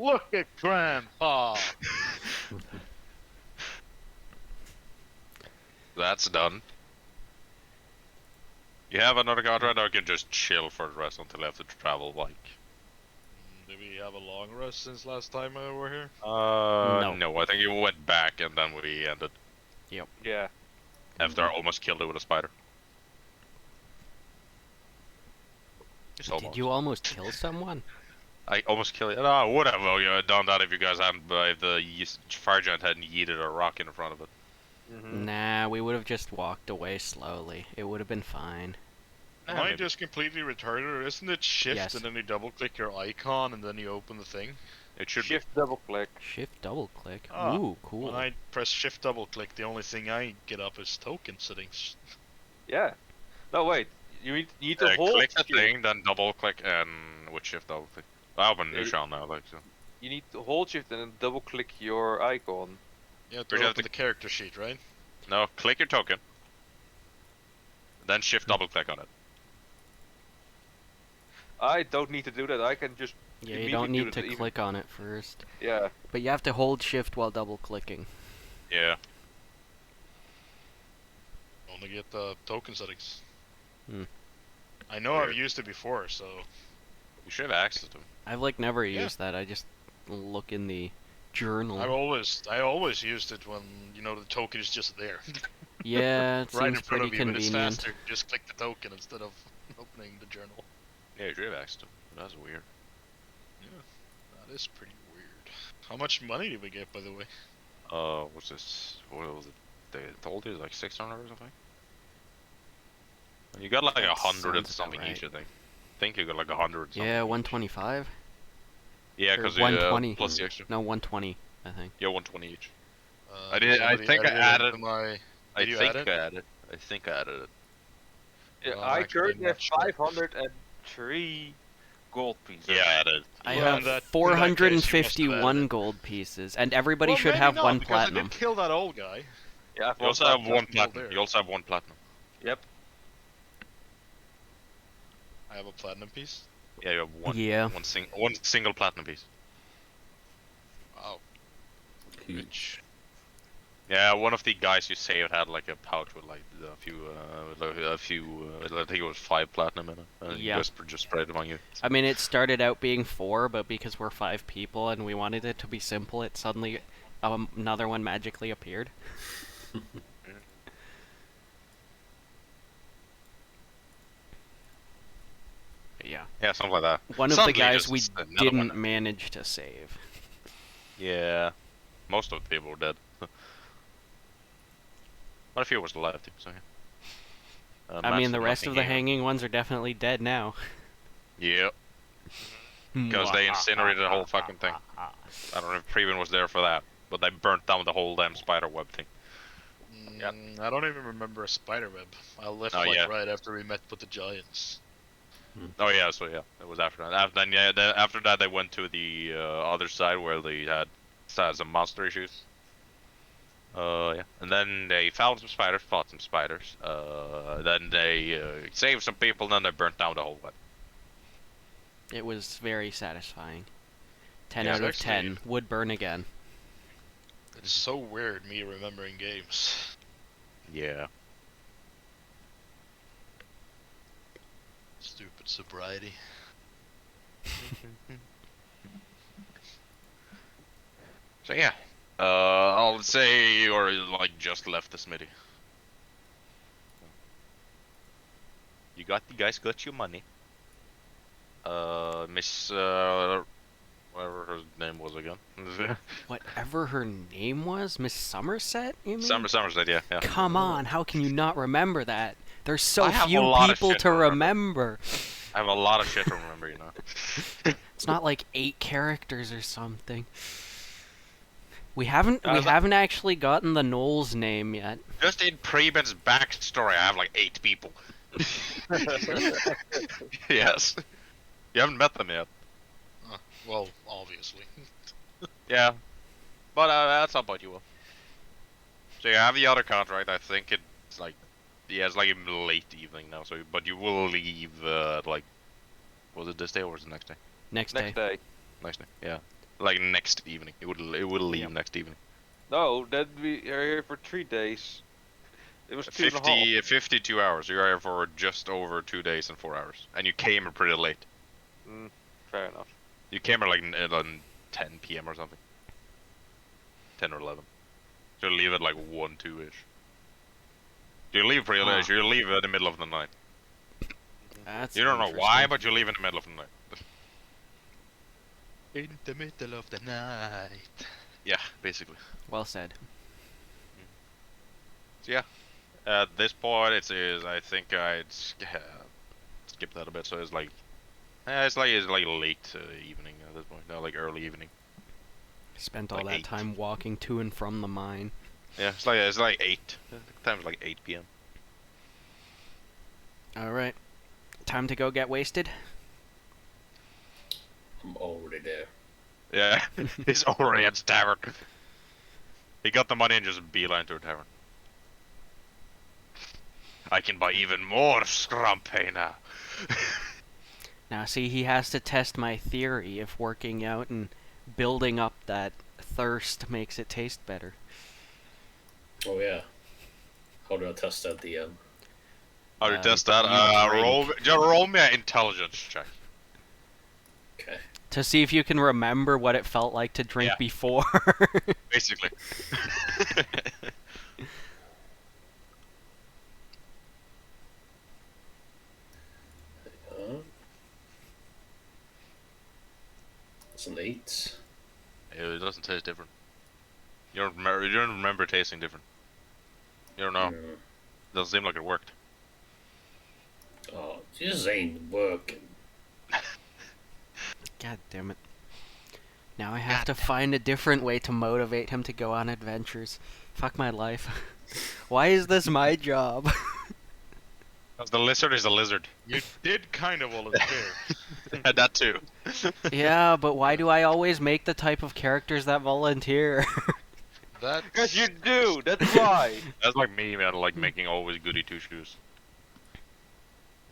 Look at Grandpa. That's done. You have another contract, or you can just chill for the rest until you have to travel, like. Did we have a long rest since last time we were here? No, I think you went back and then we ended. Yep. Yeah. After I almost killed it with a spider. Just almost. Did you almost kill someone? I almost killed it. I would have done that if you guys hadn't, if the fire giant hadn't yeeted a rock in front of it. Nah, we would have just walked away slowly. It would have been fine. Am I just completely retarded, or isn't it shift Yes. and then you double click your icon and then you open the thing? It should Shift double click. Shift double click. Ah, Ooh, cool. When I press shift double click, the only thing I get up is token settings. Yeah. No, wait. You need to be. hold Click the shift. thing, then double click, and with shift double click. I open a new shell now, like so. You need to hold shift and then double click your icon. Yeah, Or to you have open to- the character sheet, right? No, click your token. Then shift double click on it. I don't need to do that. I can just Yeah, you don't need immediately do to it even- click on it first. Yeah. But you have to hold shift while double clicking. Yeah. Only get the token settings. Hmm. I know Weird. I've used it before, so You should have access to them. I've like never Yeah. used that. I just look in the journal. I always used it when the token is just there, Yeah, it right in seems front pretty of you. But it's convenient. faster. Just click the token instead of opening the journal. Yeah, you should have access to them. That's weird. That is pretty weird. How much money did we get, by the way? What's this? What was it? They told you like 600 or something. You got like That 100 and sounds something about each, I think. I think you got like 100. Yeah, something. 125. Yeah, or because 120. plus the extra. No, 120. I think. Yeah, 120 each. Did I somebody think I edit it added- into my. I Did you think add I it? added. I think I added it. Yeah, Well, I actually, currently have not sure. 503 gold pieces. Yeah, I added. I Well, have in that case, you must have 451 added it. gold pieces, and everybody Well, should maybe have not, one because platinum. I did kill that old guy. Yeah, I've You also have one platinum platinum. there. You also have one platinum. Yep. I have a platinum piece. Yeah, you have one. Yeah. One single platinum piece. Wow. Which. Yeah, one of the guys you saved had like a pouch with like a few, I think it was 5 platinum in it. And Yeah. you guys just spread it among you. I mean, it started out being 4, but because we're 5 people and we wanted it to be simple, it suddenly another one magically appeared. Yeah. Yeah, something like that. One of the Suddenly guys just we another didn't one. manage to save. Yeah, most of the people were dead. But a few were still alive too, so yeah. I mean, the Matt's rest of the hanging. hanging ones are definitely dead now. Yeah, because they incinerated the whole fucking thing. I don't know if Preben was there for that, but they burnt down the whole damn spider web thing. Yep. I don't even remember a spider web. I left Oh, yeah. right after we met with the giants. Oh yeah, so yeah, it was after that. After that they went to the other side where they had some monster issues. Yeah, and then they found some spiders, fought some spiders. Then they saved some people, and then they burnt down the whole web. It was very satisfying. 10 Yeah, out of actually- 10. Would burn again. It's so weird me remembering games. Yeah. Stupid sobriety. So yeah, I'll say you're like just left the smithy. You guys got your money. Miss, whatever her name was again. Whatever her name was? Miss Somerset, you mean? Somerset, yeah. Come on, how can you not remember that? There's so I have a few lot of people shit to to remember. remember. I have a lot of shit to remember, you know. It's not like 8 characters or something. We haven't I was like- haven't actually gotten the Knowles name yet. Just in Preben's backstory, I have like 8 people. Yes. You haven't met them yet. Well, obviously. Yeah. But at some point you will. So you have the other contract. I think it's like, yeah, it's like in late evening now. So, but you will leave like, was it this day or was it next day? Next Next day. day. Next day. Yeah. like next evening. It will leave Yep. next evening. No, then we are here for 3 days. It was 2.5. 52 hours. You're here for just over 2 days and 4 hours, and you came pretty late. Fair enough. You came at like 10 p.m. or something. 10 or 11. So you leave at like 1, 2-ish. You leave pretty late. You leave in the middle of the night. That's You don't know why, interesting. but you leave in the middle of the night. In the middle of the night. Yeah, basically. Well said. So yeah, at this point I think I'd skip that a bit. So it's like it's like late evening at this point. No, like early evening. Spent all Like that 8. time walking to and from the mine. Yeah, it's like 8. The time's like 8 p.m. Alright. Time to go get wasted? I'm already there. Yeah, he's already at the tavern. He got the money and just beeline to a tavern. I can buy even more scrumpy now. Now, see, he has to test my theory if working out and building up that thirst makes it taste better. Oh yeah. How do I test that, DM? How do you test that? you drink. Roll me an intelligence check. Okay. To see if you can remember what it felt like to drink Yeah. before. Basically. It's an 8. It doesn't taste different. You don't remember tasting different. You don't know. Mm. Doesn't seem like it worked. Oh, this ain't working. God damn it. Now I have to find a different way to motivate him to go on adventures. Fuck my life. Why is this my job? Because the lizard is a lizard. You did kind of volunteer. And that too. Yeah, but why do I always make the type of characters that volunteer? That. Because you do, that's why. That's like me, man, like making always goody two shoes.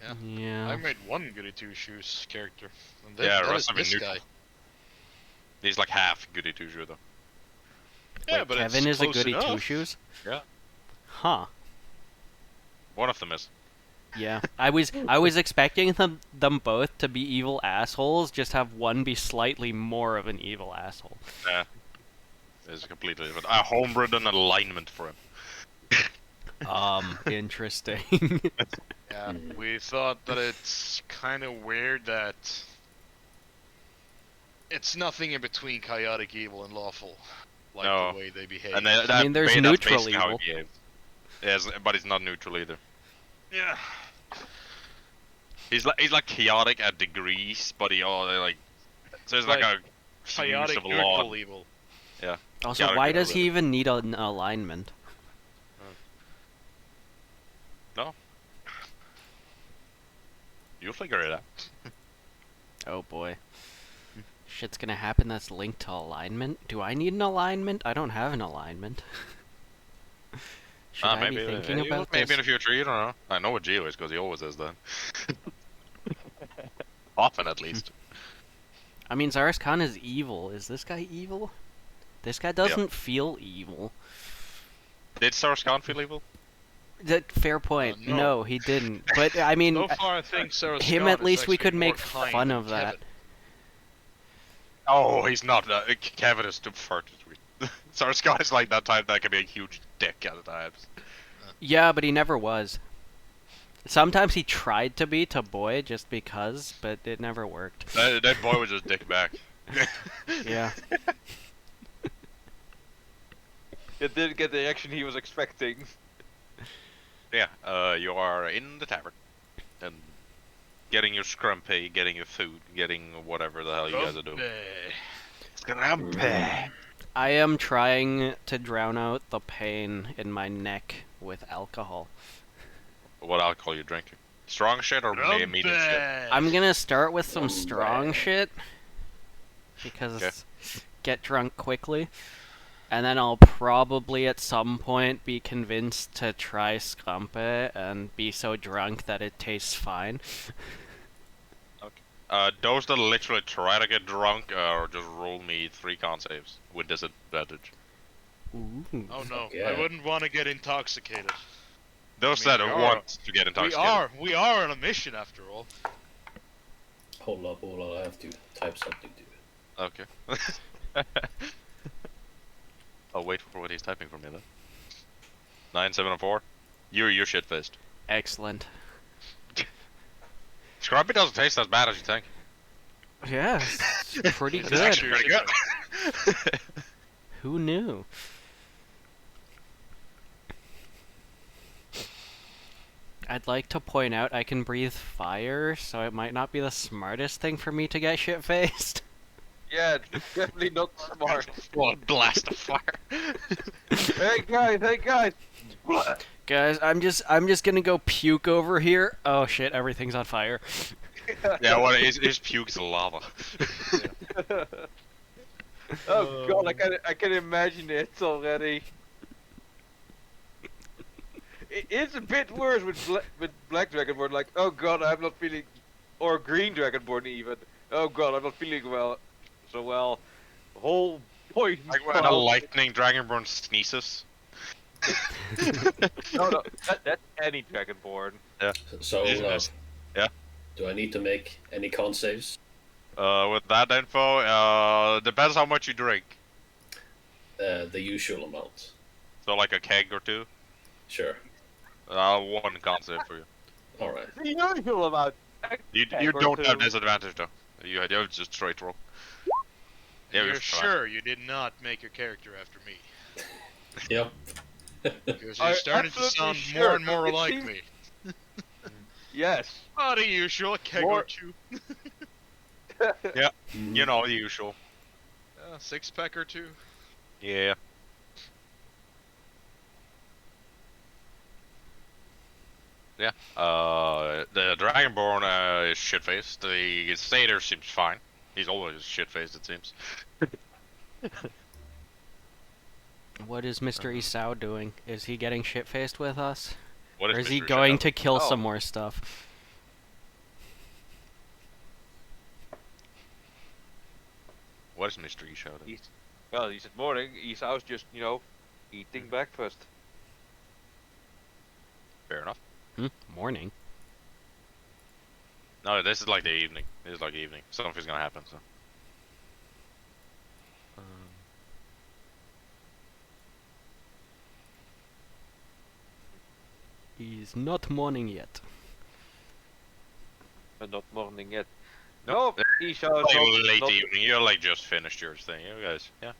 Yeah. Yeah. I made one goody two shoes character. And Yeah, that rest is of it this neutral. guy. He's like half goody two shoe though. Yeah, Wait, but Kevin it's is a close goody enough. two-shoes? Yeah. Huh. One of them is. Yeah. I was expecting them both to be evil assholes, just have one be slightly more of an evil asshole. Yeah. It's completely different. I homebrewed an alignment for him. Interesting. Yeah, we thought that it's kind of weird that it's nothing in between chaotic evil and lawful, like No. the way they behave. And that, I mean, there's that's neutral basically how evil. he behaves. Yes, but he's not neutral either. Yeah. He's like chaotic at degrees, but he all like so it's like, Like a Chaotic fuse of neutral law. evil. Also, Gotta why get does rid he of even need an alignment? No. You'll figure it out. Oh boy. Shit's gonna happen that's linked to alignment? Do I need an alignment? I don't have an alignment. Should I maybe be thinking about maybe this? in the future. You don't know. I know what Geo is because he always is that. Often, at least. I mean, Zaris Khan is evil. Is this guy evil? This guy doesn't feel evil. Did Sars Khan feel evil? Fair point. no. No, he didn't. But I mean, So far, I think Sarah him Scott at is least we actually could more make kind fun than of that. Kevin. Oh, he's not. Kevin is too far too sweet. Sars Scott is like that type that can be a huge dick at times. Yeah, but he never was. Sometimes he tried to be to Boy just because, but it never worked. That boy was just dick back. Yeah. It didn't get the reaction he was expecting. Yeah, you are in the tavern and getting your scrumpy, getting your food, getting whatever the hell you guys are doing. Scrumpy. I am trying to drown out the pain in my neck with alcohol. What alcohol you drinking? Strong shit or medium shit? I'm gonna start with some strong shit because Okay. get drunk quickly, and then I'll probably at some point be convinced to try scampe and be so drunk that it tastes fine. Those that literally try to get drunk or just roll me 3 con saves with disadvantage. Ooh. Oh no, Yeah. I wouldn't want to get intoxicated. Those I mean, that we are- want to get intoxicated. We are on a mission after all. Hold up, I have to type something to it. Okay. I'll wait for what he's typing for me then. 974. You're shit faced. Excellent. Scrumpy doesn't taste as bad as you think. Yeah, it's pretty It's good. actually Pretty shit good. Who knew? I'd like to point out I can breathe fire, so it might not be the smartest thing for me to get shit-faced. Yeah, it's definitely not smart. Well, blast of fire. Hey guys! Guys, I'm just gonna go puke over here. Oh shit, everything's on fire. Yeah, what his puke's lava. Oh god, I can imagine it already. It's a bit worse with Black Dragonborn. Like, oh god, I'm not feeling, or Green Dragonborn even. Oh god, I'm not feeling well. So well, the whole point. Like when a lightning dragonborn sneezes. No, that's any Dragonborn. So, Yes, Olav, yes. Yeah. do I need to make any con saves? With that info, depends how much you drink. The usual amount. So like a keg or 2. Sure. 1 concept for you. Alright. The usual amount. You Keg or don't have 2. disadvantage though. You have just straight roll. Yeah, You're fine. sure you did not make your character after me? Yep. Because I'm you're starting to absolutely sound sure. more and more It like seems- me. Yes. Oh, the usual, a keg More- or 2. You know the usual. 6-pack or 2. Yeah. Yeah. The Dragonborn is shit-faced. The Satyr seems fine. He's always shit-faced, it seems. What is Mr. Isao doing? Is he getting shit-faced with us? What Or is he Mr. going Shadow? to kill Oh. some more stuff? What is Mr. Shadow? Well, he said morning. Esau's just, eating breakfast. Fair enough. Morning. No, this is like the evening. This is like evening. Something's gonna happen, so. He's not morning yet. But not morning yet. No, Esau's Like not, late not, evening. You're like just finished your thing, you guys. Yeah.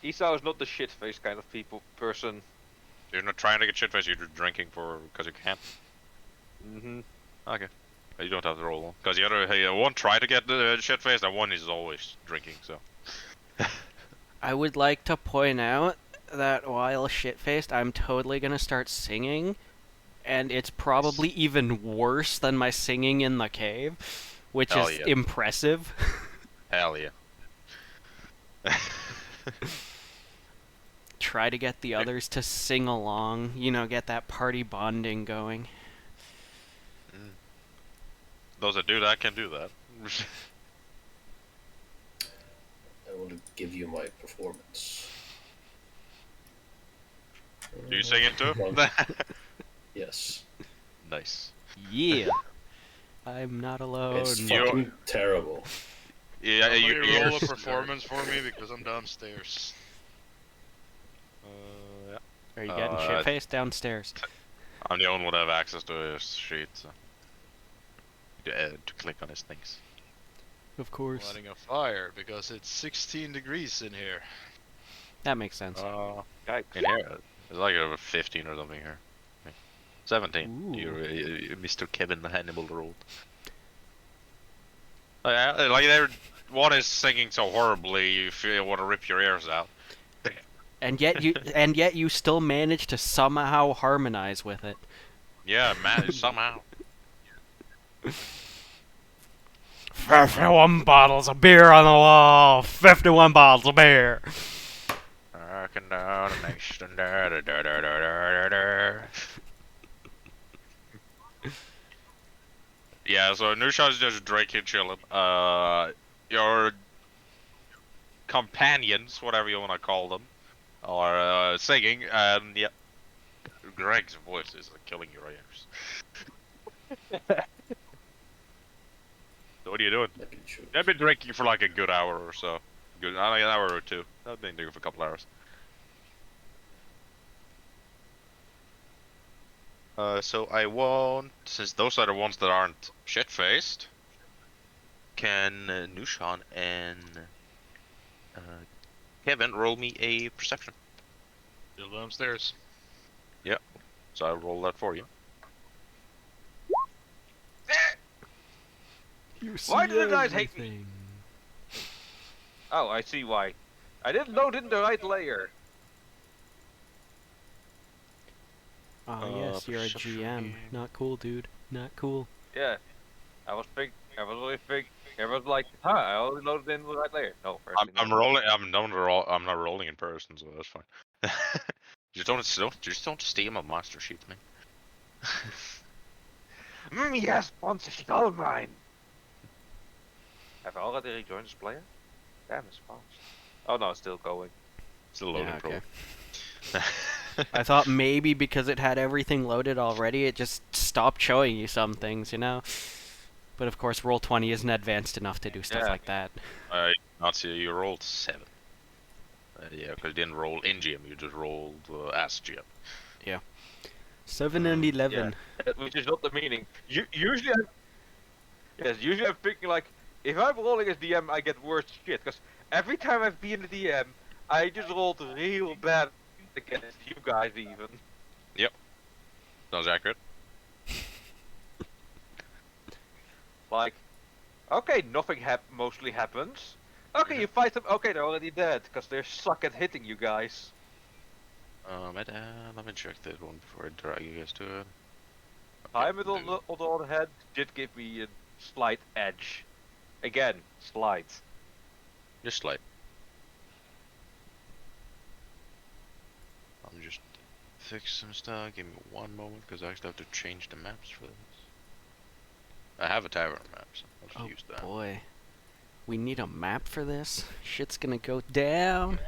Esau's not the shit-faced kind of person. You're not trying to get shit faced. You're just drinking because you can. Mm-hmm. Okay. You don't have to roll because the other one try to get the shit faced, and one is always drinking. So. I would like to point out that while shit-faced, I'm totally gonna start singing, and it's probably even worse than my singing in the cave, which Hell is yeah. impressive. Hell yeah. Try to get the others to sing along, get that party bonding going. Those that do that can do that. I want to give you my performance. Do you sing it too? Yes. Nice. Yeah. I'm not alone. It's You- fucking terrible. Yeah, Somebody your roll a ears. performance for me because I'm downstairs. Yeah. Are you getting shit-faced downstairs? I'm the only one that have access to his sheet. So. To click on his things. Of course. Lighting a fire because it's 16 degrees in here. That makes sense. Guys. In here, it's like over 15 or something here. 17. Ooh. You're Mr. Kevin the Hannibal rolled. Like one is singing so horribly, you feel you want to rip your ears out. And yet you still manage to somehow harmonize with it. Yeah, man, somehow. 51 bottles of beer on the wall. 51 bottles of beer. Working down the nation. Da, da, da, da, da, da, da. Yeah, so Nushan's just drinking, chilling. Your companions, whatever you want to call them, are singing, and yeah, Greg's voice is killing your ears. So what are you doing? Making sure. I've been drinking for like a good hour or so. Good, an hour or two. I've been drinking for a couple hours. So I want, since those are the ones that aren't shit-faced, can Nushan and Kevin roll me a perception? Still downstairs. Yeah. So I'll roll that for you. You Why do the dice hate me? everything. Oh, I see why. I didn't load in the right layer. Ah, yes, you're a perception GM. here. Not cool, dude. Not cool. Yeah. I was really think. I was like, huh, I only loaded in the right layer. No, first thing I'm not. rolling. I'm not rolling in person, so that's fine. Just don't steal my monster sheet, man. Yes, once a stole mine. Have I already rejoined this player? Damn, it's fast. Oh no, it's still going. Still loading, Yeah, okay. probably. I thought maybe because it had everything loaded already, it just stopped showing you some things, you know? But of course, Roll20 isn't advanced enough to do stuff Yeah. like that. I not see you rolled 7. Yeah, because you didn't roll in GM, you just rolled as GM. 7 and 11. Which is not the meaning. Usually, usually I'm thinking like, if I'm rolling as DM, I get worse shit. Because every time I've been a DM, I just rolled real bad against you guys even. Sounds accurate. Like, okay, nothing mostly happens. Okay, you fight them. Okay, they're already dead because they suck at hitting you guys. Let me check that one before I drag you guys to it. Time on the other hand did give me a slight edge. Again, slight. Just like. I'm just fix some stuff. Give me one moment, because I actually have to change the maps for this. I have a tavern map, so I'll just Oh use that. boy. We need a map for this? Shit's gonna go down.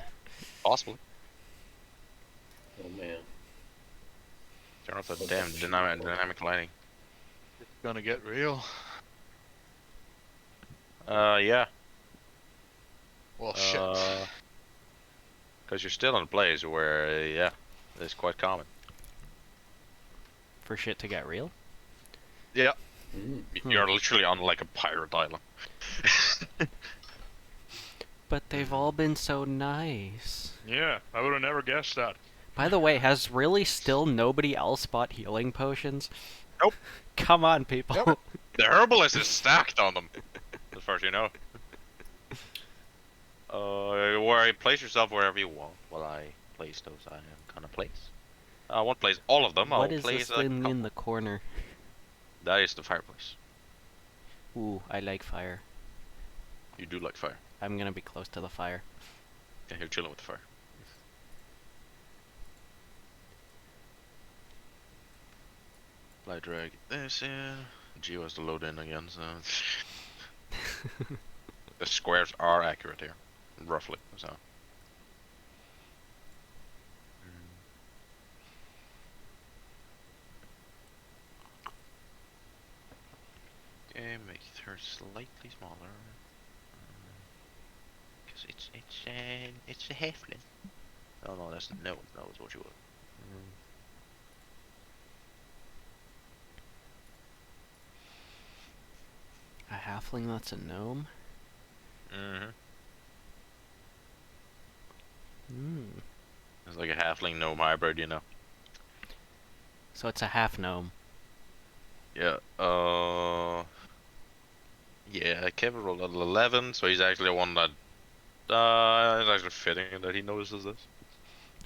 Possibly. Oh man. Turn off the damn dynamic lighting. It's gonna get real. Yeah. Well, shit. Because you're still in a place where, yeah, it's quite common. For shit to get real? Yeah. Mm. You're literally on like a pirate island. But they've all been so nice. Yeah, I would have never guessed that. By the way, has really still nobody else bought healing potions? Nope. Come on, people. Yep. The herbalist is stacked on them, as far as you know. Place yourself wherever you want. While I place those I am gonna place. I won't place all of them. What I'll is place this a thing couple. in the corner? That is the fireplace. Ooh, I like fire. You do like fire. I'm gonna be close to the fire. Yeah, you're chilling with the fire. Light drag this in. Geo has to load in again, so the squares are accurate here, roughly. So. Okay, make her slightly smaller. Cause it's a halfling. Oh no, that's what you want. A halfling that's a gnome? Mm-hmm. Hmm. It's like a halfling gnome hybrid, you know. So it's a half gnome. Yeah. Yeah. Kevin rolled an 11, so he's actually the one that. It's actually fitting that he notices this.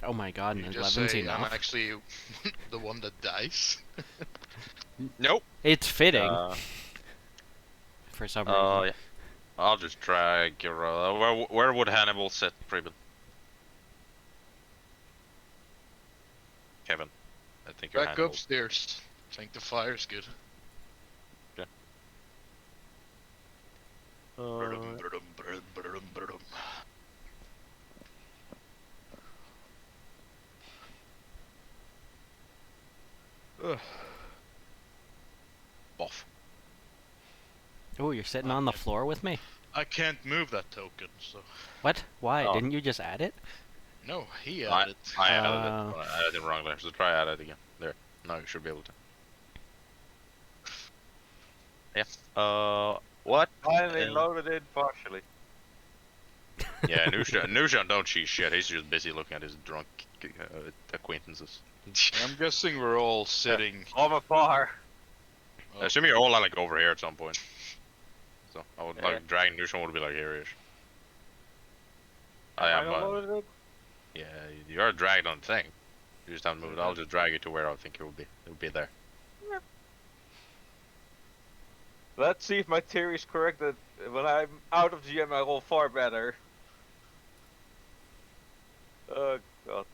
Oh my god, You and just 11's say I'm enough? actually the one that dies. Nope. It's fitting, for some reason. Yeah. I'll just drag your. Where would Hannibal sit, Preben? Kevin, I think you're Back Hannibal. upstairs. I think the fire's good. Brum, brum, brum, brum, brum. Ugh. Boff. Oh, you're sitting on the floor with me? I can't move that token, so What? Why? Oh. Didn't you just add it? no, he I, added it. I added it. Oh. Well, I added it wrong there, so try add it again. There. Now you should be able to. Yeah. What? Finally loaded in partially. Yeah, Nushan don't cheat shit. He's just busy looking at his drunk acquaintances. I'm guessing we're all sitting. On a bar. Oh, Assuming you're all like over here at some point. So I would Yeah. like dragging Nushan would be like here-ish. I Am am. not loaded in? Yeah, you are dragged on the thing. You just haven't moved. I'll just drag you to where I think it will be. It will be there. Let's see if my theory is correct that when I'm out of GM I roll far better. Oh god.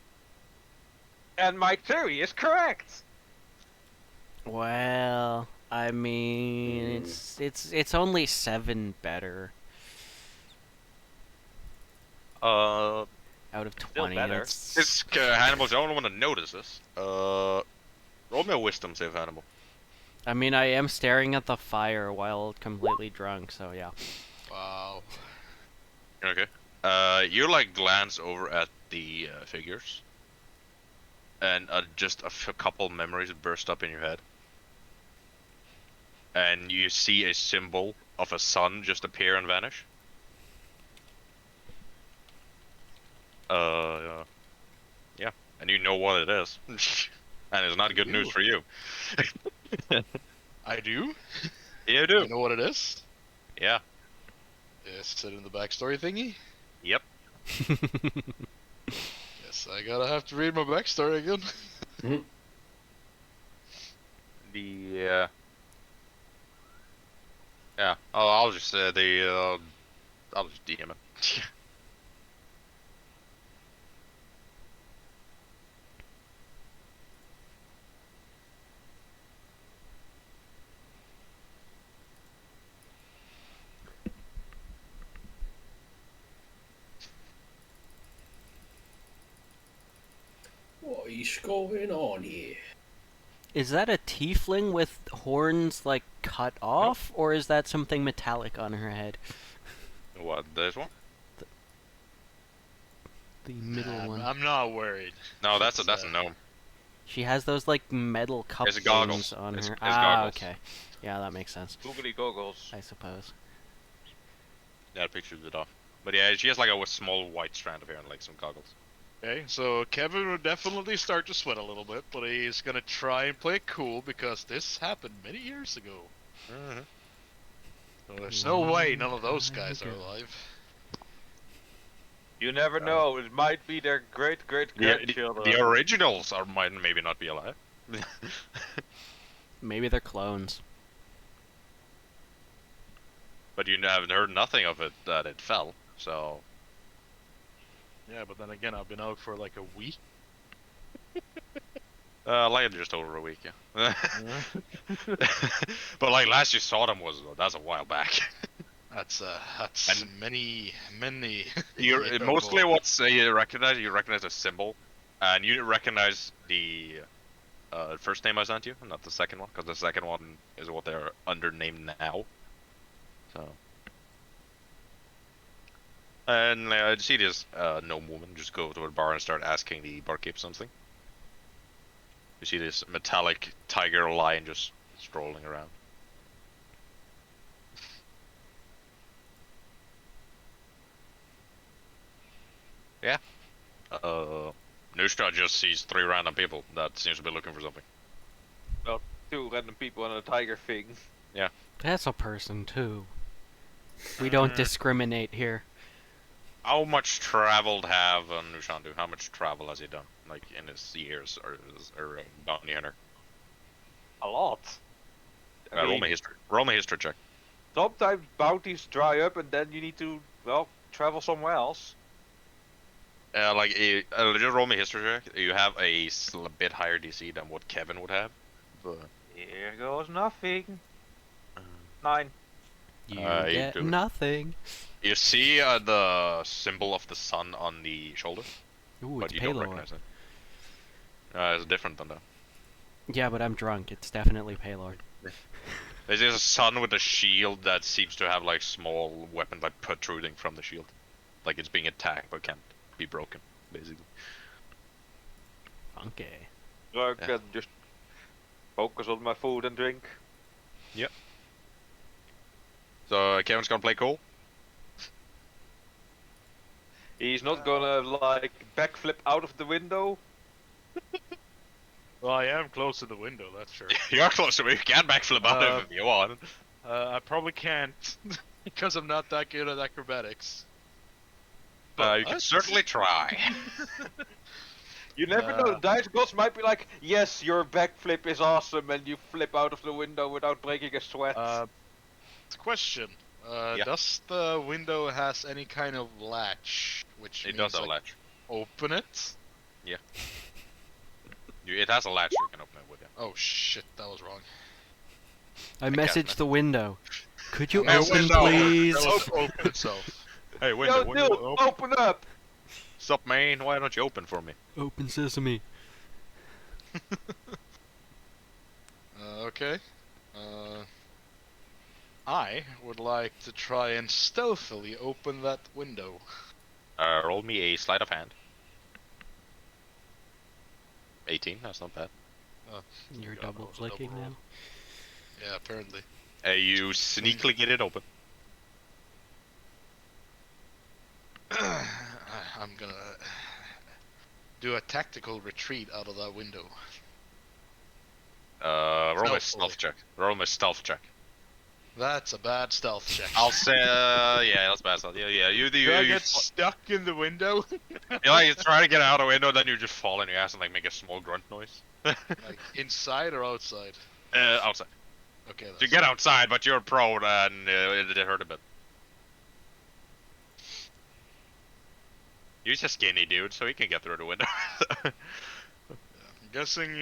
And my theory is correct! Well, I mean, it's only 7 better Uh, out of Still 20. better. It's- Hannibal's the only one to notice this. Roll me a wisdom save, Hannibal. I mean, I am staring at the fire while completely drunk, so yeah. wow. Okay. You like glance over at the figures, and just a couple memories burst up in your head, and you see a symbol of a sun just appear and vanish. Yeah, and you know what it is, and it's not good news for you. I do? You do. You know what it is? Yeah. Is it in the backstory thingy? Yep. Yes, I gotta have to read my backstory again. The yeah. Oh, I'll just I'll just DM it. What is going on here? Is that a tiefling with horns, like, cut off? Or is that something metallic on her head? What, this one? The middle one. I'm not worried. No, that's a It's, gnome. She has those, like, metal cup It's goggles. things on It's her. goggles. Okay. Yeah, that makes sense, Googly goggles. I suppose. Yeah, I pictured it off. But yeah, she has like a small white strand of hair and like some goggles. Okay, so Kevin would definitely start to sweat a little bit, but he's gonna try and play it cool because this happened many years ago. Mm-hmm. So there's no way none of those guys are ago. alive. You never know, it might be their great great grandchildren. The originals might maybe not be alive. Maybe they're clones. But you haven't heard nothing of it that it fell. So Yeah, but then again, I've been out for like a week. like just over a week, yeah. But like last you saw them that's a while back. That's And- many. You years mostly ago. what's you recognize a symbol, and you recognize the first name I sent you, not the second one, because the second one is what they're undernamed now. So, and you see this gnome woman just go to a bar and start asking the barkeep something. You see this metallic tiger lion just strolling around. Yeah. Nushka just sees 3 random people that seems to be looking for something. 2 random people and a tiger thing. That's a person, too. We don't discriminate here. How much traveled have Nushan do? How much travel has he done? Like in his years or bounty hunter? A lot. I Roll mean, me history. Roll me history check. sometimes bounties dry up and then you need to, well, travel somewhere else. Just roll me history check. You have a bit higher DC than what Kevin would have. But Here goes nothing. 9. You You get do it. nothing. You see the symbol of the sun on the shoulder, Ooh, but it's you don't Paylor. recognize it. It's different than that. Yeah, but I'm drunk. It's definitely Paylor. There's a sun with a shield that seems to have like small weapon like protruding from the shield, like it's being attacked but can't be broken, basically. Funky. I Yeah. can just focus on my food and drink. So Kevin's gonna play cool. He's not gonna like backflip out of the window. Well, I am close to the window, that's sure. You're close to me. You can backflip out of it if you want. I probably can't because I'm not that good at acrobatics. You can certainly try. You never know. Uh, The dice gods might be like, "Yes, your backflip is awesome," and you flip out of the window without breaking a sweat. Question. Yeah. Does the window has any kind of latch? Which It means does have a like, latch. open it? It has a latch you can open it with. Yeah. Oh shit, that was wrong. I can't messaged the window. Could you Hey, open, window! please? That was open itself. Hey, Yo, window, dude, window, open up! Sup, man? Why don't you open for me? Open sesame. Okay. I would like to try and stealthily open that window. Roll me a sleight of hand. 18. That's not bad. You're Yeah, double that was a double clicking roll. now. Yeah, apparently. You sneakily get it open. I'm gonna do a tactical retreat out of that window. Roll my Stealthily. stealth check. Roll my stealth check. That's a bad stealth check. I'll say, yeah, that's bad stealth. Yeah, you Do I get stuck in the window? you try to get out of the window, then you just fall on your ass and like make a small grunt noise. Like inside or outside? Outside. Okay. You That's get outside, but you're prone and it hurt a bit. You're just a skinny dude, so he can get through the window. I'm guessing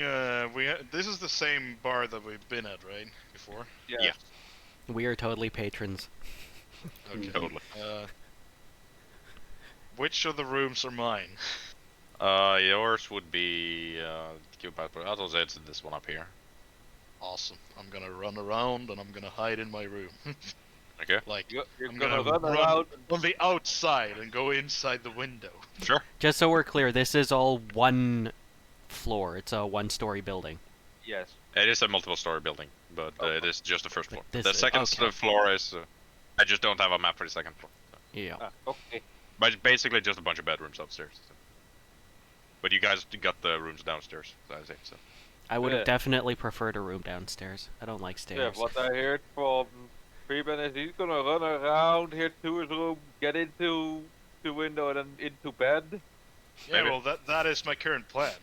this is the same bar that we've been at, right? Before. Yeah. We are totally patrons. Okay. Totally. Which of the rooms are mine? Yours would be I'll say it's this one up here. Awesome. I'm gonna run around and I'm gonna hide in my room. Okay. Like You're I'm gonna gonna run around. on the outside and go inside the window. Sure. Just so we're clear, this is all one floor. It's a one-story building. Yes. It is a multiple-story building, but it is just the first floor. this The is- second okay. floor is. I just don't have a map for the second floor. Yeah. Okay. But it's basically just a bunch of bedrooms upstairs. So. But you guys got the rooms downstairs, I think. So. I would have Yeah. definitely preferred a room downstairs. I don't like Yeah, stairs. what I heard from Freeman is he's gonna run around here to his room, get into the window, and then into bed. Yeah, Maybe. well that is my current plan.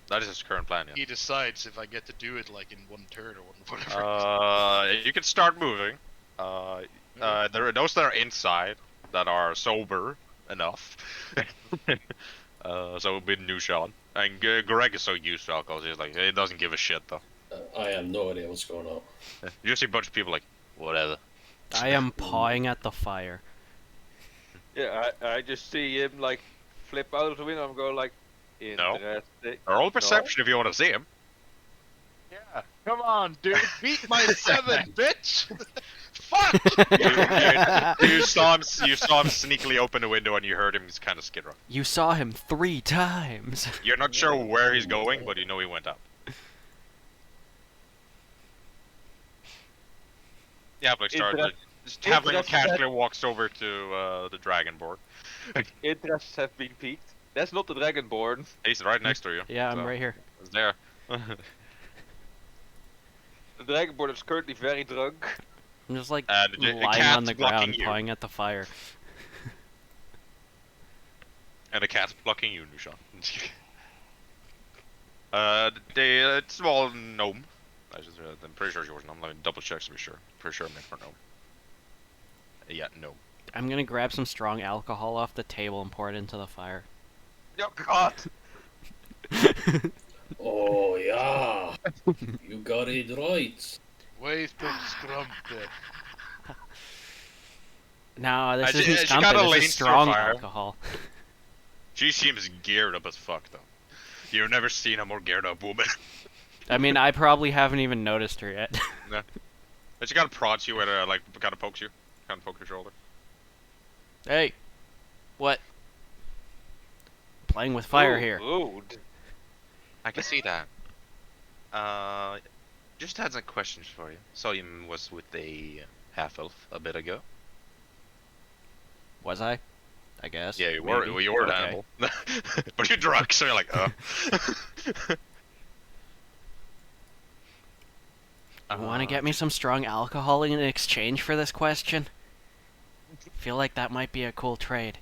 That is his current plan, yeah. He decides if I get to do it like in one turn or whatever. You can start moving. There are those that are inside that are sober enough. So it would be Nushan. And Greg is so used to alcohol, he's like, he doesn't give a shit though. I have no idea what's going on. You see a bunch of people like, whatever. I am pawing at the fire. Yeah, I just see him like flip out of the window and go like, No. interesting. Roll perception if you want to see him. Yeah. Come on, dude. Beat my 7, bitch. Fuck. You saw him sneakily open the window and you heard him kind of skid row. You saw him 3 times. You're not sure where he's going, but you know he went up. Yeah, but start. Tavern casually walks over to the dragon board. Interests have been piqued. That's not the Dragonborn. He's right next to you. Yeah, I'm so right here. He's there. The Dragonborn is currently very drunk. I'm just like And the lying cat's on the blocking ground, you. pawing at the fire. And the cat's blocking you, Nushan. The small gnome. I'm pretty sure it's yours. Let me double check to be sure. Pretty sure I'm meant for gnome. Yeah, gnome. I'm gonna grab some strong alcohol off the table and pour it into the fire. Oh God! Oh yeah, you got it right. Wait, but scrumpy. No, this She- isn't she scumper. kinda This leans is to strong fire. alcohol. She seems geared up as fuck, though. You've never seen a more geared up woman. I mean, I probably haven't even noticed her yet. And she kind of prods you, and like kind of pokes you, kind of poke your shoulder. Hey, what? Playing with fire Ooh, here. rude. I can see that. Just had some questions for you. Saw you was with a half elf a bit ago. Was I? I guess. Yeah, you were. maybe. Well, you were an Okay. animal, but you're drunk, so you're like, You want to get me some strong alcohol in exchange for this question? Feel like that might be a cool trade.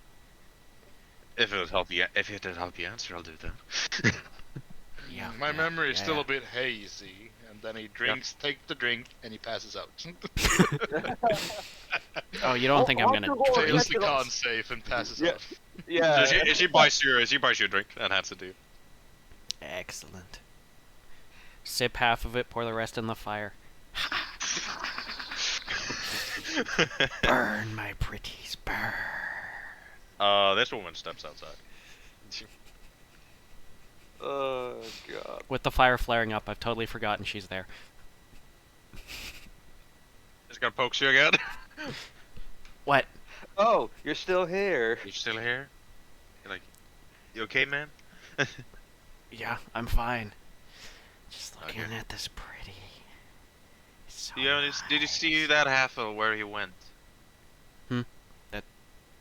If it would help you, if it would help you answer, I'll do that. Yeah. My yeah, memory is yeah, still yeah. a bit hazy, and then he drinks, take the drink, and he passes out. Oh, you don't think I'm gonna Why don't you go drink? Fails the Get to con us. save and passes Yeah. out. Yeah. So she buys you a drink and hands it to you. Excellent. Sip half of it, pour the rest in the fire. Burn, my pretties, burn. This woman steps outside. Oh god. With the fire flaring up, I've totally forgotten she's there. Just gonna poke you again. What? Oh, you're still here. You still here? You're like, you okay, man? Yeah, I'm fine. Just looking Okay. at this pretty. So Did you see that half of where he went?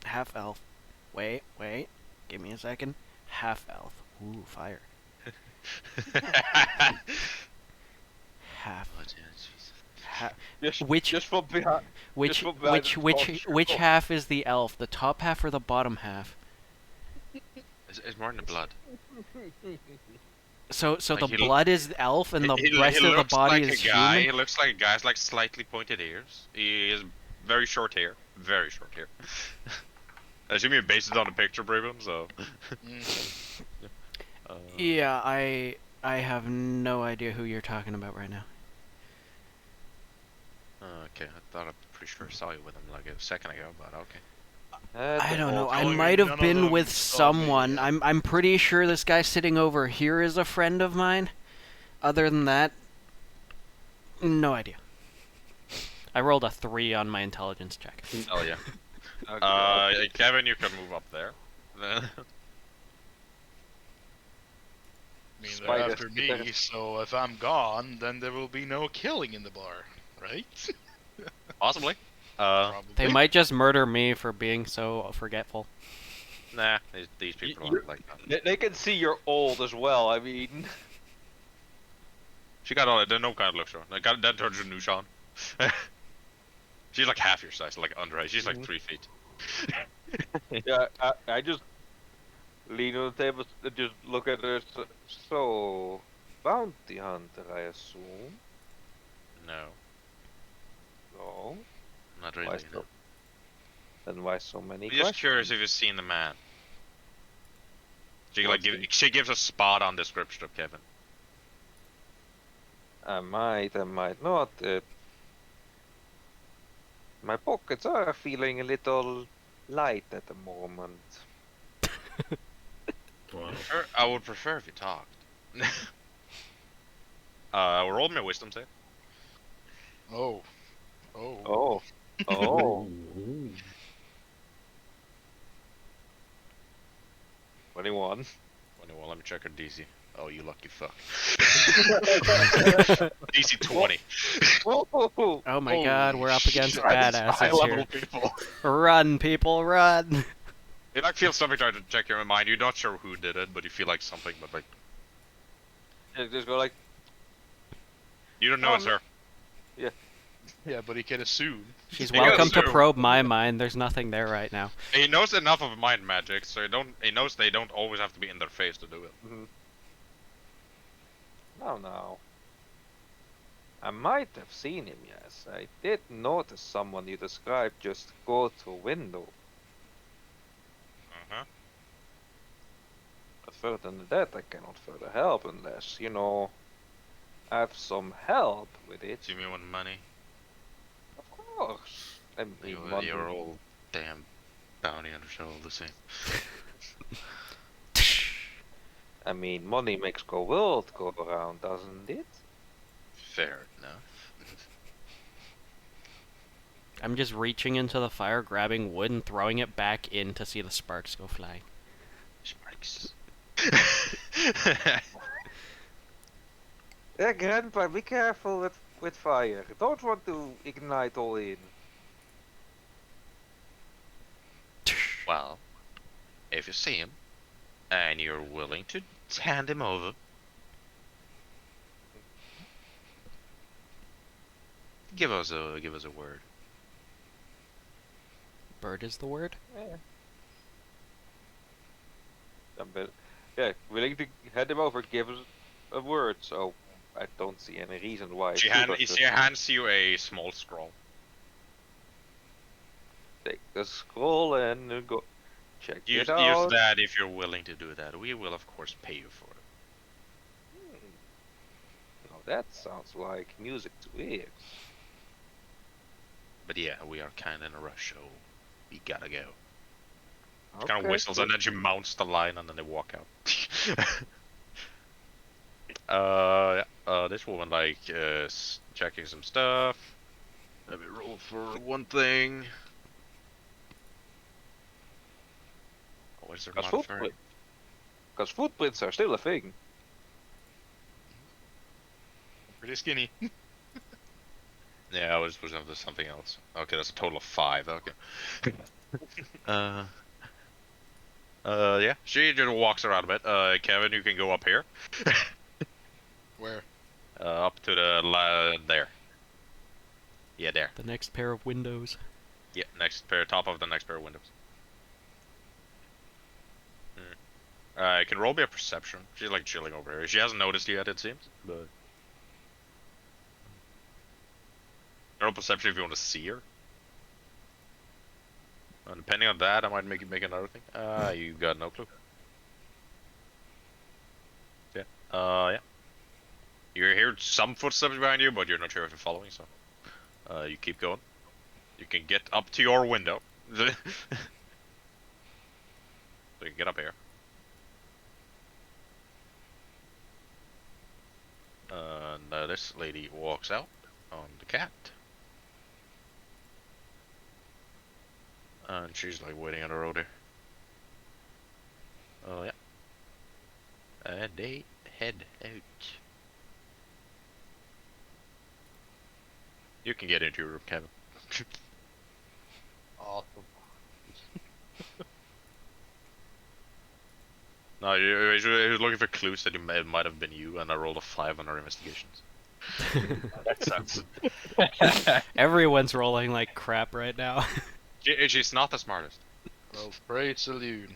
half elf. Wait. Give me a second. Half elf. Ooh, fire. Half. Ha- Just, Which- just from behind. which from behind the which torch. half is the elf? The top half or the bottom half? It's more in the blood. So Like the he blood is elf and the he rest of the looks body like is a guy. He human. looks like a guy with like slightly pointed ears. He has very short hair. Very short hair. I assume you based it on a picture, Braven, so. Mm. Yeah, I have no idea who you're talking about right now. Okay, I thought I'm pretty sure I saw you with him like a second ago, but okay. I don't know. I calling might none have of been them with saw me, someone. yeah. I'm pretty sure this guy sitting over here is a friend of mine. Other than that, no idea. I rolled a 3 on my intelligence check. Oh yeah. Okay. Kevin, you can move up there. I mean, they're Spiders, after get me, there. so if I'm gone, then there will be no killing in the bar, right? Possibly. Probably. They might just murder me for being so forgetful. Nah, these people You- aren't like that. They can see you're old as well. I mean, She got all that. No kind of looks wrong. Like, that turns her new Sean. She's like half your size, like underage. She's like 3 feet. yeah. I just lean on the table and just look at her. So, bounty hunter, I assume. No, No. not Why really. so? No. Then why so many I'm questions? just curious if you've seen the man. What's he? She gives a spot on description of Kevin. I might not. My pockets are feeling a little light at the moment. Wow. I would prefer if you talked. Roll me a wisdom save. Oh. Oh. Oh. Ooh. 21. 21. Let me check her DC. Oh, you lucky fuck. DC 20. Whoa. Oh my god, we're up against shit. High badasses level here. people. Run, people, run! You like feel something trying to check your mind. You're not sure who did it, but you feel like something. But like Just go like, you don't know it's her. Yeah, but he can assume. She's You welcome gotta to do- probe my mind. There's nothing there right now. He knows enough of mind magic, so he knows they don't always have to be in their face to do it. no. I might have seen him, yes. I did notice someone you described just go through window. Uh-huh. But further than that, I cannot further help unless, I have some help with it. Do you mean want money? Of course. I mean, You're money. Damn bounty hunters are all the same. I mean, money makes the world go around, doesn't it? Fair enough. I'm just reaching into the fire, grabbing wood, and throwing it back in to see the sparks go flying. Sparks. Yeah, Grandpa, be careful with fire. Don't want to ignite all in. Well, if you see him and you're willing to hand him over, give us a word. Bird is the word? Yeah. Yeah, willing to hand him over, give us a word, so I don't see any reason why. She hands you a small scroll. Take the scroll and go check Use it out. that if you're willing to do that. We will of course pay you for it. Now that sounds like music to ears. But yeah, we are kind of in a rush, so we gotta go. She Okay, kind of whistles cool. and then she mounts the line and then they walk out. This woman like checking some stuff. Let me roll for one thing. What is her modifier? Because footprints are still a thing. Pretty skinny. Yeah, I was into something else. Okay, that's a total of 5. Okay. Yeah. She just walks around a bit. Kevin, you can go up here. Where? Up to the there. Yeah, there. The next pair of windows. Yeah, top of the next pair of windows. You can roll me a perception. She's like chilling over here. She hasn't noticed you yet, it seems. But roll perception if you want to see her. And depending on that, I might make you make another thing. You got no clue. Yeah. Yeah. You hear some footsteps behind you, but you're not sure if you're following. So, you keep going. You can get up to your window. So you can get up here. And this lady walks out on the cat. And she's like waiting on the road here. Oh yeah. And they head out. You can get into your room, Kevin. Awesome. No, he was looking for clues that it might have been you, and I rolled a 5 on our investigations. That sucks. Everyone's rolling like crap right now. She's not the smartest. Well, pray salute.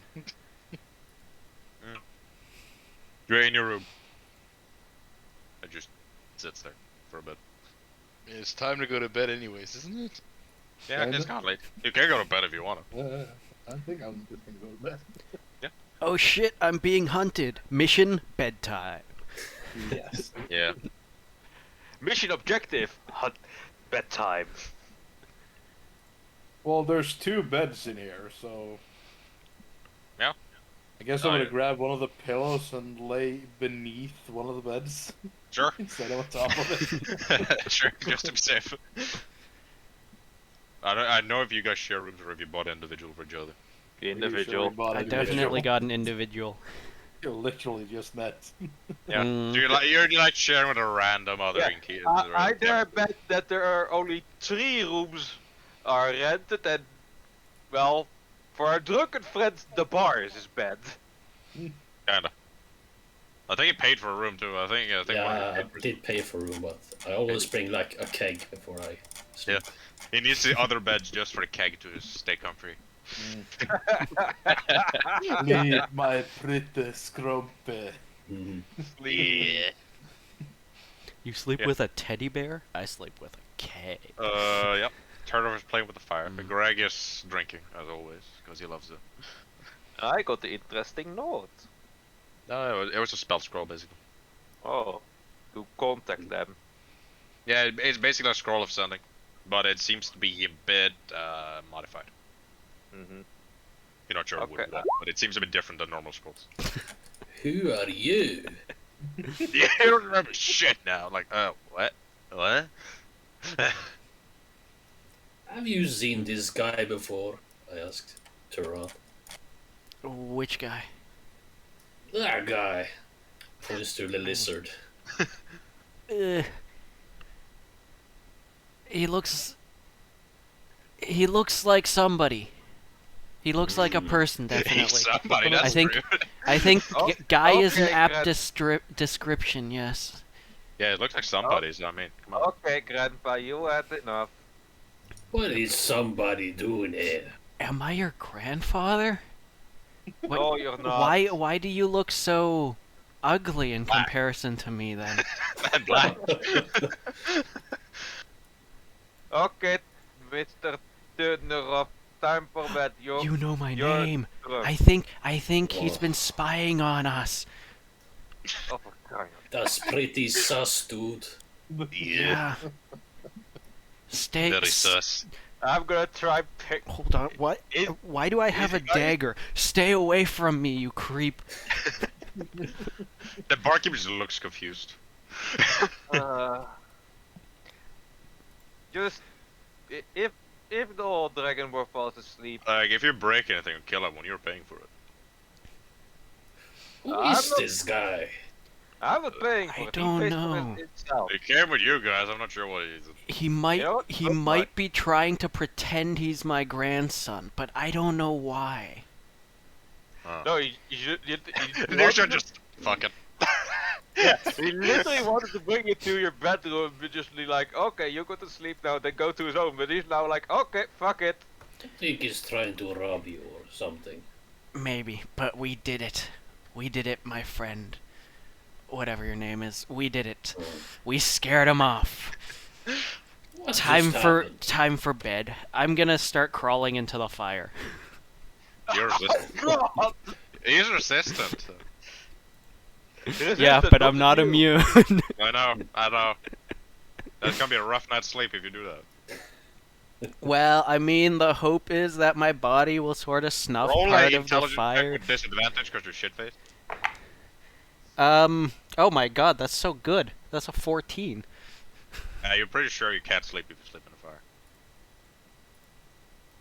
You're in your room. It just sits there for a bit. It's time to go to bed anyways, isn't it? Yeah, it's kind of late. You can go to bed if you want to. I think I'm just gonna go to bed. Oh shit, I'm being hunted. Mission bedtime. Yes. Yeah. Mission objective: hunt bedtime. Well, there's 2 beds in here, so. Yeah. I guess Oh, I'm gonna yeah. grab one of the pillows and lay beneath one of the beds Sure. instead of on top of it. Sure, just to be safe. I know if you guys share rooms or if you bought individual for each other. Individual. I definitely got an individual. You literally just met. Yeah. Mm. So you're like sharing with a random other Yeah, kid. I dare bet that there are only 3 rooms are rented, and well, for our drunken friends, the bar is his bed. Kinda. I think he paid for a room too. I think Yeah, one of I them paid for did pay for a room, but I always bring like a keg before I sleep. He needs the other beds just for the keg to stay comfy. Leave my pretty scrumpy. Yeah. You sleep Yeah. with a teddy bear? I sleep with a keg. Yep. Turnover's playing with the fire. Mm. Greg is drinking, as always, because he loves it. I got the interesting note. No, it was a spell scroll, basically. Oh, to contact them. Yeah, it's basically a scroll of sending, but it seems to be a bit modified. Mm-hmm. You're not sure it would Okay. do that, but it seems a bit different than normal scrolls. Who are you? Yeah, you don't remember shit now. Like, what? What? Have you seen this guy before? I asked Turan. Which guy? That guy. Points to the lizard. Uh, he looks. He looks like somebody. He looks like a person, He's definitely. somebody, that's I think. true. I think Oh, guy is an okay, apt Grant. description. Yes. Yeah, it looks like somebody's. I mean, come on. Okay, Grandpa, you had enough. What is somebody doing here? Am I your grandfather? What- No, you're not. Why do you look so ugly in Black. comparison to me then? And black. Okay, Mr. Turner, time for bed. You know my you're name. drunk. I think he's been spying on us. Oh, for crying out That's pretty sus, dude. Yeah. Stay. Very sus. I'm gonna try pick. Hold on. What? Is- Why do I have a is- are you- dagger? Stay away from me, you creep. The barkeep just looks confused. Just if the old Dragonborn falls asleep, Like, if you break anything, kill him when you're paying for it. Who I'm is not- this guy? I'm not paying for I it. don't he pays know. for it himself. He came with you guys. I'm not sure what he's. He might. You know what? He That's might fine. be trying to pretend he's my grandson, but I don't know why. No, you should. You You should just fucking. Yeah, he literally wanted to bring you to your bedroom, but just be like, okay, you go to sleep now, then go to his own. But he's now like, okay, fuck it. I think he's trying to rob you or something. Maybe, but we did it. We did it, my friend. Whatever your name is, we did it. We scared him off. What Time just for happened? bed. I'm gonna start crawling into the fire. You're resistant. He's resistant. Yeah, but I'm not immune. I know. That's gonna be a rough night's sleep if you do that. Well, I mean, the hope is that my body will sort of snuff Roll part a of the intelligence check fire. with disadvantage because you're shit faced. Oh my god, that's so good. That's a 14. You're pretty sure you can't sleep if you sleep in a fire.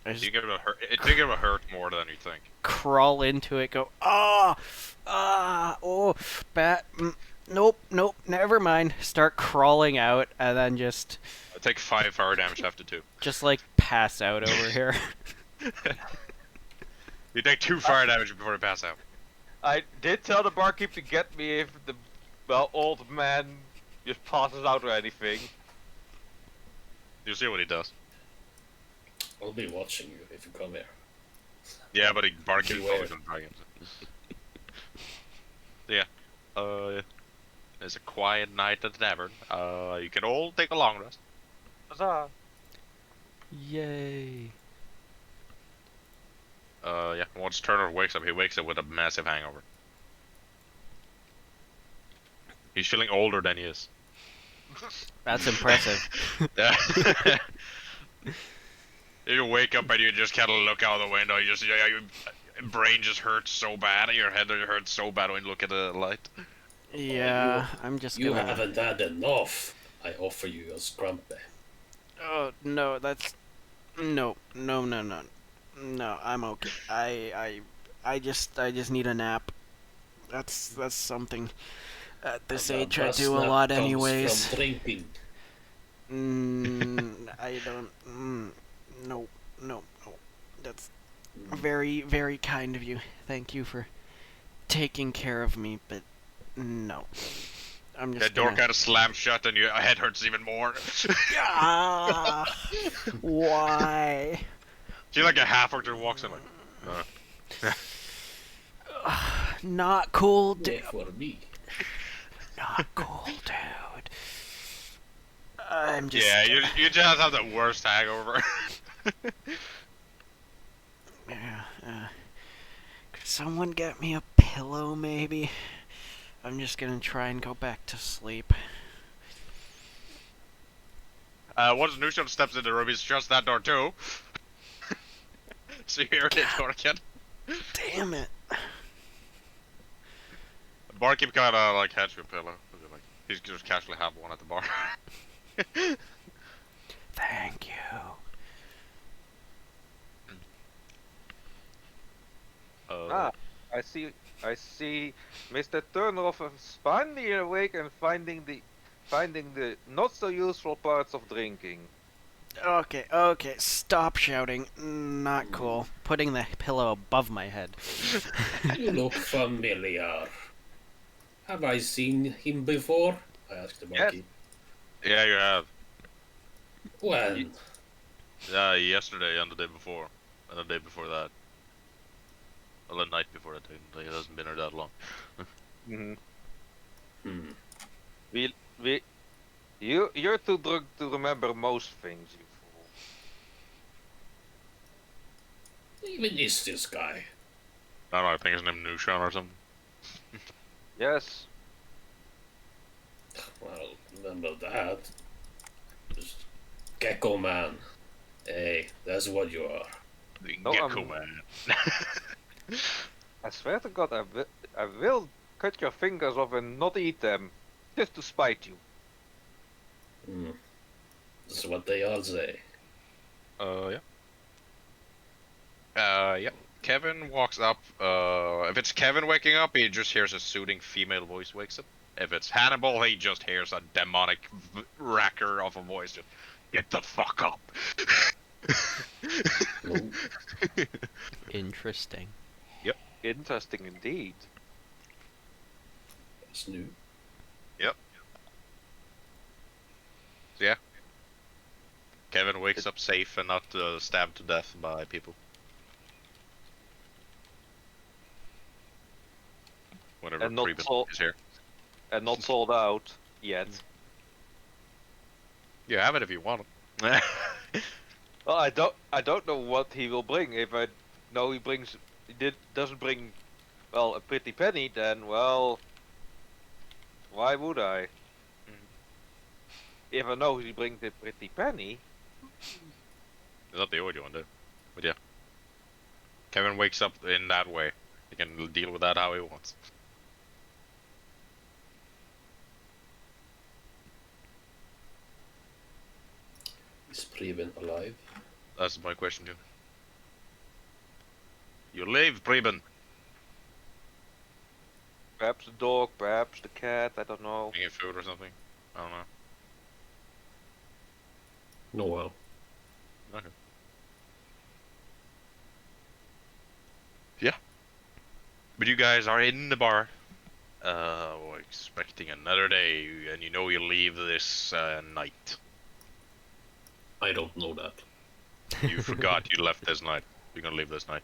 I just You give it a hurt. It think it will hurt more than you think. crawl into it, go, oh, nope, never mind. Start crawling out, and then just I take 5 fire damage after 2. like pass out over here. You take 2 fire damage before you pass out. I did tell the barkeep to get me if the old man just passes out or anything. You see what he does. I'll be watching you if you come here. Yeah, but he barkeep Beware. always on dragons. Yeah. Yeah. It's a quiet night at the tavern. You can all take a long rest. Huzzah. Yay. Yeah. Once Turner wakes up, he wakes up with a massive hangover. He's feeling older than he is. That's impressive. Yeah. You wake up and you just kind of look out the window. You just, your brain just hurts so bad, and your head hurts so bad when you look at the light. Yeah, I'm just You gonna. haven't had enough. I offer you a scrumpy. Oh no, that's no. No, I'm okay. I just need a nap. That's something. At this And age, I that do a snap lot comes anyways. From drinking. I don't. No. That's very, very kind of you. Thank you for taking care of me, but no. I'm just That door gonna... kind of slams shut, and your head hurts even more. Ah, why? See, like a half-orc walks in, like, Not cool, Not dude. for me. Not cool, dude. I'm just. yeah, you just have the worst hangover. Yeah. Could someone get me a pillow, maybe? I'm just gonna try and go back to sleep. Once Nushan steps in the room, he shuts that door too. So you hear it again. Damn it. Barkeep kind of like hands you a pillow. Like he's just casually have one at the bar. Thank you. Ah, I see. I see. Mr. Turnoff is finally awake and finding the not so useful parts of drinking. Okay, okay, stop shouting. Not cool. Putting the pillow above my head. You look familiar. Have I seen him before? I asked the Yes. barkeep. Yeah, you have. When? Yesterday and the day before, and the day before that. Well, the night before that. Technically, it hasn't been here that long. Mhm. Hmm. You're too drunk to remember most things, you fool. Even is this guy? I don't know. I think his name is Nushan or something. Yes. Well, remember that. Just Gecko Man. Hey, that's what you are. The No, Gecko Man. I swear to God, I will cut your fingers off and not eat them, just to spite you. Hmm. That's what they all say. Yeah. Yeah. Kevin walks up. If it's Kevin waking up, he just hears a soothing female voice wakes up. If it's Hannibal, he just hears a demonic racker of a voice. Just get the fuck up. No. Interesting. Interesting indeed. That's new. So yeah. Kevin wakes up safe and not stabbed to death by people. Whenever And not Preben so- is here. And not sold out yet. You have it if you want it. Well, I don't know what he will bring. If I know doesn't bring, well, a pretty penny, then well, why would I? Mhm. If I know he brings the pretty penny, Is that the audio one, though? But yeah. Kevin wakes up in that way. He can deal with that how he wants. Is Preben alive? That's my question too. You leave, Preben. perhaps the dog, perhaps the cat, I don't know. Making food or something. I don't know. No, well. Okay. Yeah. But you guys are in the bar. Expecting another day, and you know you leave this night. I don't know that. You forgot you left this night. You're gonna leave this night.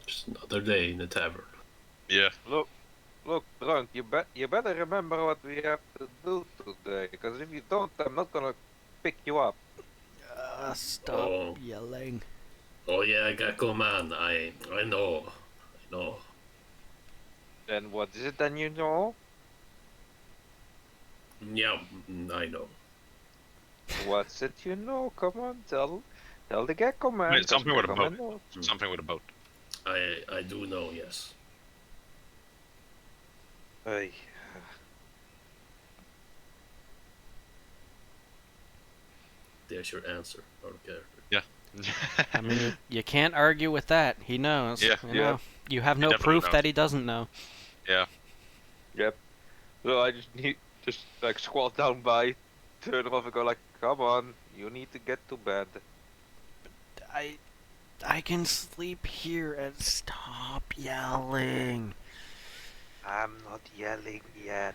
Just another day in the tavern. Yeah. Look, drunk, you better remember what we have to do today, because if you don't, I'm not gonna pick you up. Stop Oh. yelling. Oh yeah, Gecko Man. I know. I know. Then what is it then you know? Yeah, I know. What's it you know? Come on, tell the Gecko Man. Wait, something 'cause with a Gecko boat. Man knows. Something with a boat. I do know, yes. Hey, There's your answer, out of character. I mean, you can't argue with that. He knows. Yeah. You know. You have no definitely proof knows. that he doesn't know. Yeah. yep. So I just like squat down by, turn off and go like, come on, you need to get to bed. I can sleep here and stop yelling. I'm not yelling yet.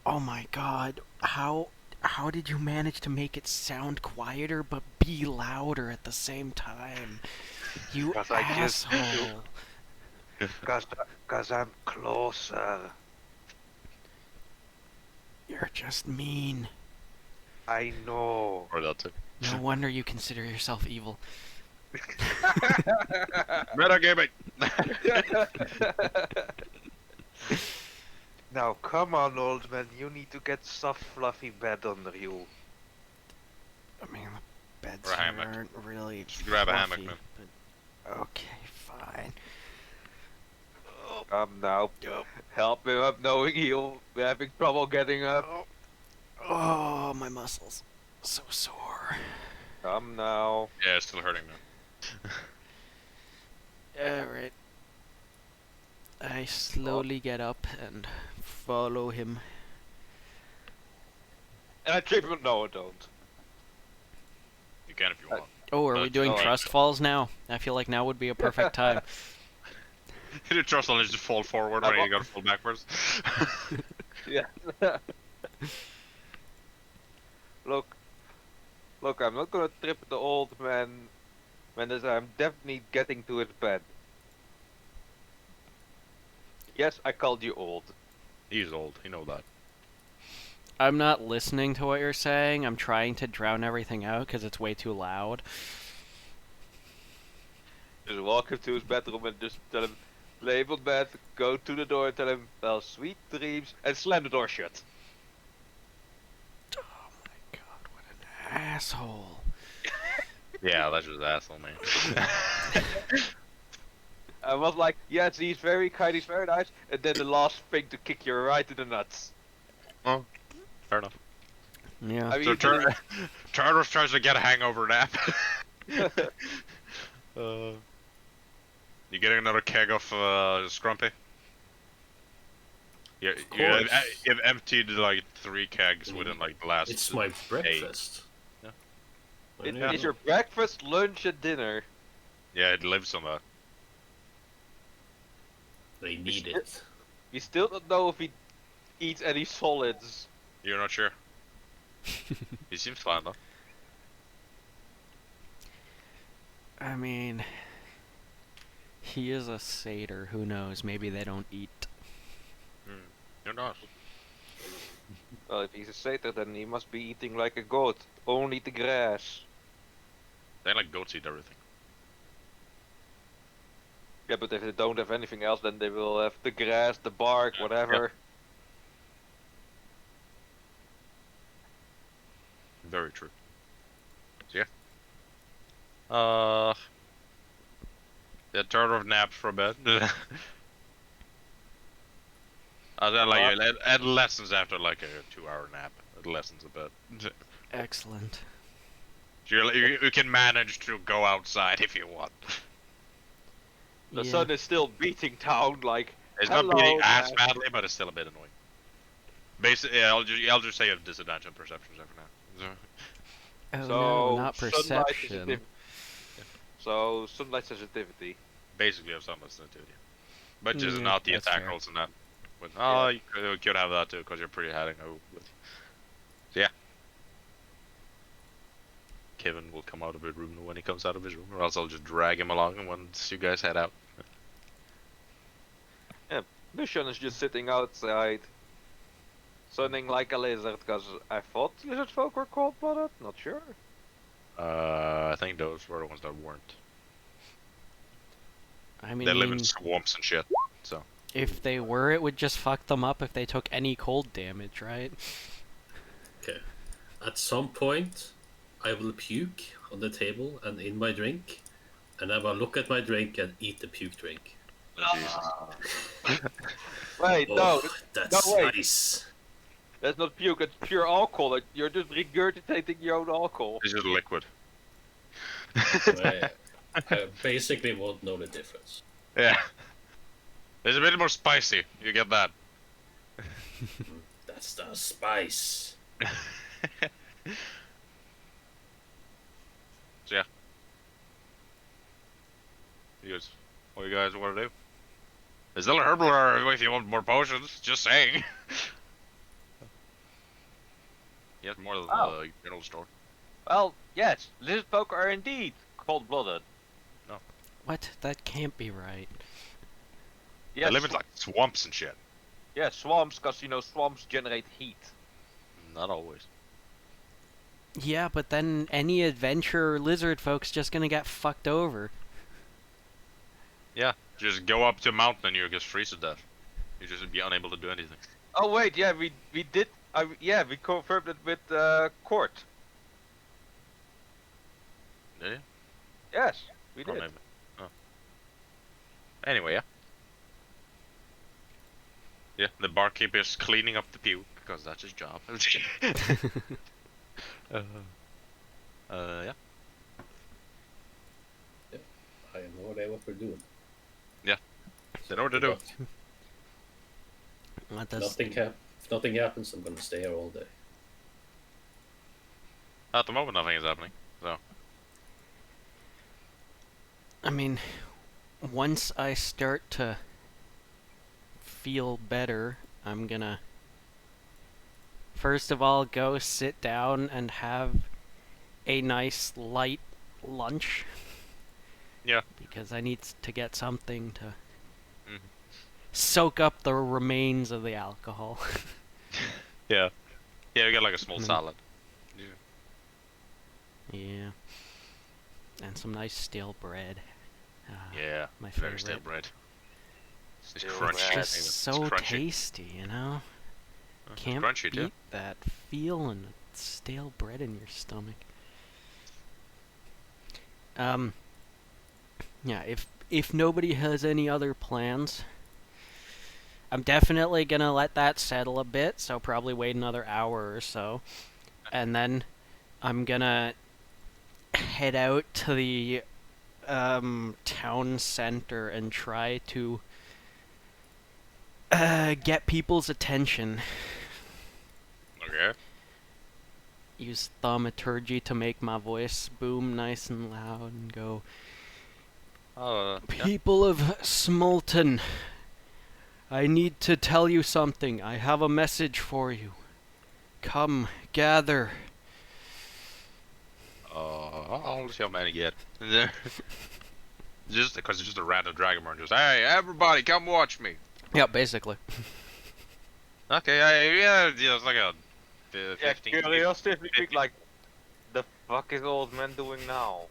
Oh my god. How did you manage to make it sound quieter but be louder at the same time? You 'Cause I just- asshole. Cause I'm closer. You're just mean. I know. Or that too. No wonder you consider yourself evil. Metagaming! Now come on, old man. You need to get soft, fluffy bed under you. I mean, the beds Or a here hammock. aren't really Just grab a hammock, fluffy, man. but okay, fine. Come now. Yup. Help him up knowing he'll be having trouble getting up. Oh, my muscles. So sore. Come now. Yeah, it's still hurting now. Alright. I slowly get up and follow him. And I trip him. No, I don't. You can if you want. Oh, are we doing Oh, trust falls now? I feel like now would be a perfect time. The trust will just fall forward when you gotta fall backwards. Yeah. Look, I'm not gonna trip the old man when I'm definitely getting to his bed. Yes, I called you old. He's old, you know that. I'm not listening to what you're saying. I'm trying to drown everything out because it's way too loud. Just walk him to his bedroom and just tell him, lay him on bed, go to the door and tell him, well, sweet dreams, and slam the door shut. Oh my god, what an asshole. Yeah, that's just asshole, man. I was like, yes, he's very kind, he's very nice, and then the last thing to kick you right in the nuts. Fair enough. Yeah. I mean, So Turtles tries to get a hangover nap. You getting another keg of Scrumpy? Yeah, course. you've emptied like 3 kegs within like the last. It's my breakfast. Yeah. What do It you is do? your breakfast, lunch, and dinner. Yeah, it lives on that. They need it. We still don't know if he eats any solids. You're not sure. He seems fine though. I mean, he is a satyr. Who knows? Maybe they don't eat. You're not. Well, if he's a satyr, then he must be eating like a goat. Only the grass. They like goats eat everything. Yeah, but if they don't have anything else, then they will have the grass, the bark, whatever. Very true. So yeah. The turtle naps for a bit. Then like adolescence after like a 2-hour nap. Adolescence a bit. Excellent. So you can manage to go outside if you want. The Yeah. sun is still beating down, like. It's Hello, not beating as man. badly, but it's still a bit annoying. Basically, yeah, I'll just say you have disadvantage on perceptions every now. Oh So, no, not sunlight perception. sensitivity. So, sunlight sensitivity. Basically, you have some sensitivity, but just Yeah, not the that's attack fair. rolls and that. But Yeah. you could have that too because you're pretty heading out. But, so yeah, Kevin will come out of his room when he comes out of his room, or else I'll just drag him along once you guys head out. Mission is just sitting outside, sunning like a lizard, because I thought lizard folk were cold-blooded, not sure. I think those were the ones that weren't. I mean, They live in swamps and shit. So if they were, it would just fuck them up if they took any cold damage, right? Okay. At some point, I will puke on the table and in my drink, and I will look at my drink and eat the puke drink. Wait, Oh, no, that's no, wait. nice. that's not puke, it's pure alcohol. Like, you're just regurgitating your own alcohol. it's just liquid. I basically won't know the difference. Yeah. It's a bit more spicy. You get that. That's the spice. So yeah. What you guys want to do? There's still a herbal if you want more potions. Just saying. Yes, more of the Oh. general store. Well, yes, lizard folk are indeed cold-blooded. What? That can't be right. They Yes, live in like swamps and shit. yeah, swamps, because, swamps generate heat. Not always. Yeah, but then any adventure lizard folk's just gonna get fucked over. Yeah. Just go up to a mountain and you just freeze to death. You just be unable to do anything. Oh wait, yeah, we did, we confirmed it with Court. Did you? Yes, we Or did. maybe. Oh. Anyway, yeah. Yeah, the barkeep is cleaning up the puke because that's his job. uh, yeah. I have no idea what we're doing. They know what to Good do. luck. What does If nothing happens, I'm gonna stay here all day. At the moment, nothing is happening. So. I mean, once I start to feel better, I'm gonna first of all go sit down and have a nice light lunch. Yeah. Because I need to get something to Mhm. soak up the remains of the alcohol. Yeah. Yeah, we got like a small Mm. salad. Yeah. And some nice stale bread. Yeah. My Very favorite. stale bread. It's Stale crunchy. bread. Just It's so crunchy. tasty, you know? It's Can't crunchy beat too. that feeling of stale bread in your stomach. Yeah, if nobody has any other plans, I'm definitely gonna let that settle a bit, so probably wait another hour or so. And then I'm gonna head out to the town center and try to get people's attention. Okay. Use thaumaturgy to make my voice boom nice and loud and go, Yeah. People of Smolton, I need to tell you something. I have a message for you. Come, gather. I'll see how many get. Just because it's just a random Dragonborn, just hey, everybody, come watch me. Yeah, basically. Okay, yeah, it's like a 15, Yeah, curiosity, if we 15 think like, the fuck is old man doing now?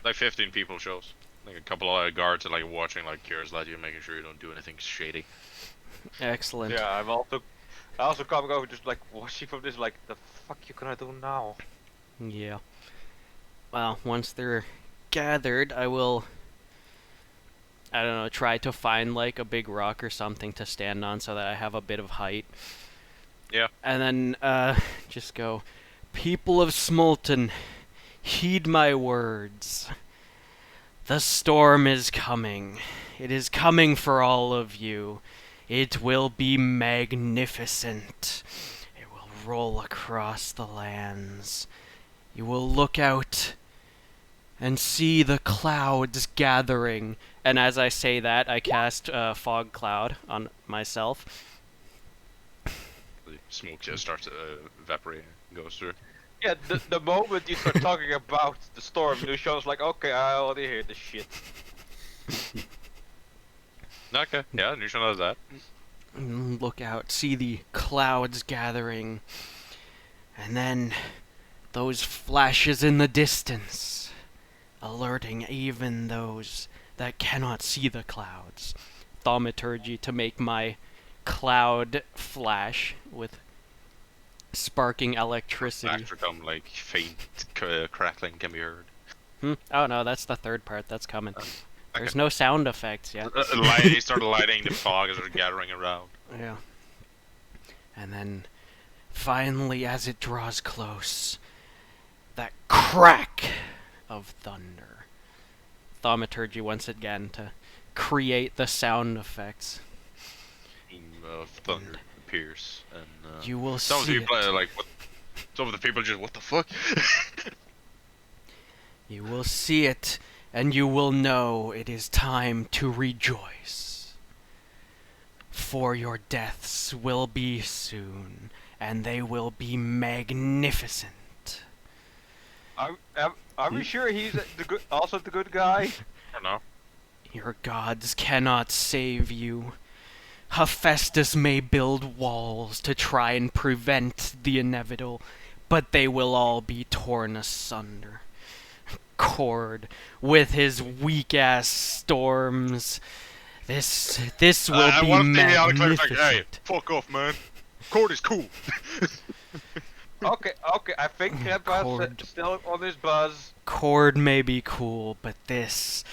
like 15 people shows. Like a couple of guards are like watching, like curious like you, making sure you don't do anything shady. Excellent. Yeah, I also coming over just like watching from this, like, the fuck you gonna do now? Yeah. Well, once they're gathered, I will, I don't know, try to find like a big rock or something to stand on so that I have a bit of height. Yeah. And then just go, People of Smolton, heed my words. The storm is coming. It is coming for all of you. It will be magnificent. It will roll across the lands. You will look out and see the clouds gathering. And as I say that, I cast Fog Cloud on myself. The smoke just starts evaporating, goes through. Yeah, the moment you start talking about the storm, Lucian's like, okay, I already hear this shit. Okay, yeah, Nusha knows that. Look out, see the clouds gathering. And then those flashes in the distance, alerting even those that cannot see the clouds. Thaumaturgy to make my cloud flash with sparking electricity. After come like faint crackling can be heard. Oh no, that's the third part that's coming. Okay. There's no sound effects yet. He started lighting the fog as they're gathering around. Yeah. And then, finally, as it draws close, that crack of thunder. Thaumaturgy once again to create the sound effects. Of thunder appears, and You will some of the see people it. are like, what? Some of the people just, what the fuck? You will see it, and you will know it is time to rejoice. For your deaths will be soon, and they will be magnificent. Are we sure he's also the good guy? I don't know. Your gods cannot save you. Hephaestus may build walls to try and prevent the inevitable, but they will all be torn asunder. Cord, with his weak-ass storms, this will be One thing the other cleric's like, hey, magnificent. fuck off, man. Cord is cool. Okay, I think Grandpa's Cord. still on his buzz. Cord may be cool, but this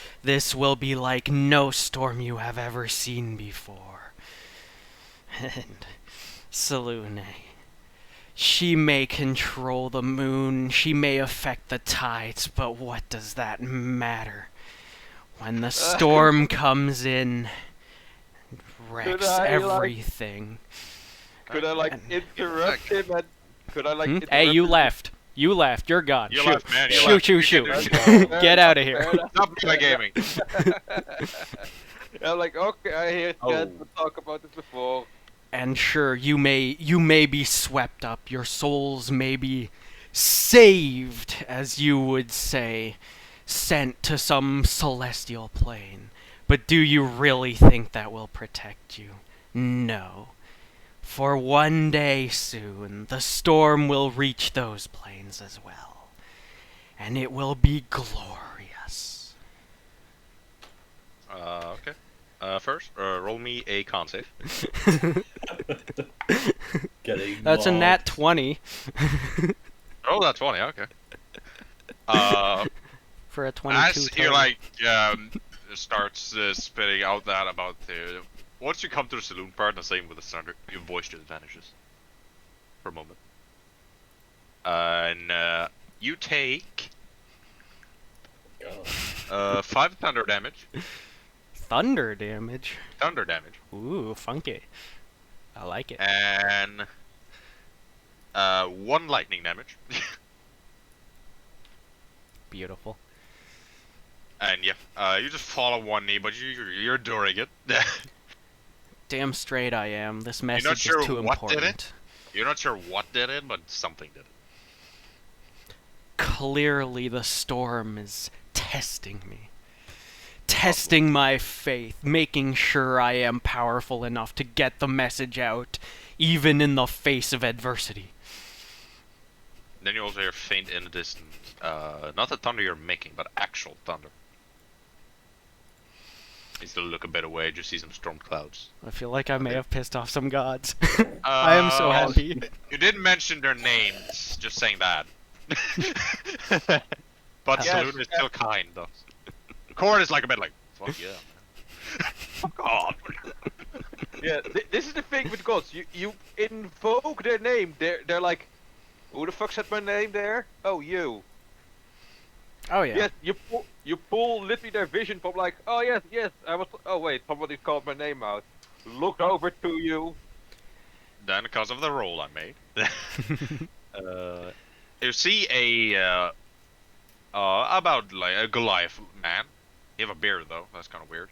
will be like no storm you have ever seen before. And Salune, she may control the moon, she may affect the tides, but what does that matter? When the storm comes in, wrecks I, like- everything. Could I like And- interrupt him and could I like interrupt Hey, you him? left. You left. You're gone. You shoot. left, man. You shoot, left. shoot, You shoot. can do shit. Get out of Fair here. enough. Stop gaming. I'm like, okay, I hear Oh. that. We'll talk about this before. And sure, you may be swept up. Your souls may be saved, as you would say, sent to some celestial plane. But do you really think that will protect you? No. For one day soon, the storm will reach those planes as well. And it will be glorious. Okay. First, roll me a con save. Getting That's a nat mobbed. 20 Oh, that's 20. Okay. for a 22 As you total. like starts spitting out that about the once you come to the saloon part, the same with the standard, your voice just vanishes for a moment, and you take God. 5 thunder damage. Thunder damage. Thunder damage, Ooh, funky. I like it. and 1 lightning damage. Beautiful. And yeah, you just fall on one knee, but you're enduring it. Damn straight I am. This message not sure is too what did it? important. You're not sure what did it, but something did it. Clearly the storm is testing me. Testing my faith, making sure I am powerful enough to get the message out, even in the face of adversity. Then you also hear faint in the distance. Not the thunder you're making, but actual thunder. You still look a bit away, just see some storm clouds. I feel like I may have pissed off some gods. I am so happy. You didn't mention their names, just saying that. But Yes, Saloon is still kind, though. Cord is like a bit like, fuck yeah, man. Fuck off. Yeah, this is the thing with gods. You invoke their name. They're like, who the fuck said my name there? Oh, you. Oh yeah. Yes, you pull literally their vision from like, oh yes, I was. Oh wait, somebody called my name out. Look over to you. Then, because of the roll I made, you see a about like a Goliath man. He have a beard though. That's kind of weird.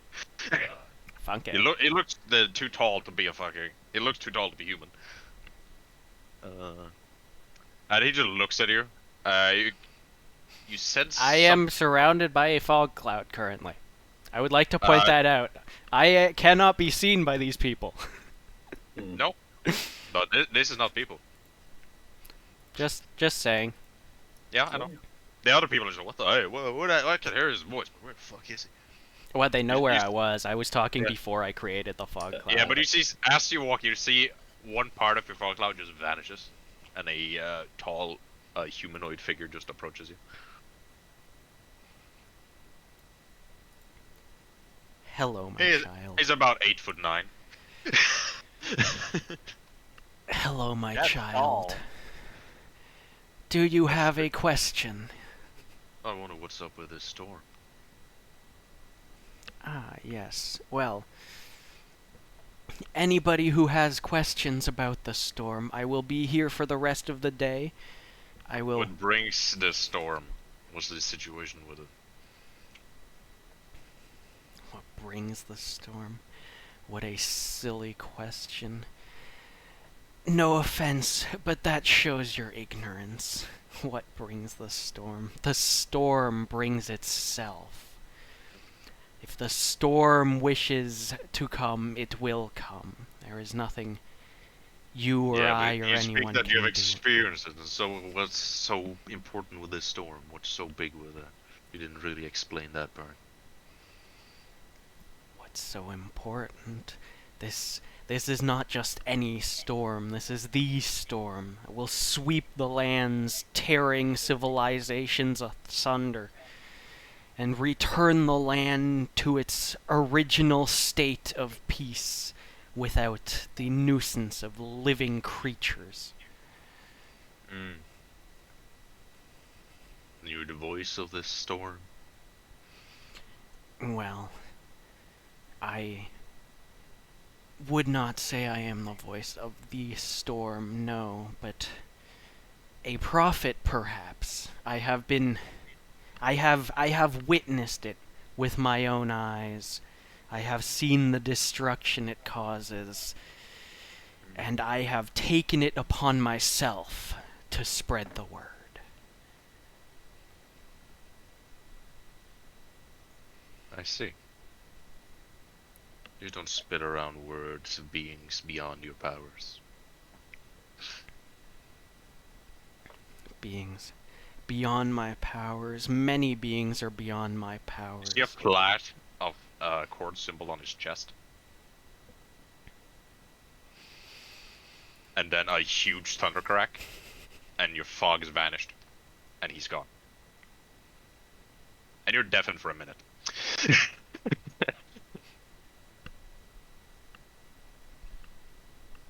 Funky. He looks too tall to be a fucking. He looks too tall to be human. And he just looks at you. You sense. I am surrounded by a fog cloud currently. I would like to point that out. I cannot be seen by these people. No, but this is not people. Just saying. Yeah, I know. The other people are just what the hey, what I can hear his voice, but where the fuck is he? What, they know You- where you- I was. I was talking Yeah. before I created the fog cloud. Yeah, but you see, as you walk, you see one part of your fog cloud just vanishes, and a tall humanoid figure just approaches you. Hello, my He- child. He's about 8'9". Hello, my That's child. tall. Do you have a question? I wonder what's up with this storm. Ah, yes. Well, anybody who has questions about the storm, I will be here for the rest of the day. I will... What brings the storm? What's the situation with it? What brings the storm? What a silly question. No offense, but that shows your ignorance. What brings the storm? The storm brings itself. If the storm wishes to come, it will come. There is nothing you or I but or you anyone speak that can you've do. experienced it. And so, what's so important with this storm? What's so big with it? You didn't really explain that part. What's so important? This is not just any storm. This is the storm. It will sweep the lands, tearing civilizations asunder, and return the land to its original state of peace without the nuisance of living creatures. You're the voice of this storm. Well, I would not say I am the voice of the storm, no, but a prophet perhaps. I have witnessed it with my own eyes. I have seen the destruction it causes, and I have taken it upon myself to spread the word. I see. You don't spit around words of beings beyond your powers. Beings beyond my powers. Many beings are beyond my powers. Does he have flash of a chord symbol on his chest? And then a huge thunder crack, and your fog has vanished, and he's gone. And you're deafened for a minute.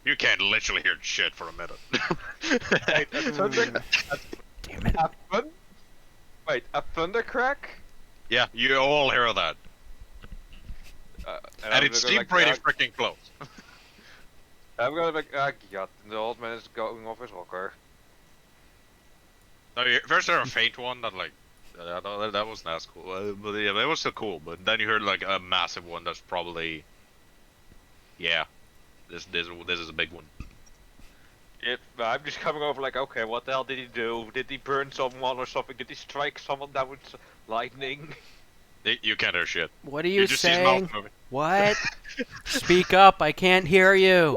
You can't literally hear shit for a minute. Damn it. A thunder crack? Yeah, you all hear that. And it seemed pretty freaking close. I'm gonna be like, ah, god, the old man is going off his rocker. No, first there a faint one that like, that wasn't as cool. But yeah, that was still cool. But then you heard like a massive one that's probably, yeah, this is a big one. I'm just coming over like, okay, what the hell did he do? Did he burn someone or something? Did he strike someone down with lightning? You can't hear shit. What are you just see his saying? mouth moving. What? Speak up, I can't hear you.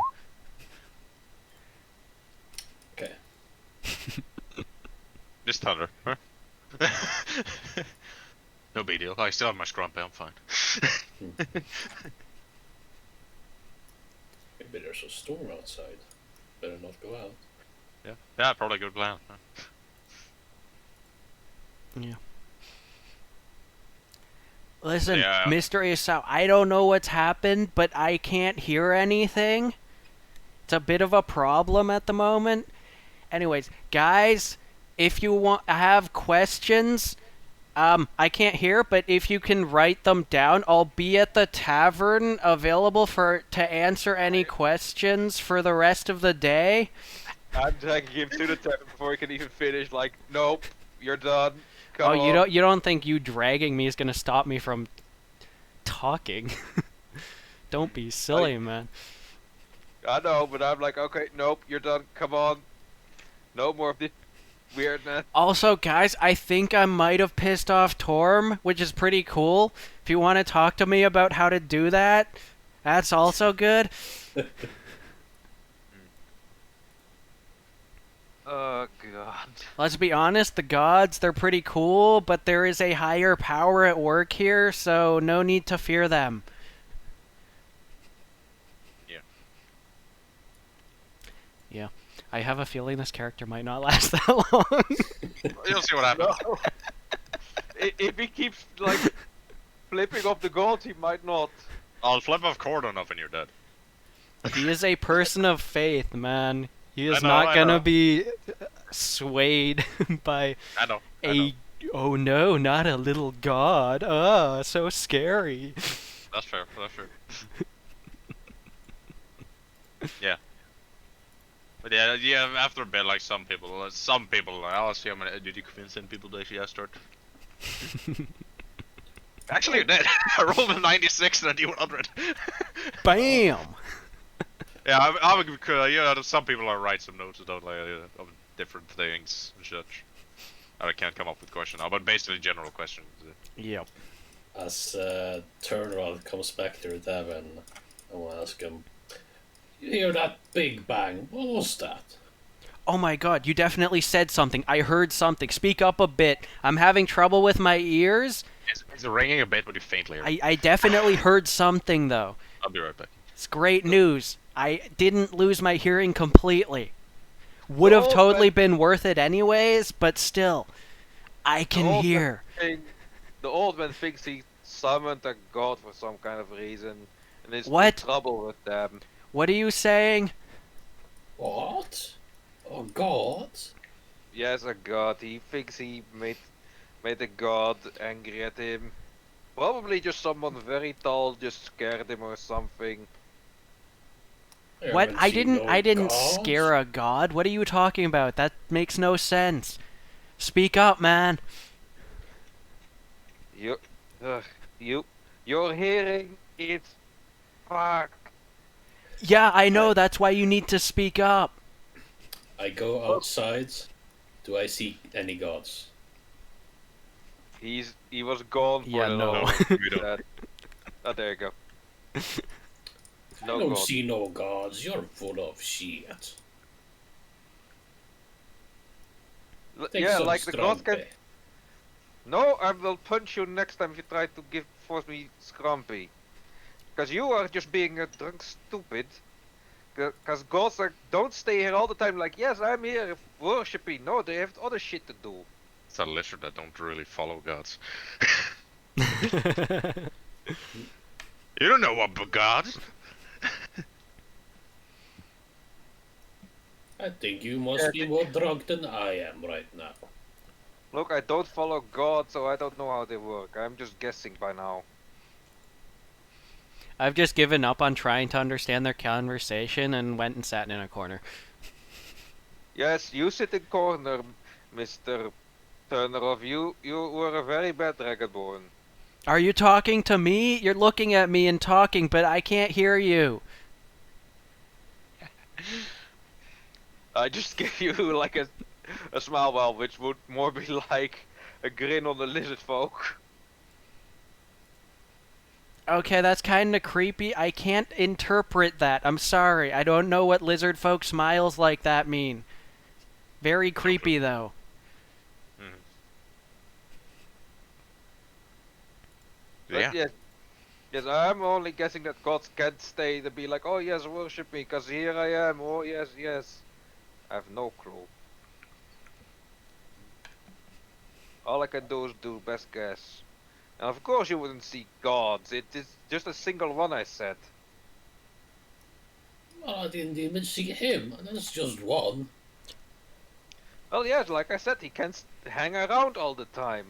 Okay. Just thunder. Huh? No big deal. I still have my scrumpy. I'm fine. Maybe there's a storm outside. Better not go out. Yeah, probably a good plan. Huh? Yeah. Listen, Yeah. Mr. Asau, I don't know what's happened, but I can't hear anything. It's a bit of a problem at the moment. Anyways, guys, if you have questions, I can't hear, but if you can write them down, I'll be at the tavern available to answer any questions for the rest of the day. I'm dragging him to the tavern before he can even finish. Like, nope, you're done. Come Oh, on. you don't think you dragging me is gonna stop me from talking? Don't be silly, man. I know, but I'm like, okay, nope, you're done. Come on. No more of this weirdness. Also, guys, I think I might have pissed off Torm, which is pretty cool. If you want to talk to me about how to do that, that's also good. Oh, God. Let's be honest, the gods, they're pretty cool, but there is a higher power at work here, so no need to fear them. Yeah. Yeah. I have a feeling this character might not last that long. You'll see what happens. No. If he keeps, like, flipping off the gods, he might not. I'll flip off cord enough and you're dead. He is a person of faith, man. He is I know, not I gonna know. be swayed by I know. oh no, not a little god. So scary. That's fair. That's fair. Yeah. But yeah. After a bit, like some people, I'll see how many. Did you convince any people to actually start? Actually, you did. I rolled a 96 and a D100. Bam! Yeah, some people I write some notes about like of different things and such. I can't come up with questions now, but basically general questions. Yep. As Turnaround comes back to the tavern, I want to ask him, you hear that big bang? What was that? Oh my god, you definitely said something. I heard something. Speak up a bit. I'm having trouble with my ears. It's ringing a bit, but you faintly hear. I definitely heard something, though. I'll be right back. It's great news. I didn't lose my hearing completely. Would have old totally man- been worth it anyways, but still, I The can old man hear. the old man thinks he summoned a god for some kind of reason, and is in What? trouble with them. What are you saying? What? Oh God. Yes, a god. He thinks he made a god angry at him. Probably just someone very tall just scared him or something. What? haven't I seen didn't no I didn't gods. scare a god. What are you talking about? That makes no sense. Speak up, man. You, ugh, your hearing is fuck. Yeah, I know, that's why you need to speak up. I go outside. Do I see any gods? He was gone for Yeah, a no. little We don't. bit. Oh, there you go. I No don't god. see no gods. You're full of shit. Take Yeah, some like the gods can. Strumpy. No, I will punch you next time if you try to force me scrumpy. Cause you are just being a drunk stupid. Cause gods don't stay here all the time like, yes, I'm here worshipping. No, they have other shit to do. It's a lizard that don't really follow gods. You don't know what gods. I think you must be more drunk than I am right now. Look, I don't follow God, so I don't know how they work. I'm just guessing by now. I've just given up on trying to understand their conversation and went and sat in a corner. Yes, you sit in corner, Mr. Turnerov. You were a very bad Dragonborn. Are you talking to me? You're looking at me and talking, but I can't hear you. I just gave you like a smile well, which would more be like a grin on the lizard folk. Okay, that's kind of creepy. I can't interpret that. I'm sorry. I don't know what lizard folk smiles like that mean. Very creepy, though. But Yeah. yes, I'm only guessing that gods can't stay to be like, oh yes, worship me, cause here I am. Oh yes, yes. I have no clue. All I can do is do best guess. And of course you wouldn't see gods. It is just a single one I said. Well, I didn't even see him. That's just one. Well, yes, like I said, he can't hang around all the time.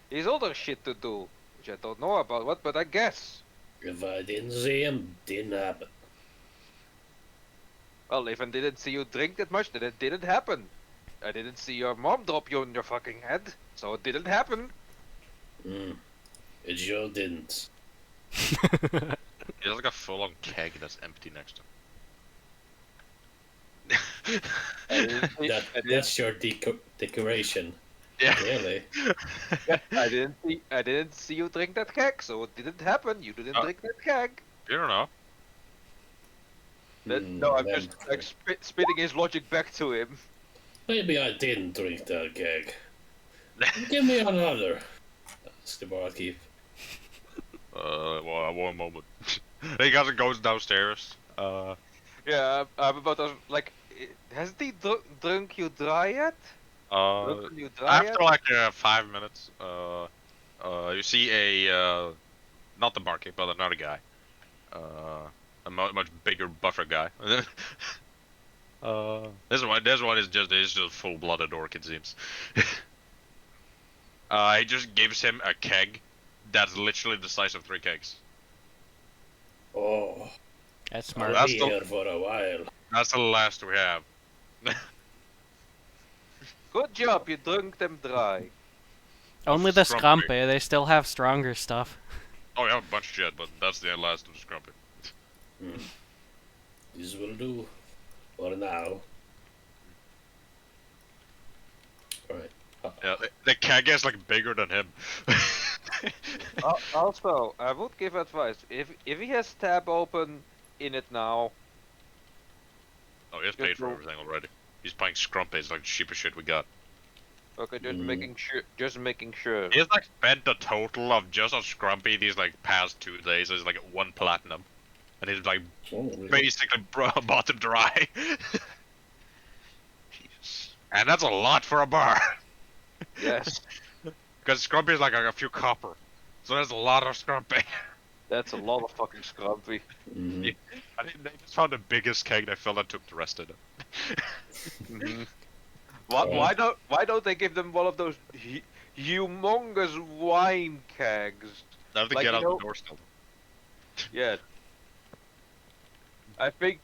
He's other shit to do, which I don't know about what, but I guess. If I didn't see him, didn't happen. Well, if I didn't see you drink that much, then it didn't happen. I didn't see your mom drop you on your fucking head, so it didn't happen. It sure didn't. There's like a full-on keg that's empty next to him. That's your decoration. Yeah. Really? I didn't see you drink that keg, so it didn't happen. You didn't drink that keg. You don't know. No, I'm just like spitting his logic back to him. Maybe I didn't drink that keg. Give me another. That's the barkeep. Well, one moment. He goes downstairs. Yeah, I'm about to like. Hasn't he drunk you dry yet? Drunken you dry yet? After like 5 minutes, you see a not the barkeep, but another guy, a much bigger, buffer guy. This one is just full-blooded orc, it seems. He just gives him a keg that's literally the size of 3 kegs. Oh, That's smart. I'll That's be the- here for a while. That's the last we have. Good job, you drunk them dry. Only the Scrumpy. Scrumpy, they still have stronger stuff. Oh yeah, a bunch of shit, but that's the last of the scrumpy. This will do. For now. Alright. Yeah, the keg is like bigger than him. Also, I would give advice if he has tab open in it now. Oh, he's paid for everything already. He's buying scrumpy. It's like the cheapest shit we got. Okay, just making sure. Just making sure. He's like spent a total of just on scrumpy these like past 2 days. It's like 1 platinum. and it's like Oh, really? basically bottom dry. Jesus. And that's a lot for a bar. Yes, Because scrumpy is like a few copper. So there's a lot of scrumpy. that's a lot of fucking scrumpy. Mhm. Yeah. I think they just found the biggest keg they filled and took the rest of it. Hmm. Alright. Why don't they give them one of those humongous wine kegs? Now to Like, get you out know- the door still. Yeah. I think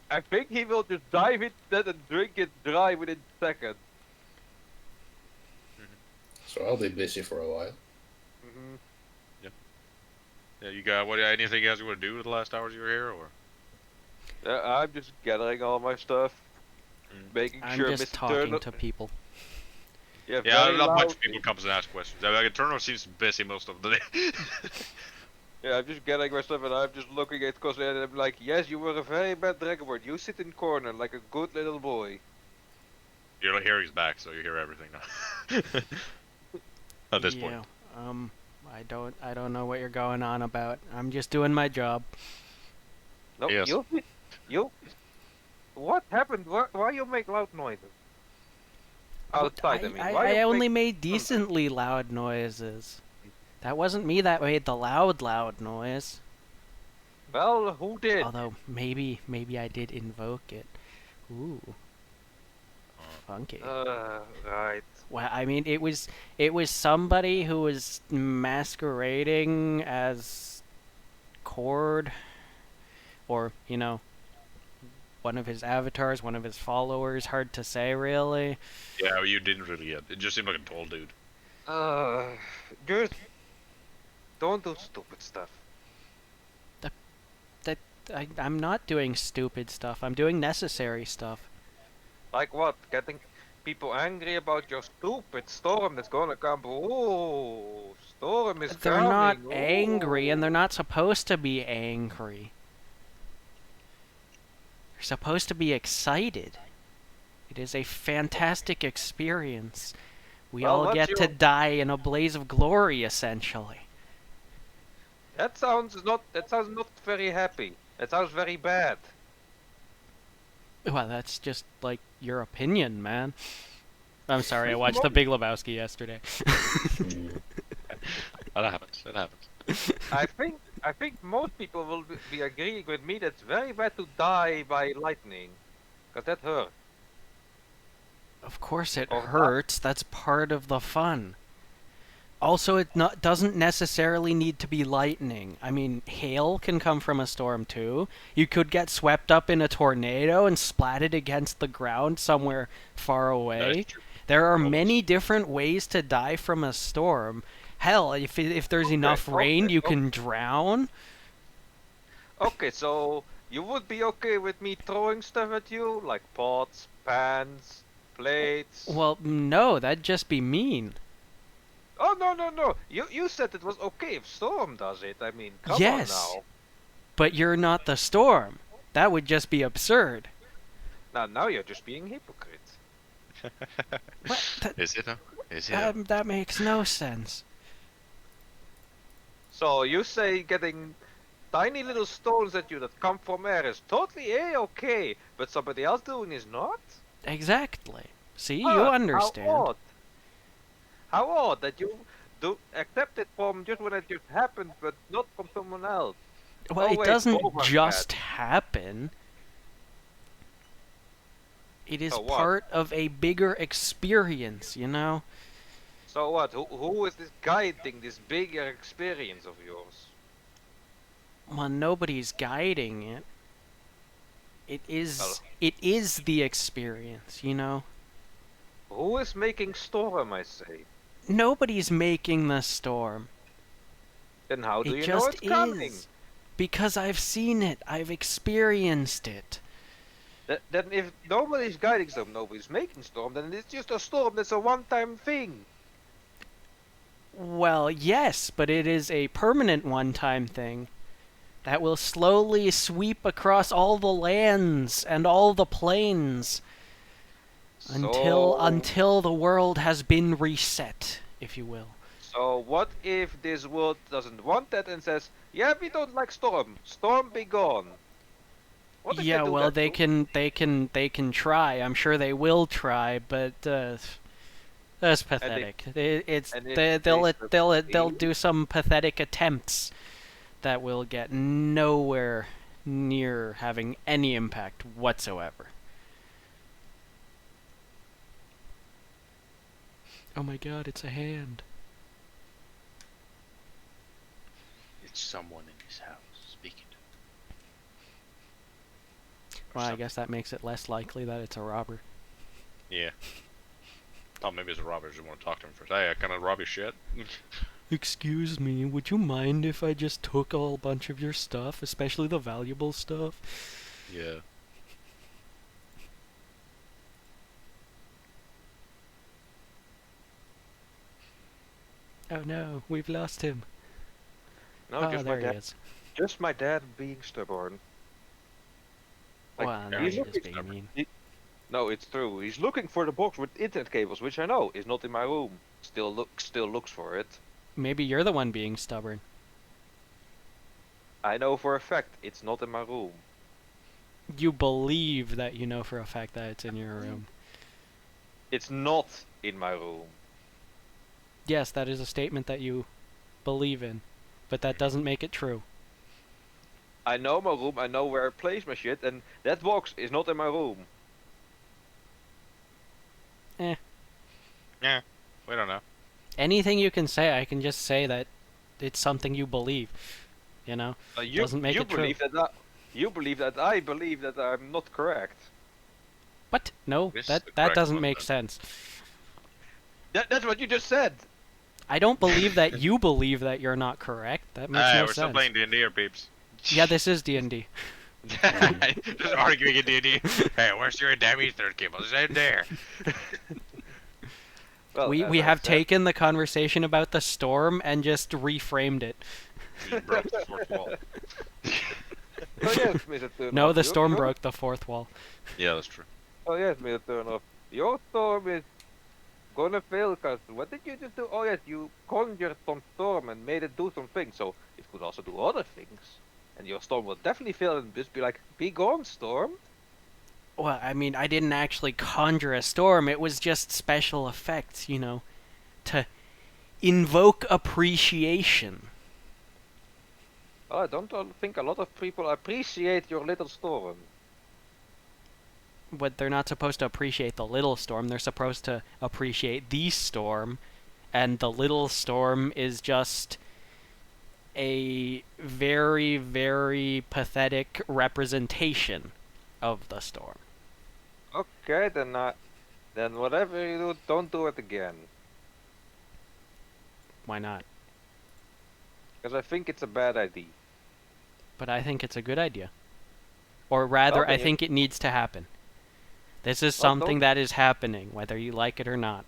he will just dive into that and drink it dry within seconds. So I'll be busy for a while. Hmm. Yeah, you got anything you guys want to do with the last hours you were here, or? I'm just gathering all my stuff, making I'm sure just Mr. talking Turner. to people. Yeah, Yeah, very not much loud. people comes and ask questions. I mean, Turner seems busy most of the day. Yeah, I'm just gathering my stuff and I'm just looking at Cosplay and I'm like, yes, you were a very bad Dragonborn. You sit in corner like a good little boy. You'll hear he's back, so you hear everything now. At this point. I don't know what you're going on about. I'm just doing my job. No, Yes. you. What happened? Why you make loud noises? Outside, I mean. Why I you only make- made decently loud noises. That wasn't me that made the loud noise. Well, who did? Although maybe I did invoke it. Ooh, funky. Right. Well, I mean, it was somebody who was masquerading as Cord, or one of his avatars, one of his followers. Hard to say, really. Yeah, you didn't really yet. It just seemed like a tall dude. Just don't do stupid stuff. I'm not doing stupid stuff. I'm doing necessary stuff. Like what? Getting people angry about your stupid storm that's gonna come. Oh, storm is They're coming. not angry, and they're Ooh. not supposed to be angry. They're supposed to be excited. It is a fantastic experience. We Well, all what's get to your- die in a blaze of glory, essentially. That sounds not very happy. That sounds very bad. Well, that's just like your opinion, man. I'm sorry, I watched The Well- Big Lebowski yesterday. Mhm. That happens. It happens. I think most people will be agreeing with me that it's very bad to die by lightning, cause that hurt. Of course it Oh, hurts. That's part of the fun. Also, it doesn't necessarily need to be lightning. I mean, hail can come from a storm too. You could get swept up in a tornado and splatted against the ground somewhere far That away. is true. There are Almost. many different ways to die from a storm. Hell, if there's enough rain, you can drown. Okay, so you would be okay with me throwing stuff at you, like pots, pans, plates? Well, no, that'd just be mean. Oh no! You said it was okay if Storm does it. I mean, come Yes. on But you're not the storm. That would just be absurd. now you're just being hypocrite. What? Is it though? Is it? That makes no sense. So you say getting tiny little stones at you that come from air is totally a-okay, but somebody else doing is not? Exactly. See, you Huh, understand. How odd. How odd that you do accept it from just when it just happened, but not from someone else. Well, Oh, it wait, doesn't both are just happen. It is So what? part of a bigger experience, you know? So what? Who is this guiding this bigger experience of yours? Well, nobody's guiding it. It Well- is the experience, you know? Who is making Storm, I say? Nobody's making the storm. Then how do It you know just it's coming? is. Because I've seen it. I've experienced it. Then if nobody's guiding Storm, nobody's making Storm, then it's just a storm that's a one-time thing. Well, yes, but it is a permanent one-time thing that will slowly sweep across all the lands and all the plains So, until the world has been reset, if you will. So what if this world doesn't want that and says, yeah, we don't like Storm. Storm be gone. What if Yeah, they do well, that they too? can try. I'm sure they will try, but that's And they pathetic. and if they They'll succeed, do some pathetic attempts that will get nowhere near having any impact whatsoever. Oh my god, it's a hand. It's someone in his house speaking to him. Or Well, I something. guess that makes it less likely that it's a robber. Yeah. Thought maybe it's a robber. Just want to talk to him first. Hey, I kind of rob your shit. Excuse me, would you mind if I just took a whole bunch of your stuff, especially the valuable stuff? Yeah. Oh no, we've lost him. no, Oh, just my there he dad. is. Just my dad being stubborn. Like, Well, now he's you're just looking. being mean. No, it's true. He's looking for the box with internet cables, which I know is not in my room. Still looks for it. Maybe you're the one being stubborn. I know for a fact it's not in my room. You believe that you know for a fact that it's in your room. It's not in my room. Yes, that is a statement that you believe in, but that doesn't make it true. I know my room. I know where I place my shit, and that box is not in my room. Yeah. We don't know. Anything you can say, I can just say that it's something you believe. You know? You Doesn't make you it true. believe that you believe that I believe that I'm not correct. What? No, This is that the that correct doesn't one, make then. sense. That's what you just said. I don't believe that you believe that you're not correct. That makes Hey, no we're still sense. playing D&D here, peeps. Yeah, this is D&D. Just arguing in D&D. Hey, where's your damn Ethernet cable? It's in there. Well, we as we I have said- taken the conversation about the storm and just reframed it. You broke the fourth wall. Oh yes, Mr. Turner. No, the storm broke the fourth wall. Yeah, that's true. Oh yes, Mr. Turner. Your storm is gonna fail because what did you just do? Oh yes, you conjured some storm and made it do some things, so it could also do other things. And your storm will definitely fail and just be like, be gone, storm. Well, I mean, I didn't actually conjure a storm. It was just special effects, you know, to invoke appreciation. Oh, I don't think a lot of people appreciate your little storm. But they're not supposed to appreciate the little storm. They're supposed to appreciate the storm, and the little storm is just a very, very pathetic representation of the storm. Okay, then whatever you do, don't do it again. Why not? Because I think it's a bad idea. But I think it's a good idea. Or rather, Okay, I yeah. think it needs to happen. This is Well, something don't- that is happening, whether you like it or not.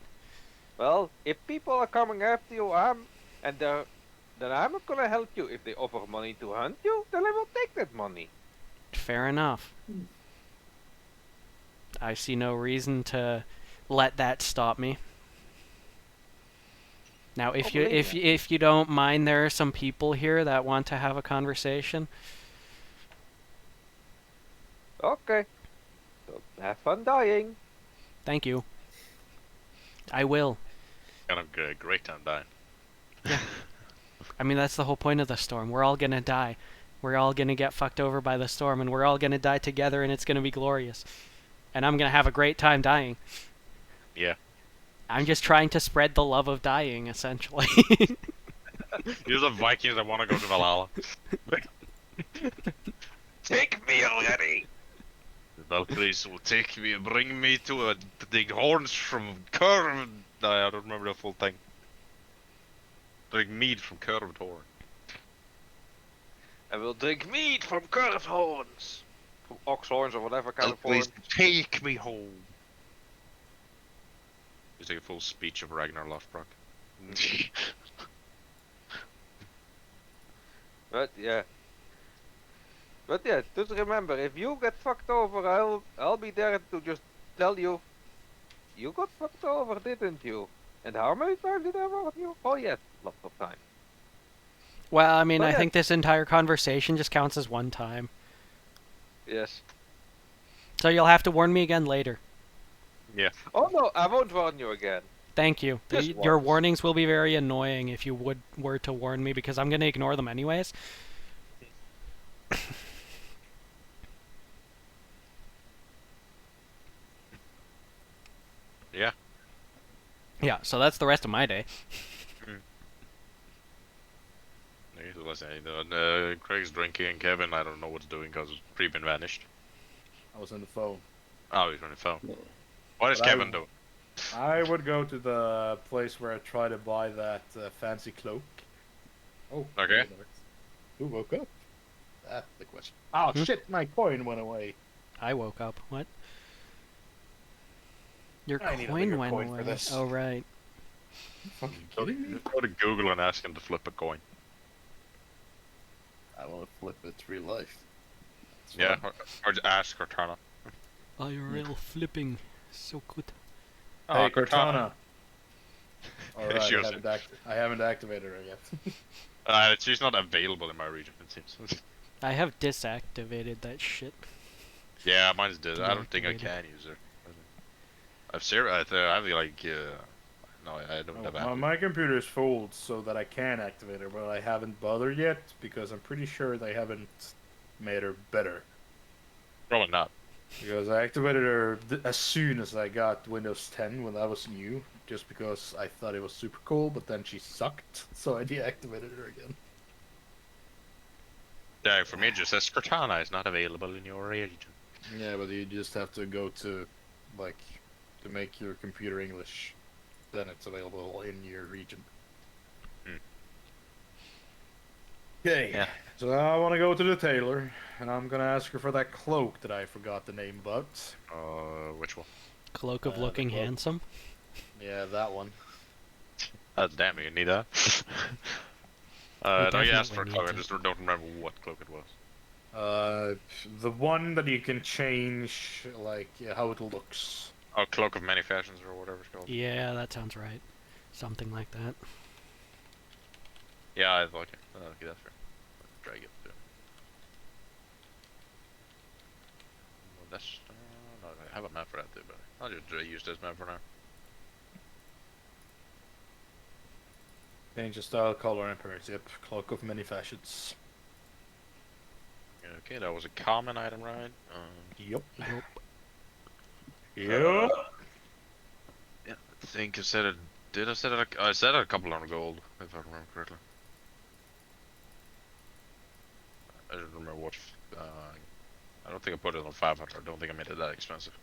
Well, if people are coming after you, then I'm not gonna help you. If they offer money to hunt you, then I will take that money. Fair enough. I see no reason to let that stop me. Now, if you believe if you don't mind, there are some people here that want to have a conversation. Okay. So have fun dying. Thank you. I will. Kind of good, great time dying. I mean, that's the whole point of the storm. We're all gonna die. We're all gonna get fucked over by the storm, and we're all gonna die together, and it's gonna be glorious. And I'm gonna have a great time dying. Yeah. I'm just trying to spread the love of dying, essentially. You're the Vikings that want to go to Valhalla. Take me already! The Valkyries will take me and bring me to the horns from curved... I don't remember the full thing. Drink mead from curved horn. I will drink meat from curved horns. From ox horns or whatever kind of horn. Please take me home. It's like a full speech of Ragnar Lothbrok. But yeah. But yeah, just remember, if you get fucked over, I'll be there to just tell you, you got fucked over, didn't you? And how many times did I warn you? Oh yes, lots of times. Well, I mean, But I yeah. think this entire conversation just counts as one time. Yes. So you'll have to warn me again later. Oh no, I won't warn you again. Thank you. Just Your once. warnings will be very annoying if you were to warn me because I'm gonna ignore them anyways. Yeah. Yeah, so that's the rest of my day. Listen, Craig's drinking. Kevin, I don't know what's doing because Preben vanished. I was on the phone. Oh, he's on the phone. What is But I- Kevin doing? I would go to the place where I tried to buy that fancy cloak. Oh. Okay. Who woke up? That's the question. Oh shit! My coin went away. I woke up. What? Your I need a coin bigger went coin for away. this. Oh right. You fucking kidding me? Just go to Google and ask him to flip a coin. I want to flip it real life. It's Yeah, fun. or just ask Cortana. IRL flipping. So good. Hey Cortana. Alright, She I, was- I haven't activated her yet. She's not available in my region, it seems. I have disactivated that shit. Yeah, mine's dead. I don't think I Deactivated. can use her. I've zero. I have like. No, I don't have. My computer is full so that I can activate her, but I haven't bothered yet because I'm pretty sure they haven't made her better. Probably not. Because I activated her as soon as I got Windows 10 when that was new, just because I thought it was super cool, but then she sucked, so I deactivated her again. Yeah, for me it just says Cortana is not available in your region. Yeah, but you just have to go to, like, to make your computer English, then it's available in your region. Okay, Yeah. so now I want to go to the tailor, and I'm gonna ask her for that cloak that I forgot the name about. Which one? Cloak of the looking cloak. handsome. Yeah, that one. Damn, you need that. No, you asked for a definitely cloak. I needs just don't remember what cloak it was. The one that you can change, like, how it looks. Oh, cloak of many fashions or whatever it's called. Yeah, that sounds right. Something like that. Yeah, I like it. Okay, that's fair. Let's drag it too. Well, that's no, I have a map for that too, but I'll just use this map for now. Change the style, color, and appearance. Yep, cloak of many fashions. Okay, that was a common item, right? Yep. Nope. Yep. Yeah, I think I said it. Did I said it? I said it a couple hundred gold, if I remember correctly. I don't remember what. I don't think I put it on 500. I don't think I made it that expensive.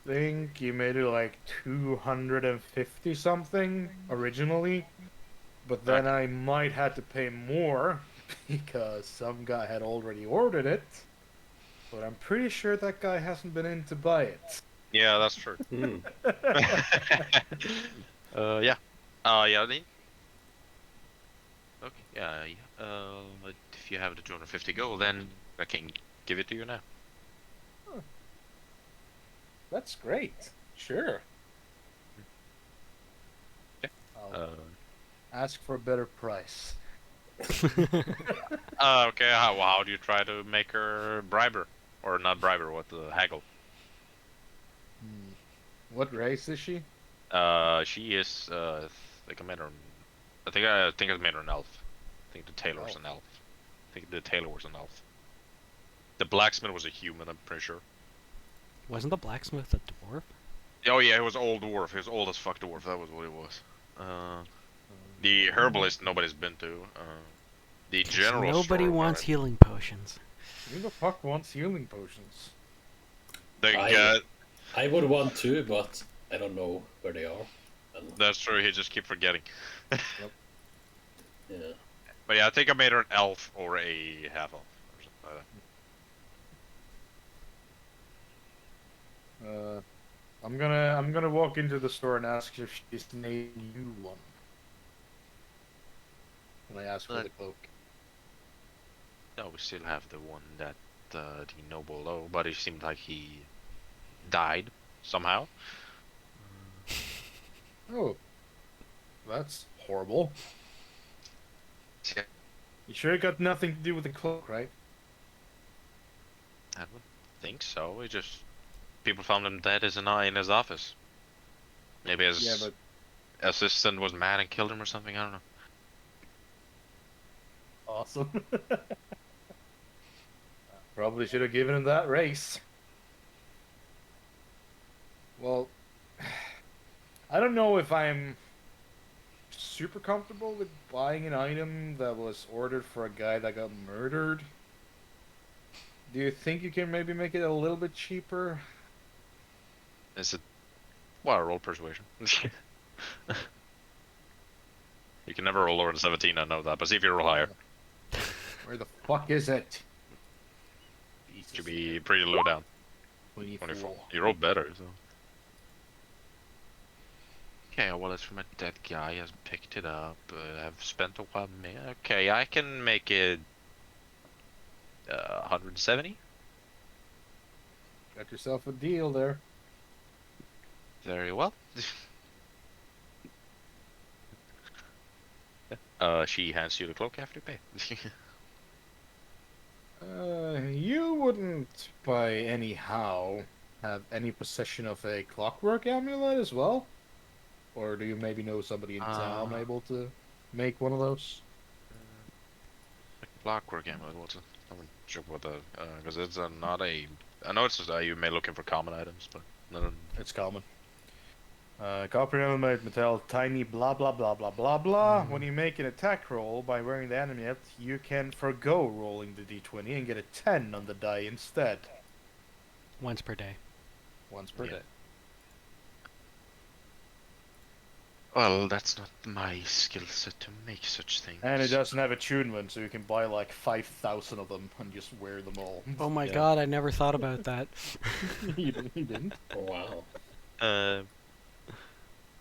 Think you made it like 250 something originally, but then I might have to pay more because some guy had already ordered it. But I'm pretty sure that guy hasn't been in to buy it. Yeah, that's true. Hmm. Yeah. Yeah. Okay. Yeah. But if you have the 250 gold, then I can give it to you now. That's great. Sure. Yeah. I'll ask for a better price. Okay. How do you try to make her bribe her, or not bribe her? What the haggle? What race is she? She is. I think I made her. I think I made her an elf. I think the tailor was Oh. an elf. I think the tailor was an elf. The blacksmith was a human. I'm pretty sure. Wasn't the blacksmith a dwarf? Oh yeah, it was old dwarf. It was old as fuck dwarf. That was what it was. The herbalist nobody's been to. The general Nobody store, wants right? healing potions. Who the fuck wants healing potions? The I- guy. I would want to, but I don't know where they are. And, That's true. He just keep forgetting. yeah. But yeah, I think I made her an elf or a half elf or something like that. I'm gonna walk into the store and ask if she's made you one. When I ask for the cloak. No, we still have the one that the noble low, but it seemed like he died somehow. Oh, that's horrible. You sure it got nothing to do with the cloak, right? I don't think so. He just people found him dead as an eye in his office. Maybe his Yeah, but assistant was mad and killed him or something. I don't know. awesome. Probably should have given him that race. Well, I don't know if I'm super comfortable with buying an item that was ordered for a guy that got murdered. Do you think you can maybe make it a little bit cheaper? Is it well roll persuasion? You can never roll lower than 17. I know that, but see if you roll higher. Where the fuck is it? Should be pretty low down. 24. You rolled better, so. Okay, well, it's from a dead guy. He hasn't picked it up. I've spent a while. Okay, I can make it 170. Got yourself a deal there. Very well. She hands you the cloak after pay. You wouldn't by anyhow have any possession of a clockwork amulet as well? Or do you maybe know somebody in town able to make one of those? Clockwork amulet. What's it? I'm not sure what the because it's not a. I know it's you may looking for common items, but no. It's common. Copper element metal tiny blah blah blah blah blah blah. When you make an attack roll by wearing the amulet, you can forgo rolling the d20 and get a 10 on the die instead. Once per day. Once per day. Well, that's not my skill set to make such things. And it doesn't have attunement, so you can buy like 5,000 of them and just wear them all. Oh my god, I never thought about that. You didn't? Oh, wow.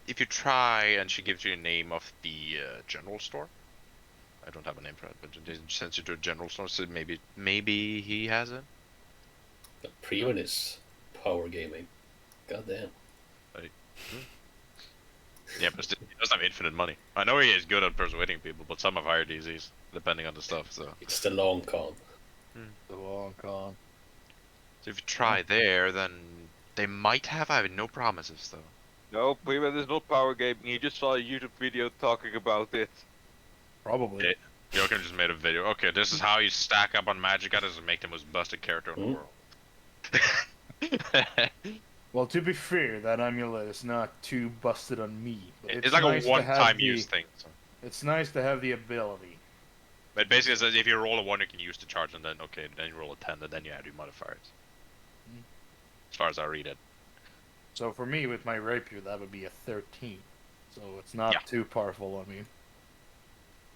If you try, and she gives you a name of the general store. I don't have a name for it, but it sends you to a general store, so maybe he has it. The Previn is power gaming. Goddamn. Yeah, but he doesn't have infinite money. I know he is good at persuading people, but some have higher DCs, depending on the stuff, so. It's the long con. The long con. So if you try there, then they might have. I have no promises, though. No, Prima is not power gaming. He just saw a YouTube video talking about it. Probably. Joachim just made a video. Okay, this is how you stack up on magic items and make the most busted character in the world. Well, to be fair, that amulet is not too busted on me. But It's like nice a one-time use thing. So. It's nice to have the ability. But basically, it says if you roll a 1, you can use the charge, and then then you roll a 10, and then you add your modifiers. As far as I read it. So for me, with my rapier, that would be a 13. So it's not too powerful on me.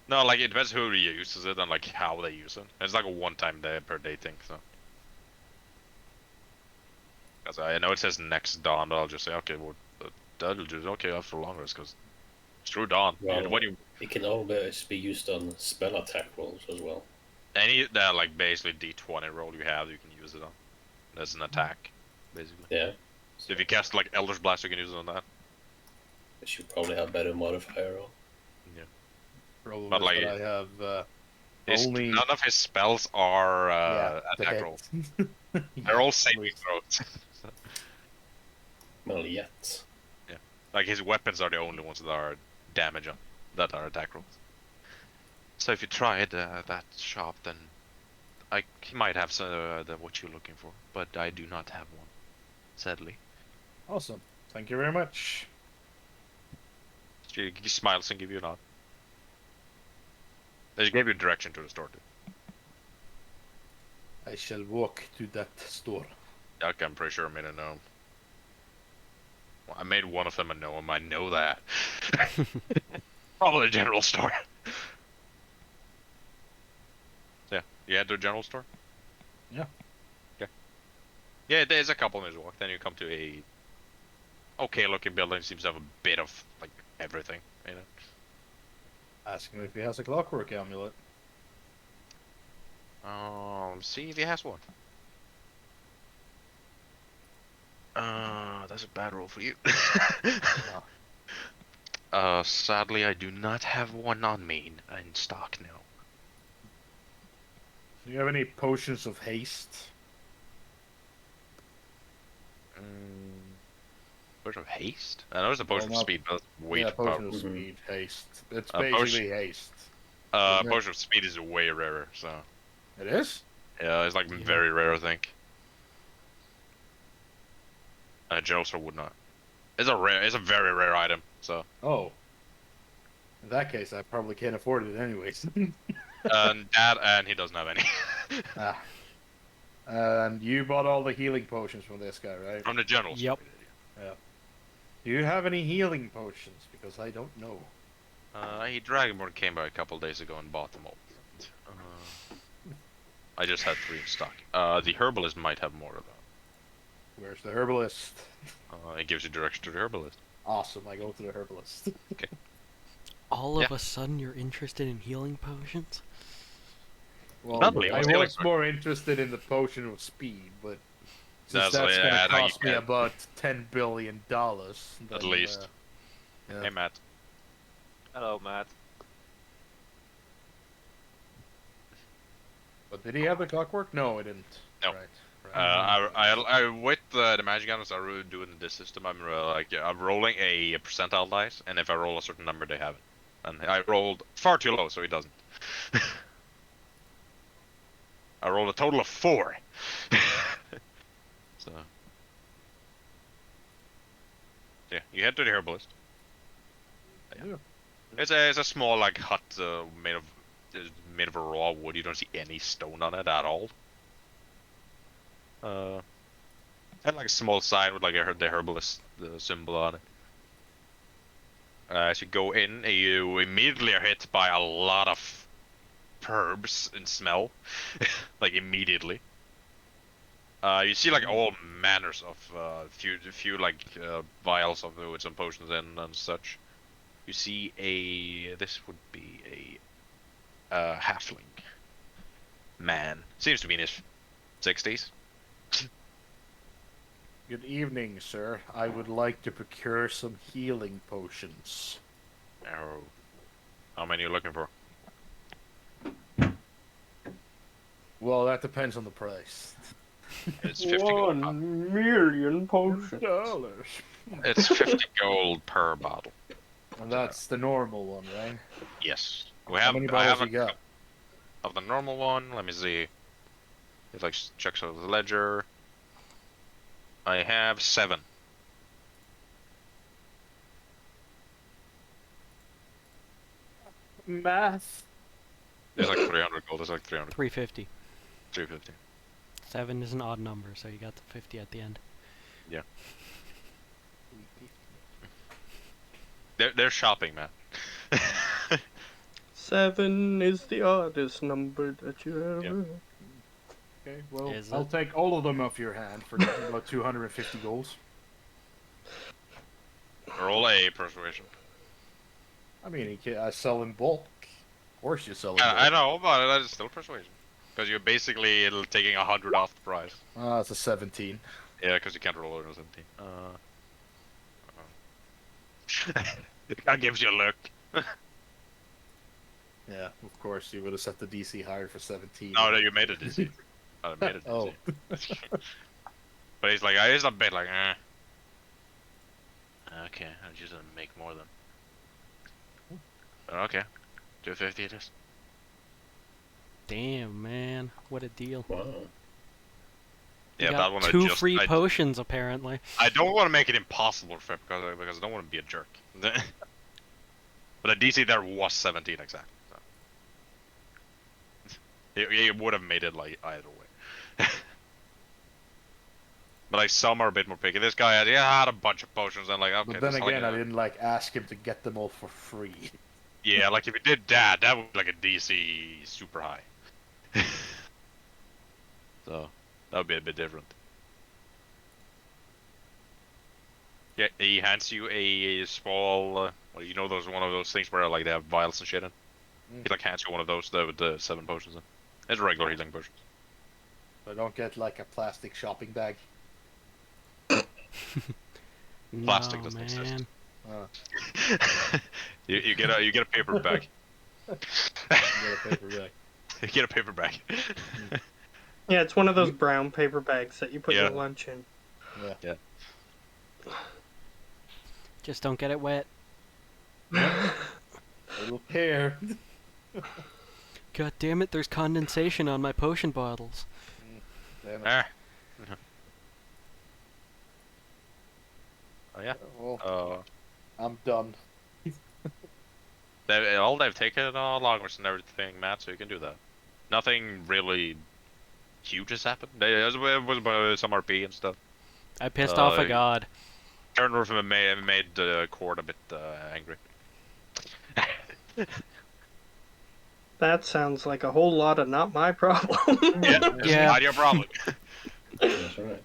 No, like it depends who uses it and like how they use it. It's like a one-time per day thing, so. Because I know it says next dawn, but I'll just say okay, well that'll do okay after long rest because it's true dawn. Well, when you it can always be used on spell attack rolls as well. any that like basically D20 roll you have, you can use it on. That's an attack, basically. Yeah. So if you cast like Elder's Blast, you can use it on that. It should probably have better modifier roll. Yeah. Probably, But, like, I have None of his spells are the attack hit. rolls. They're all saving throws. Well, yet. Like his weapons are the only ones that are damage on, that are attack rolls. So if you tried that shop, then he might have what you're looking for, but I do not have one, sadly. Awesome. Thank you very much. She smiles and gives you a nod. They gave you direction to the store, too. I shall walk to that store. Okay, I'm pretty sure I made a gnome. Well, I made one of them a gnome, I know that. Probably a general store. Yeah, you head to a general store? Yeah. Okay. Yeah, there's a couple minutes walk, then you come to a okay looking building, seems to have a bit of, like, everything, you know? Ask him if he has a clockwork amulet. Let's see if he has one. That's a bad roll for you. Sadly, I do not have one on me in stock now. Do you have any potions of haste? Potion of haste? I know there's a potion of not- speed, but that's way Yeah, too potion powerful. of speed, haste. It's Potion- basically haste. Isn't it? Potion of speed is way rarer, so It is? yeah, it's like Yeah. very rare, I think. General Store would not. It's a very rare item, so. Oh. In that case, I probably can't afford it anyways. And he doesn't have any. Ah. And you bought all the healing potions from this guy, right? From the general store. Yep. Do you have any healing potions? Because I don't know. He Dragonborn came by a couple days ago and bought them all. I just had 3 in stock. The herbalist might have more of that. Where's the herbalist? It gives you direction to the herbalist. Awesome, I go to the herbalist. All of Yeah. a sudden, you're interested in healing potions? Well, Not really, I it's healing was more interested in the potion of speed, but since That's- that's yeah, gonna no, you cost me can't. about $10 billion, At least. Yeah. Hey, Matt. Hello, Matt. But did he have the clockwork? No, he didn't. No. Right. I with the magic items I really do it in this system. I'm I'm rolling a percentile dice, and if I roll a certain number, they have it. And I rolled far too low, so he doesn't. I rolled a total of 4. So yeah, you head to the herbalist. Yeah. It's a small like hut made of a raw wood. You don't see any stone on it at all. And like a small sign with like the herbalist symbol on it. As you go in, you immediately are hit by a lot of herbs and smell, like immediately. You see like all manners of few like vials of with some potions in and such. You see this would be a halfling man. Seems to be in his 60s. Good evening, sir. I would like to procure some healing potions. Oh. How many are you looking for? Well, that depends on the price. It's 50 gold. $1,000,000 potions. It's 50 gold per bottle. And that's the normal one, right? Yes. How many I have bottles you got? of the normal one. Let me see. It like checks out the ledger. I have 7. Math. There's like 300 gold. There's like 300. 350. 350. 7 is an odd number, so you got the 50 at the end. They're shopping, man. 7 is the oddest number that you ever. Yep. Okay, well, Is I'll it? take all of them off your hand for about 250 golds. Roll a persuasion. I mean, I sell in bulk. Of course you sell in bulk. I know, but that is still persuasion. Because you're basically taking 100 off the price. It's a 17. Yeah, because you can't roll over 17. That gives you a look. Yeah, of course, you would have set the DC higher for 17. No, you made it DC. I made it DC. Oh. But he's like, he's a bit like, eh. Okay, I'm just gonna make more than. Okay, 250 it is. Damn, man. What a deal. Wow. You Yeah, got that one 2 I just. free potions, apparently. I don't want to make it impossible for him because I don't want to be a jerk. But the DC there was 17 exactly. So. He would have made it like either way. But like some are a bit more picky. This guy had a bunch of potions and like okay. But then this is again, like I didn't like ask him to get them all for free. yeah, like if he did that would be like a DC super high. So that would be a bit different. Yeah, he hands you a small, well, you know those one of those things where like they have vials and shit in. He like hands you one of those with the 7 potions in. It's a regular healing potion. I don't get like a plastic shopping bag. Plastic No, doesn't exist. man. Uh, you get a paper bag. get a paper bag. Get a paper bag. Yeah, it's one of those brown paper bags that you put Yeah. your lunch in. Yeah. Just don't get it wet. Little care. God damn it, there's condensation on my potion bottles. Damn it. Ah. Oh yeah. Well, I'm done. They've taken loggers and everything, Matt, so you can do that. Nothing really huge has happened. It was about some RP and stuff. I pissed off a god. Turner made the court a bit angry. That sounds like a whole lot of not my problem. Yeah, Yeah. not your problem. That's right.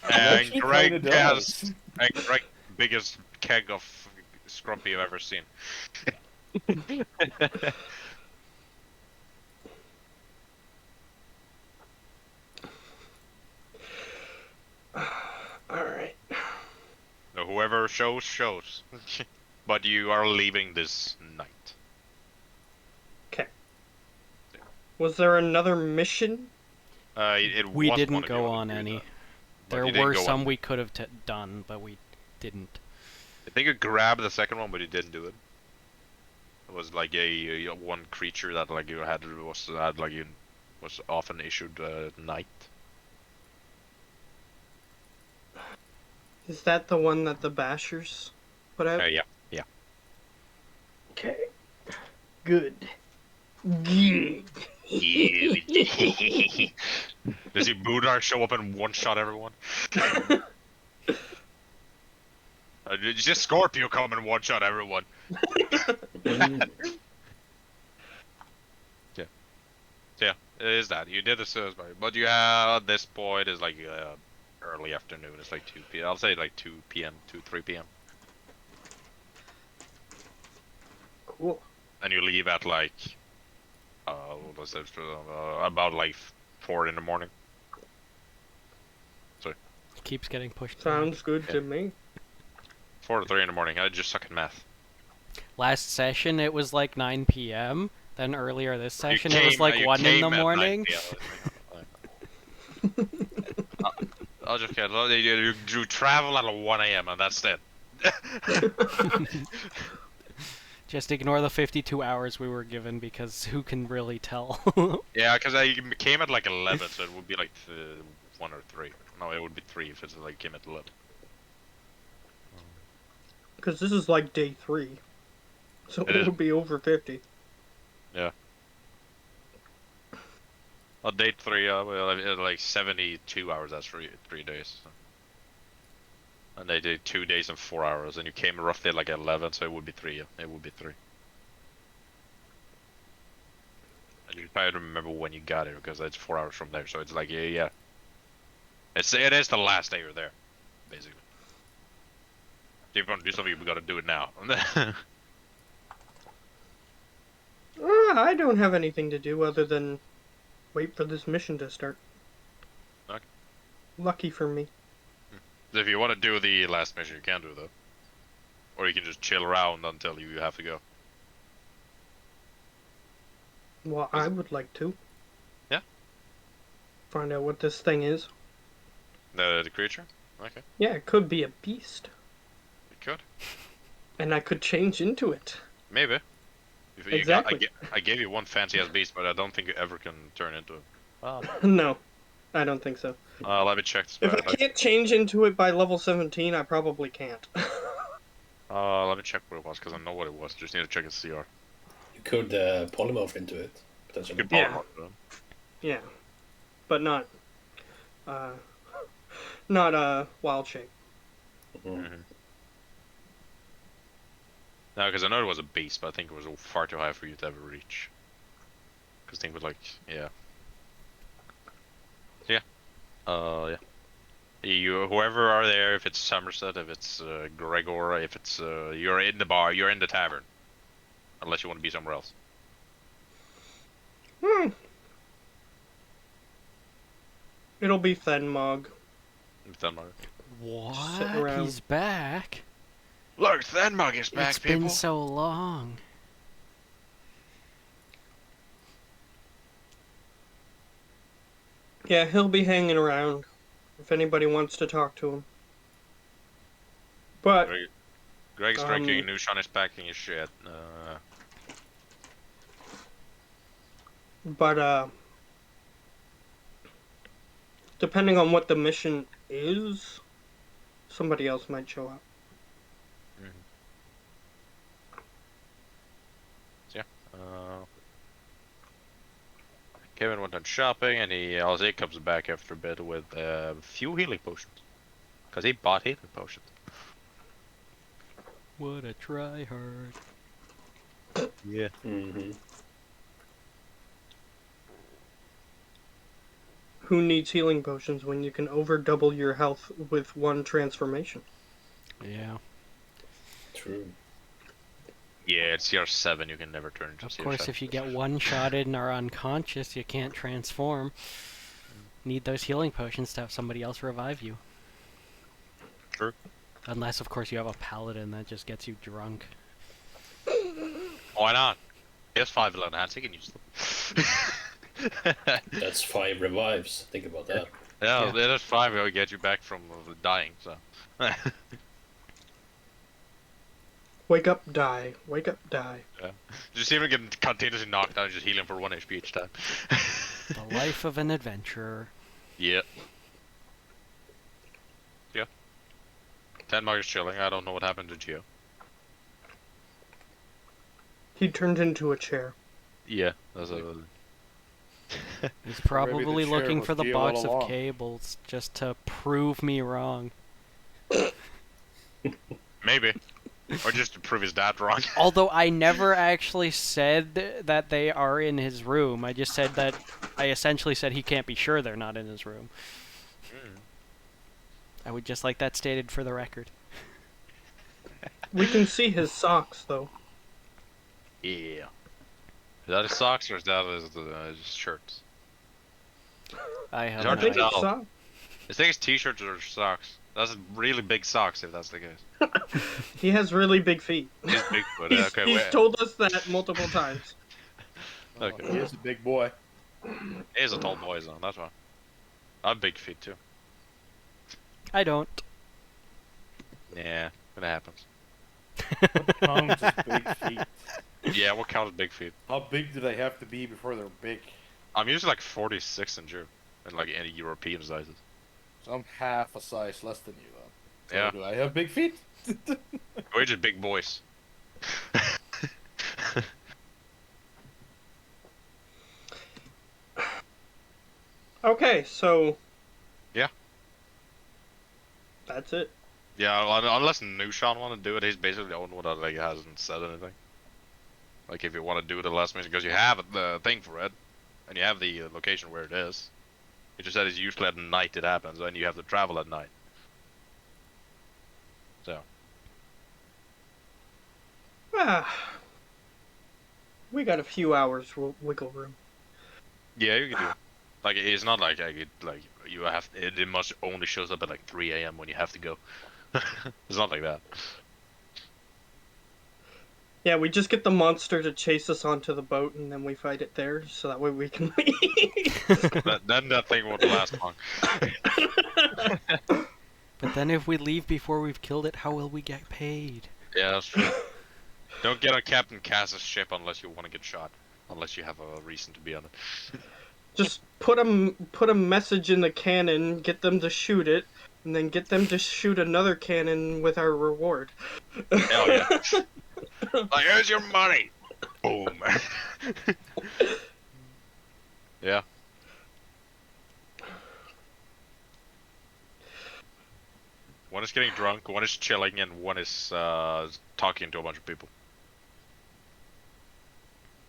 And actually Greg kinda has does. Greg biggest keg of scrumpy you've ever seen. Alright. So whoever shows. But you are leaving this night. Okay. Was there another mission? We was didn't one of you go wanted on to do any. that, but There you didn't were go some on. we could have done, but we didn't. I think you grabbed the second one, but you didn't do it. It was like a one creature that like you had was often issued at night. Is that the one that the Bashers put out? Yeah. Okay. Good. Good. Does your Boodar show up and one-shot everyone? Just Scorpio come and one-shot everyone. Yeah, it is that. You did the service, but you have at this point is like early afternoon. It's like 2 p.m. I'll say like 2 p.m. 3 p.m. Cool. And you leave at like what was it? About like 4 in the morning. Keeps getting pushed back. Sounds good to me. 4 to 3 in the morning. I just suck at math. Last session it was like 9 p.m. Then earlier this You session it was like you 1 in came the at 9 morning. p.m. I'll just get you travel at 1 a.m. and that's it. Just ignore the 52 hours we were given because who can really tell? Yeah, because I came at like 11, so it would be like 1 or 3. No, it would be 3 if it's like came at 11. Because this is like day 3. So It it is. would be over 50. On day 3, well, like 72 hours. That's 3 days. So. And they did 2 days and 4 hours, and you came roughly at like 11, so it would be 3. Yeah, it would be 3. And you try to remember when you got it because it's 4 hours from there. So it's like yeah. It is the last day you're there, basically. If you want to do something, we gotta do it now. I don't have anything to do other than wait for this mission to start. Okay. Lucky for me. If you want to do the last mission, you can do that. Or you can just chill around until you have to go. Well, I would like to. Yeah. Find out what this thing is. The creature? Okay. Yeah, it could be a beast. You could. And I could change into it. Maybe. If you Exactly. I gave you one fancy ass beast, but I don't think you ever can turn into it. No, I don't think so. Let me check this. If I can't change into it by level 17, I probably can't. Let me check what it was, because I know what it was. Just need to check its CR. You could polymorph into it, potentially. Good Yeah. power. Yeah. But not wild shape. Mhm. No, because I know it was a beast, but I think it was far too high for you to ever reach. Because think was like, yeah. Yeah. Yeah. You, whoever are there, if it's Somerset, if it's Gregor, if it's you're in the bar, you're in the tavern, unless you want to be somewhere else. It'll be Thenmog. What? around. He's back? Look, Thenmog is back, It's people. been so long. Yeah, he'll be hanging around if anybody wants to talk to him. But Greg's Um, drinking, Nushan is packing his shit. but depending on what the mission is, somebody else might show up. Kevin went on shopping, and he comes back after a bit with a few healing potions. Because he bought healing potions. What a tryhard. Yeah. Mm-hmm. Who needs healing potions when you can over double your health with one transformation? Yeah. True. Yeah, it's CR7, you can never turn into Of CR7. course, if you get one-shotted and are unconscious, you can't transform. Need those healing potions to have somebody else revive you. True. Unless, of course, you have a paladin that just gets you drunk. Why not? He has 5 level hands, he can use them. That's 5 revives. Think about that. Yeah, Yeah. that's 5 will get you back from dying, so. Wake up, die. Wake up, die. Just even getting continuously knocked down, just healing for 1 HP each time. The life of an adventurer. Yeah. Yeah. Tenmark is chilling, I don't know what happened to Geo. He turned into a chair. Yeah, that's a... He's Or maybe the probably chair looking was for the Geo all box of along. cables just to prove me wrong. Maybe. Or just to prove his dad wrong. Although I never actually said that they are in his room. I just said that I essentially said he can't be sure they're not in his room. I would just like that stated for the record. We can see his socks, though. Yeah. Is that his socks or is that his shirts? I have It's I hard no to think idea. it's tell. socks. I think it's t-shirts or socks. That's really big socks if that's the case. He has really big feet. He's big, but He's, okay, he's wait. told us that multiple times. Okay. He is a big boy. He's a tall boy, so that's why. I have big feet too. I don't. Yeah, it happens. Counts as big feet. Yeah, what counts as big feet? How big do they have to be before they're big? I'm usually like 46 in June, in like any European sizes. So I'm half a size less than you, though. So Yeah. do I have big feet? We're just big boys. Okay, so. Yeah. That's it. Yeah, unless Nushan want to do it, he's basically the only one that like hasn't said anything. Like if you want to do the last mission, because you have the thing for it, and you have the location where it is. He just said it's usually at night it happens, and you have to travel at night. So. Ah. We got a few hours wiggle room. Yeah, you can do it. Like it's not like you have it must only shows up at like 3 a.m. when you have to go. It's not like that. Yeah, we just get the monster to chase us onto the boat, and then we fight it there, so that way we can leave. Then that thing won't last long. But then if we leave before we've killed it, how will we get paid? Yeah, that's true. Don't get on Captain Cass's ship unless you want to get shot. Unless you have a reason to be on it. Just put a message in the cannon, get them to shoot it, and then get them to shoot another cannon with our reward. Hell yeah. Like, here's your money! Boom. Yeah. One is getting drunk, one is chilling, and one is talking to a bunch of people.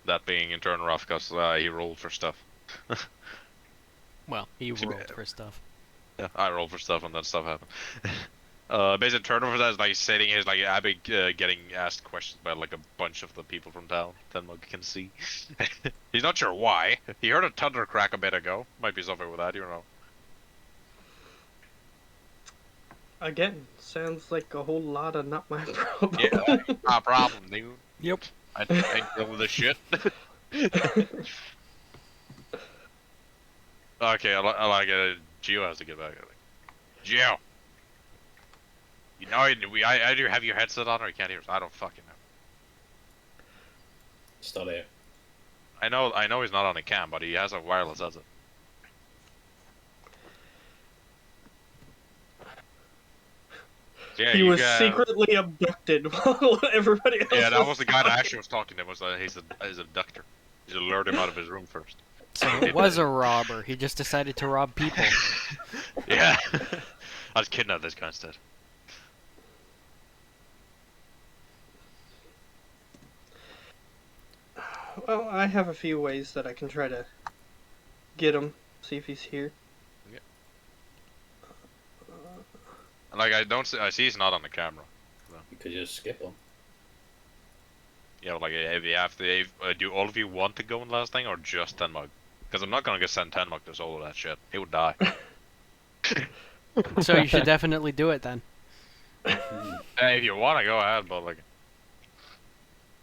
That being in turn rough because he rolled for stuff. Well, he See, rolled for stuff. Yeah, I rolled for stuff and then stuff happened. Basically, turnover that is like sitting here, like Abby getting asked questions by like a bunch of the people from town. Tenmug can see. He's not sure why. He heard a thunder crack a bit ago. Might be something with that, you know. Again, sounds like a whole lot of not my problem. Yeah, not a problem, dude. Yep. I deal with this shit. Okay, I like it. Gio has to get back. Gio! You know, I do have your headset on or you can't hear us. I don't fucking know. Still there. I know he's not on the cam, but he has a wireless headset. Yeah, He you was got. secretly abducted while everybody else Yeah, that was the guy that talking. actually was talking to him. Was he's a abductor. He just lured him out of his room first. So it was a robber. He just decided to rob people. Yeah. I was kidnapped this guy instead. Well, I have a few ways that I can try to get him. See if he's here. Like I see he's not on the camera. You could just skip him. Yeah, but like if you have to, do all of you want to go in last thing or just Tenmug? Because I'm not gonna get send Tenmug to solo that shit. He would die. So you should definitely do it then. Hey, if you wanna go ahead, but like,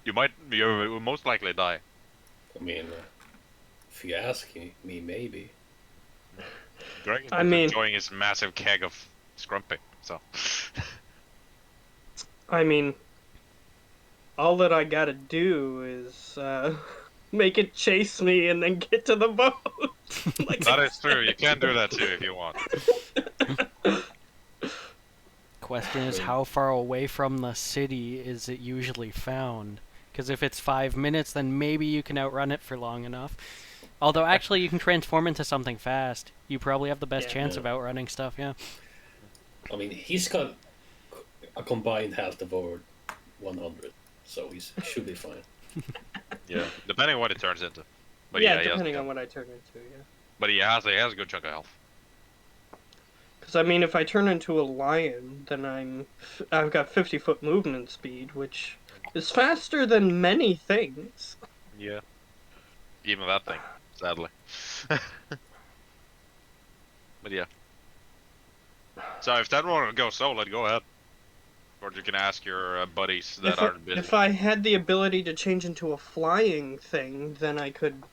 you will most likely die. I mean, if you ask me, maybe. Greg is I mean- enjoying his massive keg of scrumpy, so. I mean, all that I gotta do is make it chase me and then get to the boat. Like That I is true. You can do that too if you want. Question is, how far away from the city is it usually found? Because if it's 5 minutes, then maybe you can outrun it for long enough. Although, actually, you can transform into something fast. You probably have the best Yeah. chance of outrunning stuff, yeah. I mean, he's got a combined health of over 100, so he should be fine. Yeah, depending on what it turns into. But yeah, he has- depending on what I turn into, yeah. But he has a good chunk of health. Because I mean, if I turn into a lion, then I've got 50-foot movement speed, which is faster than many things. Yeah. Even that thing, sadly. But yeah. So if that one goes solo, go ahead. Or you can ask your buddies that aren't busy. If I had the ability to change into a flying thing, then I could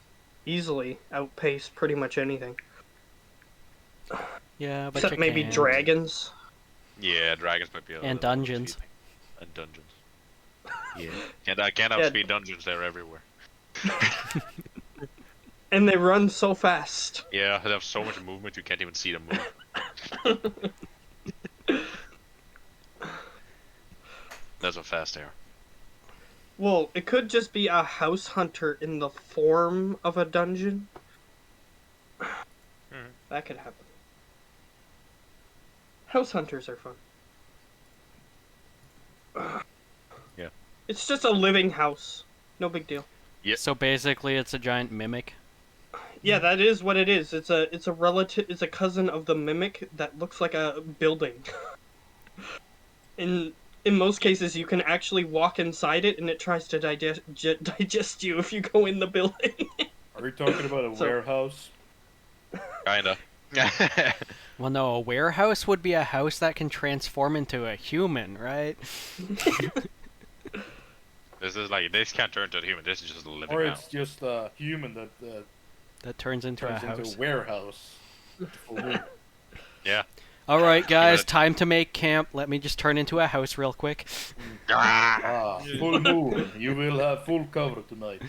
easily outpace pretty much anything. Yeah, but Except you maybe can't. dragons. Yeah, dragons might be a And little dungeons. cheating. And dungeons. Yeah. I can't Yeah. outspeed dungeons, they're everywhere. And they run so fast. Yeah, they have so much movement you can't even see them move. That's how fast they are. Well, it could just be a house hunter in the form of a dungeon. That could happen. House hunters are fun. Yeah. It's just a living house. No big deal. Yep. So basically, it's a giant mimic. Yeah, that is what it is. It's a relative. It's a cousin of the mimic that looks like a building. In most cases, you can actually walk inside it, and it tries to digest you if you go in the building. Are we talking about a So- warehouse? Kinda. Well, no, a warehouse would be a house that can transform into a human, right? This can't turn into a human, this is just a living Or house. it's just a human that That turns into turns a into house. a warehouse. For me. Yeah. All right, guys, it- time to make camp. Let me just turn into a house real quick. Ah, full moon. You will have full cover tonight.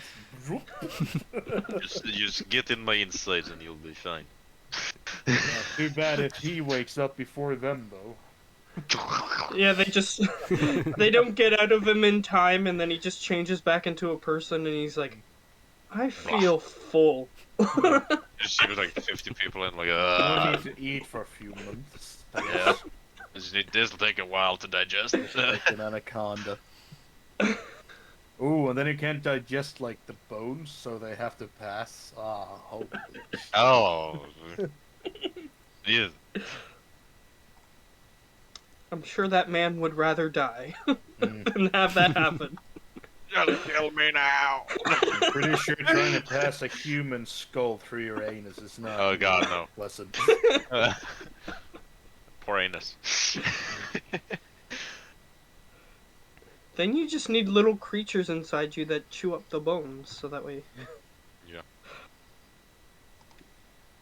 Just get in my insides and you'll be fine. Too bad if he wakes up before them, though. Yeah, they don't get out of him in time, and then he just changes back into a person, and he's like, I feel full. She was like 50 people in, like, You need to eat for a few months. yeah. This'll take a while to digest. Like an anaconda. Ooh, and then you can't digest, like, the bones, so they have to pass. Ah, holy shit. Oh. Yeah. I'm sure that man would rather die Mm. than have that happen. Just kill me now. I'm pretty sure trying to pass a human skull through your anus is not Oh, God, no. pleasant. Poor anus. Then you just need little creatures inside you that chew up the bones, so that way. Yeah.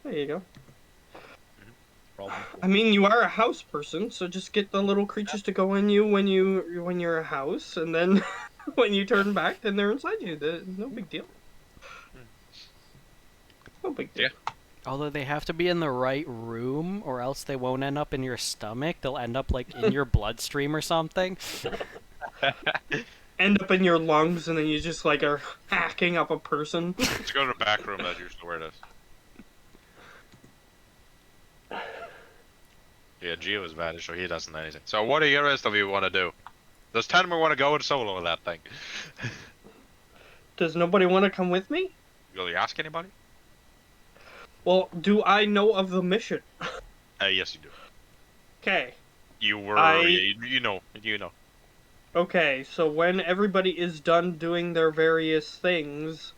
There you go. Problem. I mean, you are a house person, so just get the little creatures to go in you when you're a house, and then when you turn back, then they're inside you. No big deal. No big deal. Yeah. Although they have to be in the right room, or else they won't end up in your stomach. They'll end up like in your bloodstream or something. End up in your lungs, and then you just like are hacking up a person. Let's go to the back room. That's usually where it is. Yeah, Geo is vanished, so he doesn't know anything. So what do the rest of you want to do? Does Tenmer want to go in solo with that thing? Does nobody want to come with me? Will you ask anybody? Well, do I know of the mission? Yes, you do. Okay. You were, you know. Okay, so when everybody is done doing their various things,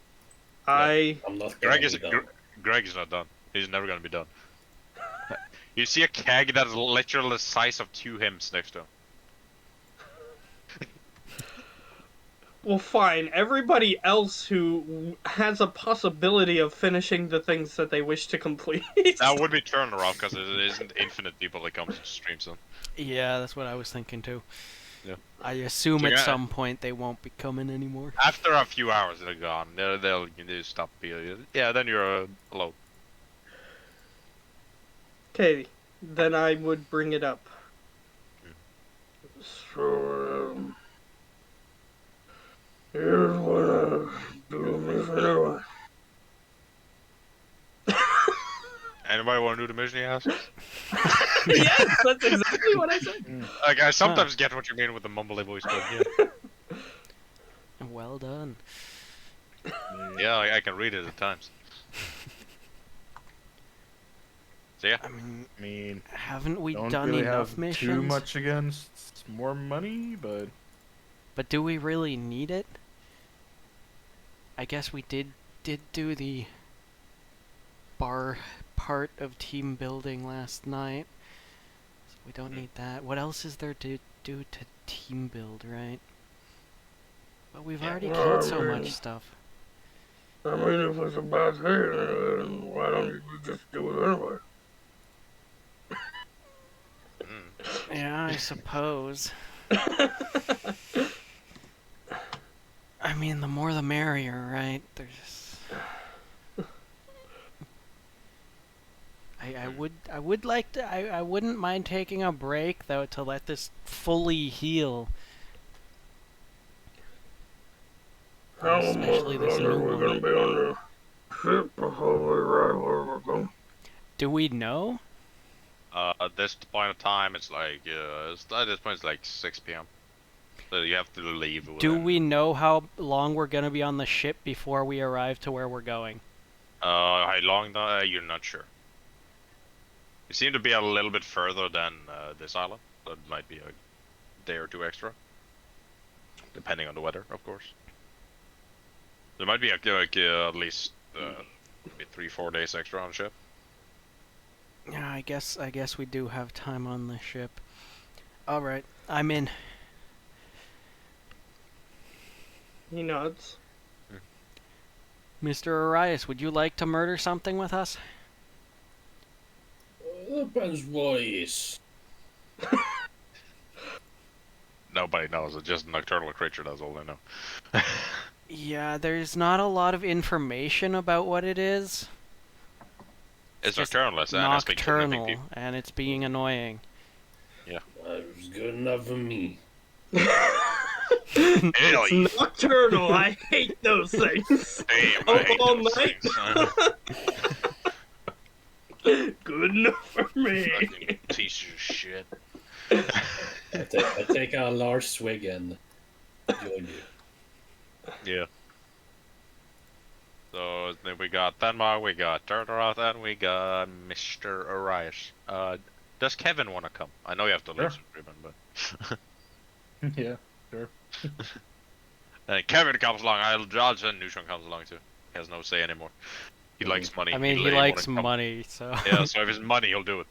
I'm not gonna Greg is be done. Greg is not done. He's never gonna be done. You see a keg that's literally the size of 2 hymns next to him. Well, fine. Everybody else who has a possibility of finishing the things that they wish to complete. That would be turned around because it isn't infinite people that comes to stream soon. Yeah, that's what I was thinking too. Yeah. I assume So at yeah. some point they won't be coming anymore. After a few hours, they're gone. They'll stop being. Yeah, then you're alone. Okay, then I would bring it up. So, here's what I do mission. Anybody want to do the mission? He asked. Yes, that's exactly what I said. Like I sometimes get what you mean with the mumbly voice, but yeah. Well done. Yeah, I can read it at times. So yeah. I mean, I mean, haven't we don't done really enough have missions? too much against more money, but But do we really need it? I guess we did do the bar part of team building last night. So we don't need that. What else is there to do to team build, right? But we've Yeah. already killed so much stuff. I mean, if it's a bad thing, then why don't you just do it anyway? Yeah, I suppose. I mean, the more the merrier, right? There's. I would like to. I wouldn't mind taking a break though to let this fully heal. Especially this new one. We're gonna be on the ship before we arrive where we're going. Do we know? At this point of time, it's like at this point it's like 6 p.m. So you have to leave. Do within- we know how long we're gonna be on the ship before we arrive to where we're going? How long? You're not sure. You seem to be a little bit further than this island. So it might be a day or two extra, depending on the weather, of course. There might be at least maybe 3-4 days extra on ship. Yeah, I guess we do have time on the ship. All right, I'm in. He nods. Mr. Arias, would you like to murder something with us? Depends what it is. Nobody knows. It's just a nocturnal creature. That's all they know. Yeah, there's not a lot of information about what it is. It's just nocturnal, and it's been kidnapping Nocturnal, people. and it's being annoying. That's good enough for me. Really? Nocturnal. I hate those things. Damn, I hate All those night. things. Good enough for me. Fucking piece of shit. I take a large swig and join you. Yeah. So then we got Denmark, we got Turtleroth, and we got Mr. Arias. Does Kevin want to come? I know you have to leave, Sure. but yeah, sure. and Kevin comes along. I'll send Nushan comes along too. He has no say anymore. He likes money. I mean, he wanna likes come. money, so. Yeah, so if it's money, he'll do it.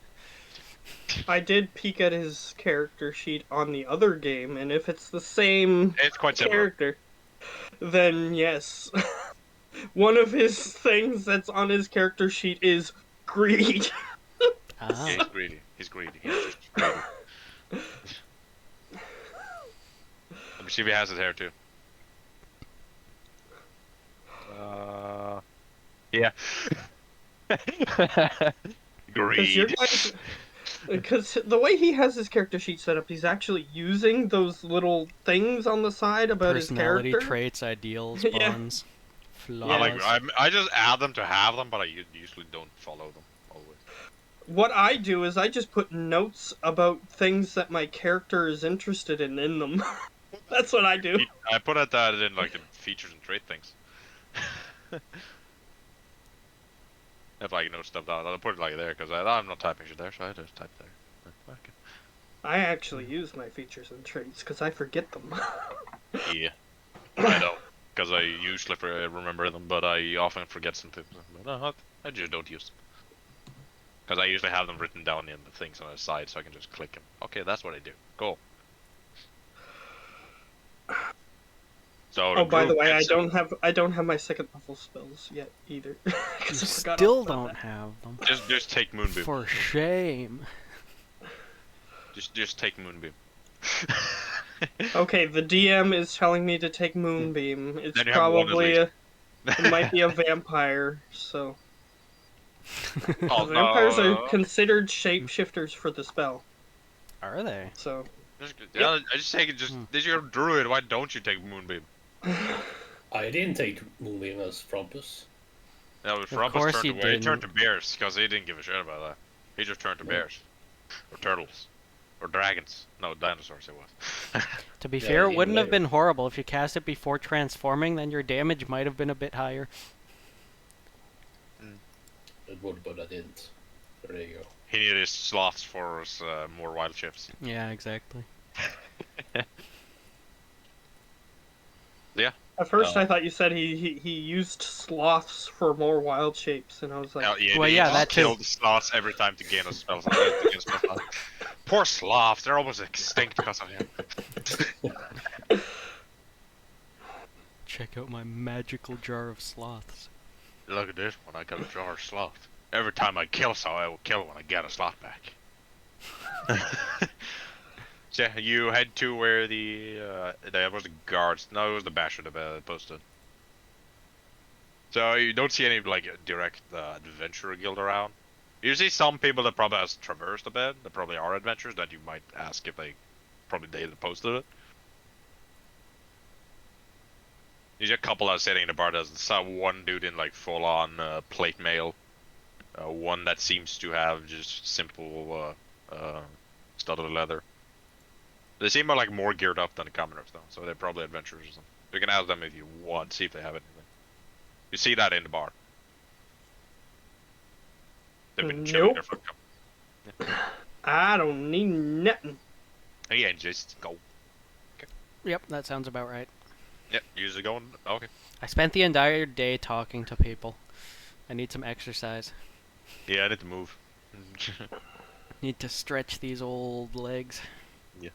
I did peek at his character sheet on the other game, and if it's the same It's quite similar. character, then yes. One of his things that's on his character sheet is Greed. Yeah, Ah. he's greedy. He's greedy. He's just greedy. Let me see if he has it here too. Yeah. Because your Greed. guys, because the way he has his character sheet set up, he's actually using those little things on the side about his Personality character. traits, ideals, Yeah. bonds, flaws. I like. I just add them to have them, but I usually don't follow them always. What I do is I just put notes about things that my character is interested in them. That's what I do. I put it that in like the features and trait things. If I know stuff down, I'll put it like there because I'm not typing shit there, so I just type there. Okay. I actually use my features and traits because I forget them. Yeah, I know, because I usually remember them, but I often forget some things. But I just don't use them. Because I usually have them written down in the things on the side, so I can just click them. Okay, that's what I do. Cool. So Oh, by the group way, gets I don't have my second level spells yet either. You 'Cause I forgot still all about don't that. have them. just take Moonbeam. For shame. Just take Moonbeam. Okay, the DM is telling me to take Moonbeam. It's Then you have one at probably least. it might be a vampire, so Oh, vampires are no. considered shapeshifters for the spell. Are they? So Yeah, I just take it. This is your druid. Why don't you take Moonbeam? I didn't take Moonbeam as Frompus. Yeah, but Of Frumpus course turned he away. He turned to didn't. bears because he didn't give a shit about that. He just turned to bears, or turtles, or dragons. No, dinosaurs. It was. To be Yeah, fair, it even wouldn't have later. been horrible if you cast it before transforming. Then your damage might have been a bit higher. It would, but I didn't. So there you go. He needed his sloths for his more wild chips. Yeah, exactly. Yeah. at first I thought you said he used sloths for more wild shapes, and I was like, Yeah, Well, he yeah, just that too. killed the sloths every time to gain a spell. To gain a spell slot. Poor sloths, they're almost extinct because of him. Check out my magical jar of sloths. Look at this one. I got a jar of sloth. Every time I kill someone, I will kill when I get a sloth back. So yeah, you head to where that was the guards. No, it was the basher that posted. So you don't see any like direct adventurer guild around. You see some people that probably has traversed a bit. That probably are adventurers that you might ask if they posted it. You see a couple that are sitting in the bar. There's one dude in like full on plate mail. One that seems to have just simple studded leather. They seem like more geared up than the commoners though, so they're probably adventurers or something. You can ask them if you want, see if they have anything. You see that in the bar. They've been chilling there for a couple. I don't need nothing. Yeah, just go. Yep, that sounds about right. Yep, usually going. Okay. I spent the entire day talking to people. I need some exercise. Yeah, I need to move. Need to stretch these old legs. Yeah.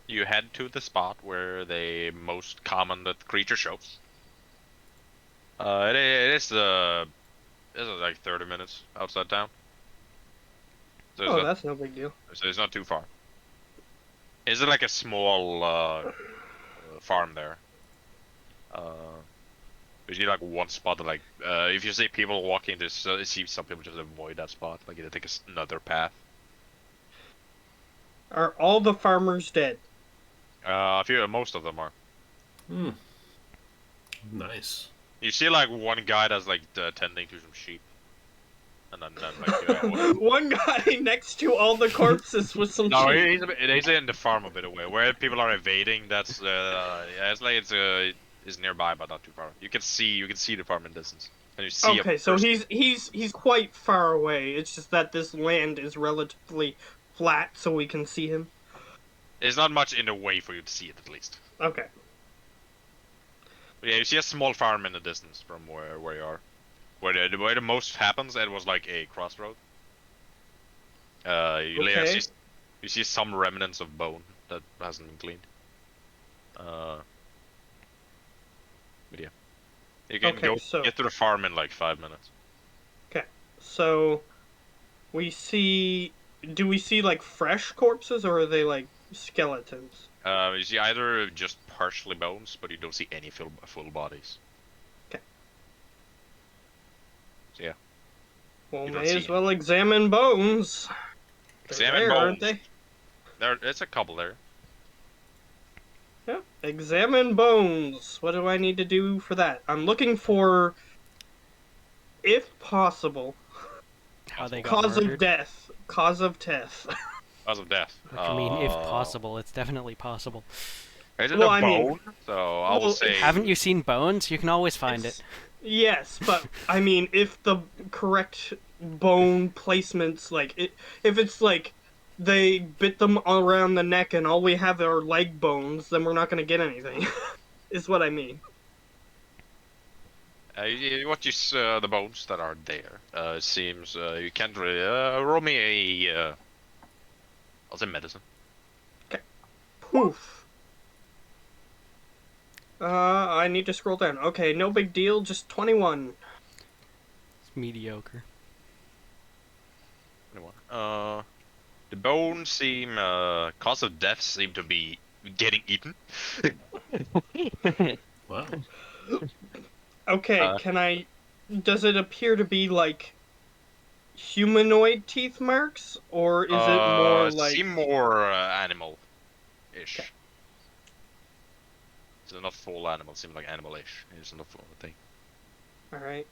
You head to the spot where the most common that creature shows. It is like 30 minutes outside town. So Oh, that's no big deal. it's not too far. Is it like a small farm there? You see like one spot that like if you see people walking, this it seems some people just avoid that spot, like they take another path. Are all the farmers dead? Most of them are. Hmm. Nice. You see like one guy that's like tending to some sheep, and then like One guy next to all the corpses with some no, sheep. he's in the farm a bit away where people are evading. That's yeah, it's like it's nearby but not too far. You can see the farm in distance, and you see. Okay, so he's quite far away. It's just that this land is relatively flat, so we can see him. There's not much in the way for you to see it at least. Okay. But yeah, you see a small farm in the distance from where you are. Where the most happens, it was like a crossroad. Okay. You see some remnants of bone that hasn't been cleaned. But yeah. You can Okay, go so- get to the farm in like 5 minutes. So, we see. Do we see like fresh corpses or are they like skeletons? You see either just partially bones, but you don't see any full bodies. Okay. So yeah, Well, You don't may see as well examine bones. They're examine rare, aren't bones. they? It's a couple there. Yeah. Examine bones. What do I need to do for that? I'm looking for, if possible, How they got cause of murdered. death. Cause of death. Cause of death. What you mean, if possible? It's definitely possible. Is it Well, a I mean- bone? So I will well, say. Haven't you seen bones? You can always find it. Yes, but I mean, if the correct bone placements, if it's like they bit them around the neck and all we have are leg bones, then we're not gonna get anything. Is what I mean. What you the bones that are there? It seems you can't really roll me a. I'll say medicine. Poof. I need to scroll down. Okay, no big deal. Just 21. It's mediocre. The bones seem cause of death seem to be getting eaten. Wow. Okay, does it appear to be like humanoid teeth marks, or is it more like? Seem more animal-ish. Okay. It's not full animal. Seems like animal-ish. It's not full thing. All right.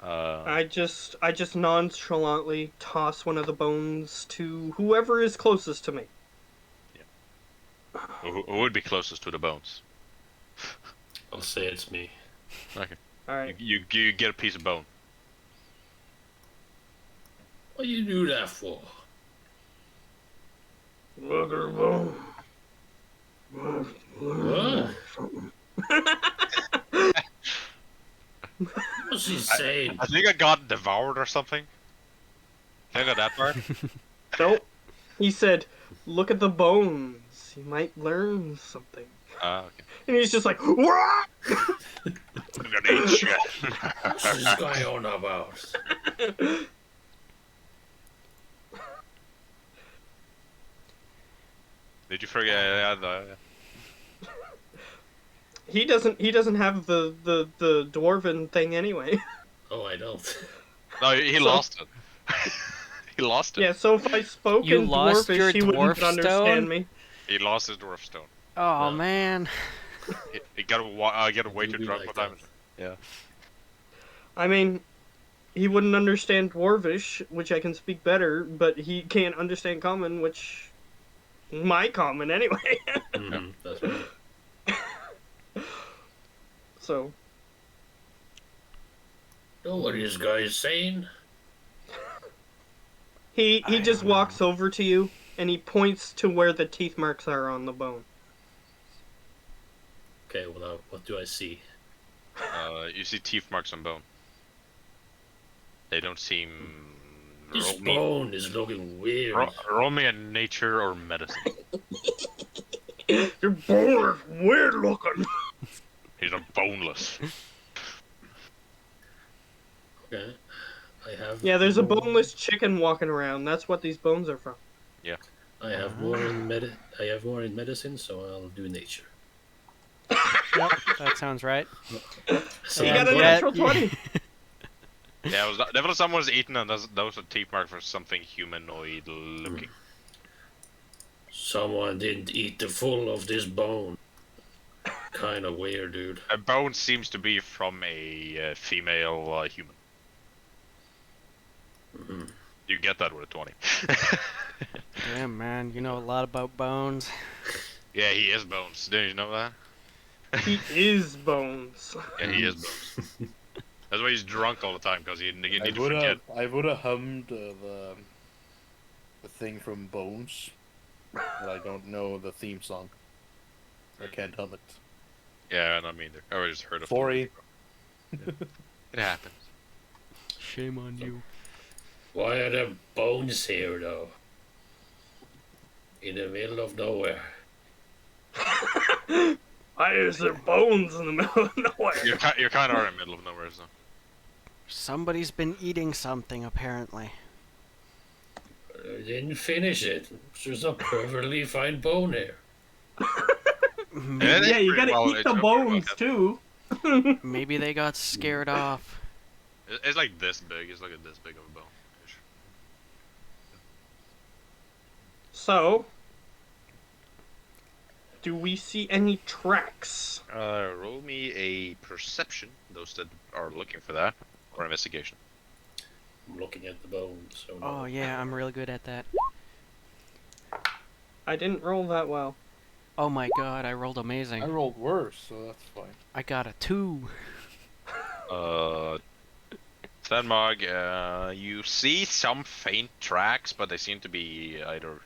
Uh, I just nonchalantly toss one of the bones to whoever is closest to me. who would be closest to the bones? I'll say it's me. Okay. All right. You get a piece of bone. What you do that for? Mother bone. What? What's he saying? I think I got devoured or something. I got that part. Nope. He said, "Look at the bones. You might learn something." Okay. And he's just like, "What?" I'm gonna eat shit. What's this guy on about? Did you forget? Yeah, He doesn't have the dwarven thing anyway. Oh, I don't. no, he So- lost it. He lost it. Yeah, so if I spoke You in lost your dwarfish, he wouldn't dwarf understand stone? me. He lost his dwarf stone. Oh Yeah. man. He got way Do too be drunk like for time. that. Yeah. I mean, he wouldn't understand dwarvish, which I can speak better, but he can't understand common, which my common anyway. Mm-hmm. That's right. So Know what this guy is saying? he I just don't know. walks over to you and he points to where the teeth marks are on the bone. Okay, well, what do I see? You see teeth marks on bone. They don't seem. This Roll me, bone is looking weird. roll me a nature or medicine. Your bone is weird looking. He's a boneless. Okay. I have. Yeah, there's a more- boneless chicken walking around. That's what these bones are from. I have more in I have more in medicine, so I'll do nature. Yep, that sounds right. So You Yeah, got a yeah, natural yeah. 20. Yeah, it was someone was eaten, and those are teeth marks for something humanoid looking. Someone didn't eat the full of this bone. Kind of weird, dude. A bone seems to be from a female human. Mhm. You get that with a 20. Damn man, you know a lot about bones. Yeah, he is bones. Didn't you know that? He is bones. Yeah, he is bones. That's why he's drunk all the time, because he need to forget. I would have hummed the thing from Bones, but I don't know the theme song. I can't hum it. Yeah, not me either. I always heard of Sorry. It happens. Shame on you. Why are there bones here, though? In the middle of nowhere. Why is there bones in the middle of nowhere? You're kind of in the middle of nowhere, so. Somebody's been eating something, apparently. I didn't finish it. It's just a perfectly fine bone here. It Yeah, you pretty gotta well- eat it's the pretty well bones kept. too. Maybe they got scared off. It's like this big. It's like this big of a bone. So, do we see any tracks? Roll me a perception. Those that are looking for that, or investigation. I'm looking at the bones. So Oh yeah, I'm really good at that. I didn't roll that well. Oh my god, I rolled amazing. I rolled worse, so that's fine. I got a 2. Thenmog, you see some faint tracks, but they seem to be either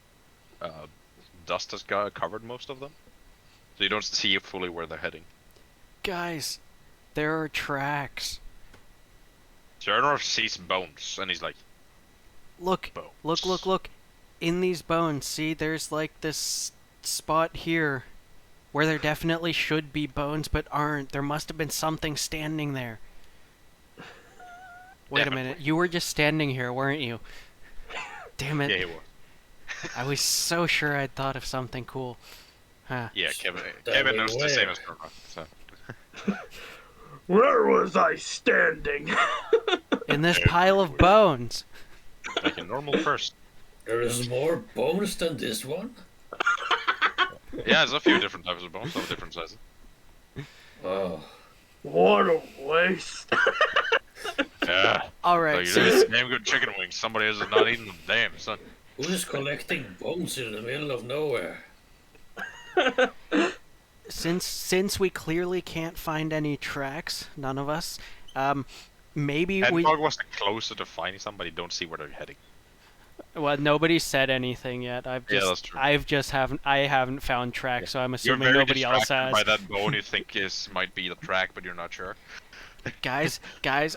dust has covered most of them, so you don't see fully where they're heading. Guys, there are tracks. Jernor sees bones, and he's like, Look, bones. look. In these bones, see, there's like this spot here where there definitely should be bones but aren't. There must have been something standing there. Wait a minute, you were just standing here, weren't you? Damn it. Yeah, he was. I was so sure I'd thought of something cool. Huh. Yeah, Kevin That knows the way same where? as Jernor. So. Where was I standing? In this pile of bones. Like a normal person. There is more bones than this one? Yeah, there's a few different types of bones, of different sizes. Oh. What a waste. Yeah. Alright, So so you're eating damn good chicken wings. Somebody else is not eating them. Damn, son. Who is collecting bones in the middle of nowhere? since we clearly can't find any tracks, none of us, maybe we... Hedgehog was the closer to finding somebody. Don't see where they're heading. Well, nobody said anything yet. Yeah, that's true. I haven't found tracks, so I'm You're assuming very nobody else distracted has. by that bone you think might be the track, but you're not sure. Guys,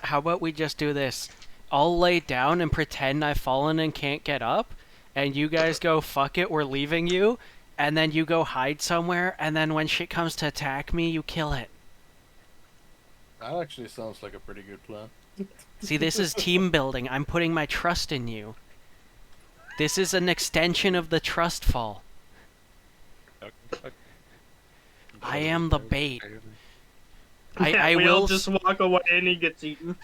how about we just do this? I'll lay down and pretend I've fallen and can't get up, and you guys go, fuck it, we're leaving you, and then you go hide somewhere, and then when shit comes to attack me, you kill it. That actually sounds like a pretty good plan. See, this is team building. I'm putting my trust in you. This is an extension of the trust fall. I am the bait. I we all will just walk away and he gets eaten.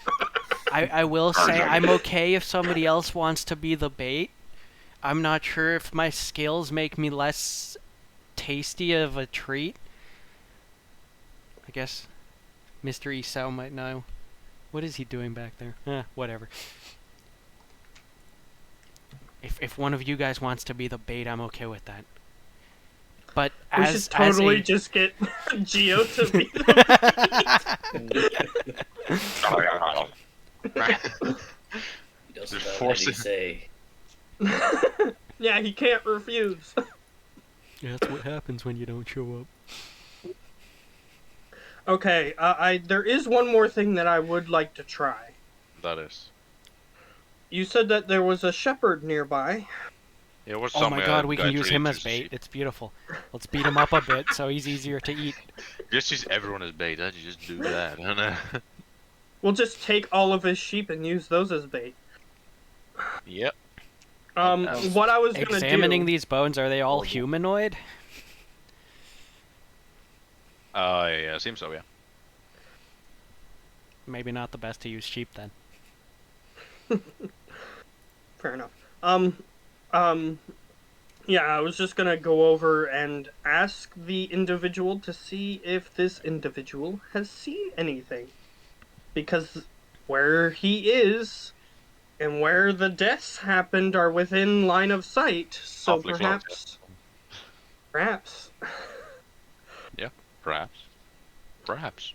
I will say I'm okay if somebody else wants to be the bait. I'm not sure if my skills make me less tasty of a treat. I guess Mr. Esau might know. What is he doing back there? Whatever. If one of you guys wants to be the bait, I'm okay with that. But We as should totally as a, just get Geo to be He doesn't Just have force any it. say. Yeah, he can't refuse. yeah, that's what happens when you don't show up. Okay, there is one more thing that I would like to try. That is. You said that there was a shepherd nearby. Yeah, what's Oh some my god, we guy can use him treating as to bait. sheep? It's beautiful. Let's beat him up a bit so he's easier to eat. Just use everyone as bait. Huh? You just do that. Huh? We'll just take all of his sheep and use those as bait. Yep. What I was gonna Examining do... these bones, are they all humanoid? Yeah, it seems so, yeah. Maybe not the best to use sheep then. Fair enough. Yeah, I was just gonna go over and ask the individual to see if this individual has seen anything. Because where he is and where the deaths happened are within line of sight, so Awfully close, perhaps... Perhaps.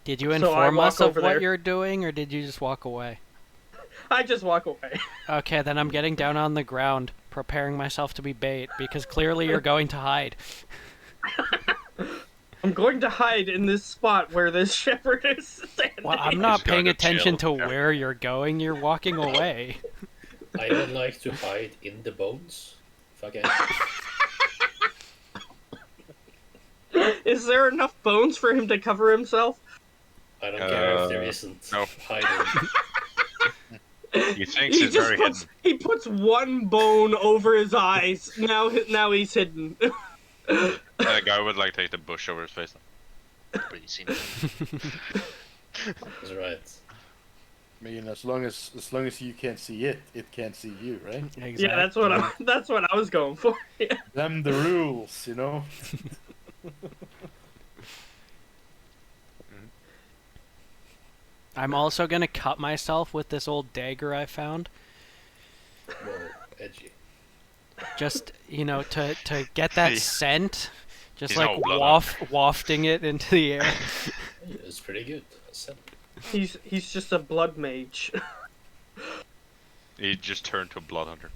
Did you So I inform walk us of over what there. you're doing, or did you just walk away? I just walk away. Okay, then I'm getting down on the ground, preparing myself to be bait, because clearly you're going to hide. I'm going to hide in this spot where this shepherd is standing. Well, I'm not Just gotta paying go attention to chill, yeah. where you're going, you're walking away. I would like to hide in the bones, if I can. Is there enough bones for him to cover himself? I don't care if there isn't. no. Hide him. He thinks he's very hidden. He puts one bone over his eyes. Now he's hidden. That guy would like take the bush over his face. Pretty seen. That's right. I mean, as long as you can't see it, it can't see you, right? Exactly. Yeah, that's what I was going for. Them the rules, you know. I'm also gonna cut myself with this old dagger I found. Whoa, edgy. Just, to get that scent. Just He's like all blood wafting it into the air. Yeah, it's pretty good. He's just a blood mage. He just turned to a blood hunter.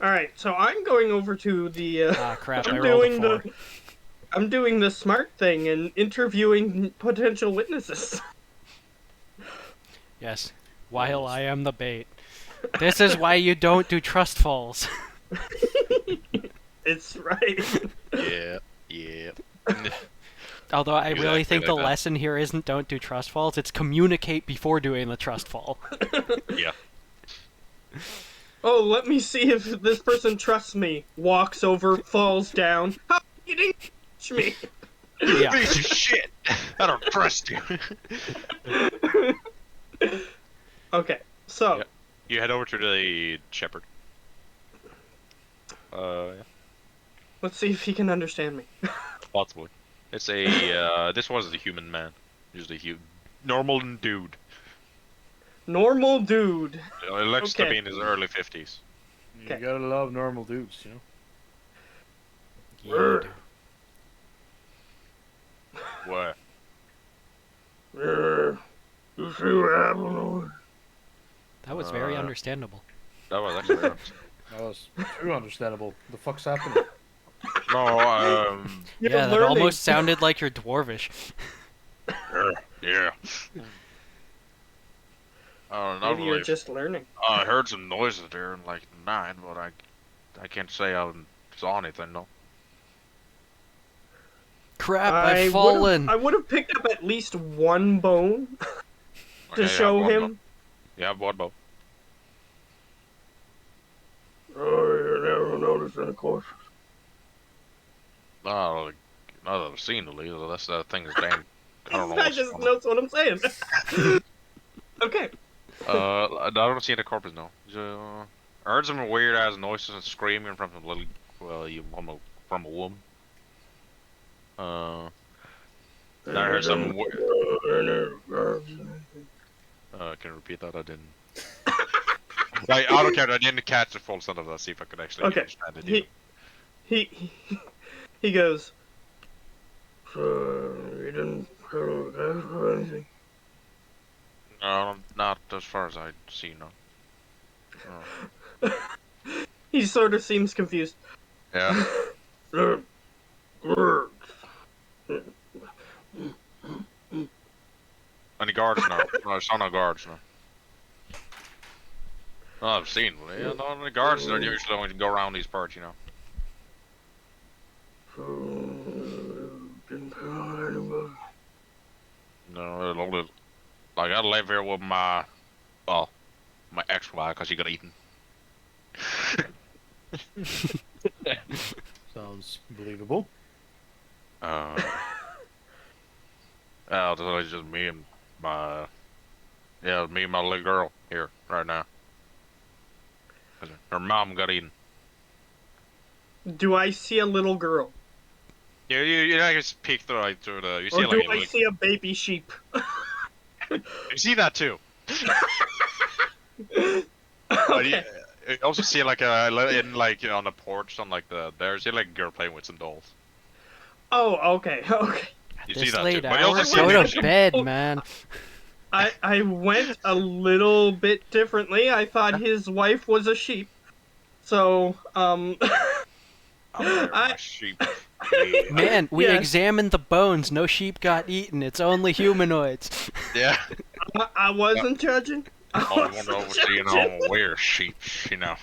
All right, so I'm going over to the. Ah, crap! I I'm rolled a doing 4. I'm doing the smart thing and interviewing potential witnesses. Yes, while I am the bait. This is why you don't do trust falls. It's right. Yeah. Although I really Exactly think like the that. lesson here isn't don't do trust falls, it's communicate before doing the trust fall. Yeah. Oh, let me see if this person trusts me. Walks over, falls down. How you didn't catch me? Yeah. Piece of shit! I don't trust you. Okay, so Yep. You head over to the shepherd. let's see if he can understand me. Possibly. It's a, this was a human man. Just a normal dude. Normal dude. It looks to Okay. be in his early 50s. You Okay. gotta love normal dudes, you know. You do. What? You see what happened? That was very understandable. That was actually That was too understandable. The fuck's happening? No, You're Yeah, that learning. almost sounded like you're dwarvish. yeah. Not Maybe you're really. just learning. I heard some noises there in like the night, but I can't say I saw anything, no. Crap, I've fallen! I would have picked up at least one bone to Yeah, show one him. bow. Yeah, one bow. Oh, you never noticed that, of course. No, not that I've seen at least. That's that thing is damn. I don't know. I What's just going on. knows what I'm saying. Okay. I don't see any corpses, no. I heard some weird ass noises and screaming from a little, from a woman. I heard some. Can you repeat that? I didn't. Like, I don't care. I didn't catch the full sound of that. See if I could actually Okay. understand it. either. He goes. So you didn't kill the guy or anything? No, not as far as I see, no. He sort of seems confused. Yeah. Any guards now? No, I saw no guards now. No, I've seen. Yeah, no, the guards are usually going to go around these parts, you know. No, it'll only, like, I live here with my ex-wife because she got eaten. Sounds believable. It's just me and my, me and my little girl here right now. 'Cause her mom got eaten. Do I see a little girl? You just peek through the. You see Or like, do I see a baby sheep? you see that too. But you also see like on the porch on like there's like a girl playing with some dolls. Oh, okay, okay. You see This that late too. But you also hour, see go the- to bed, man. I went a little bit differently. I thought his wife was a sheep. So, Oh, there, my sheep. Yeah. Man, we Yes. examined the bones. No sheep got eaten. It's only humanoids. Yeah. I wasn't judging. I Oh, you want wasn't to oversee judging. weird sheep, you know.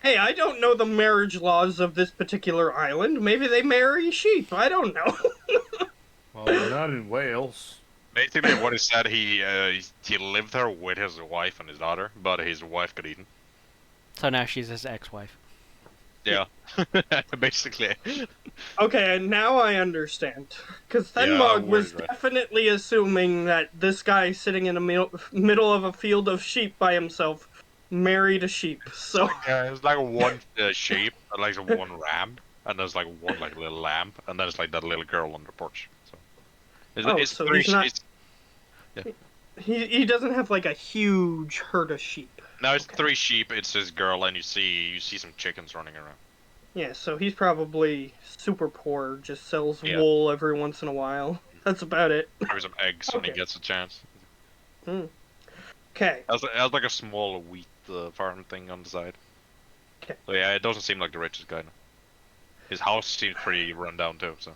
Hey, I don't know the marriage laws of this particular island. Maybe they marry sheep. I don't know. Well, we're not in Wales. Basically, what he said, he lived there with his wife and his daughter, but his wife got eaten. So now she's his ex-wife. Yeah, basically. Okay, now I understand. Because Yeah, Thenmog was word, right. definitely assuming that this guy sitting in the middle of a field of sheep by himself married a sheep. So, It's like one sheep, and like one ram, and there's like one like little lamb, and then it's like that little girl on the porch. So it's so three he's not. sheep. He doesn't have like a huge herd of sheep. No, it's Okay. 3 sheep. It's his girl, and you see some chickens running around. Yeah, so he's probably super poor, just sells Yeah. wool every once in a while. That's about it. Maybe some eggs when he Okay. gets a chance. Okay. It has like a small wheat farm thing on the side. Okay. So yeah, it doesn't seem like the richest guy. No. His house seems pretty run down too. So.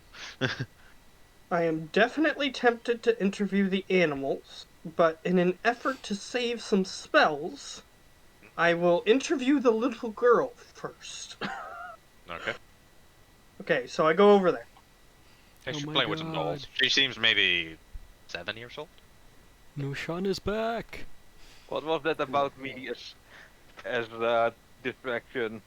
I am definitely tempted to interview the animals, but in an effort to save some spells, I will interview the little girl first. Okay. Okay, so I go over there. I Oh should my play with some God. dolls. She seems maybe 7 years old. Nushan is back. What was that about me as distraction?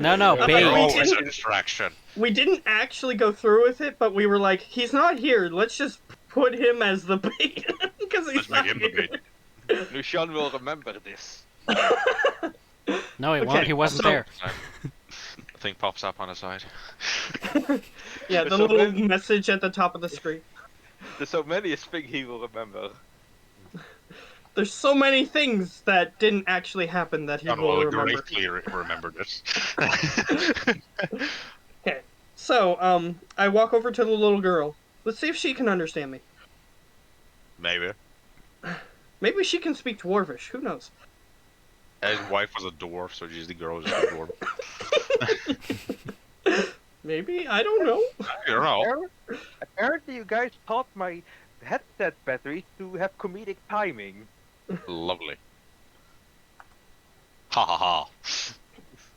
No, But bait. we Always a didn't- distraction. We didn't actually go through with it, but we were like, he's not here. Let's just put him as the bait because he's Let's make not him the here. bait. Lucian will remember this. No, he Okay, won't. He wasn't so- there. The thing pops up on the side. Yeah, the So little then- message at the top of the screen. There's so many thing he will remember. There's so many things that didn't actually happen that he John will will remember. greatly remember this. Okay, so I walk over to the little girl. Let's see if she can understand me. Maybe. Maybe she can speak Dwarvish. Who knows? His wife was a dwarf, so she's the girl who's a dwarf. Maybe, I don't know. I don't know. Apparently, you guys taught my headset battery to have comedic timing. Lovely. Ha ha ha.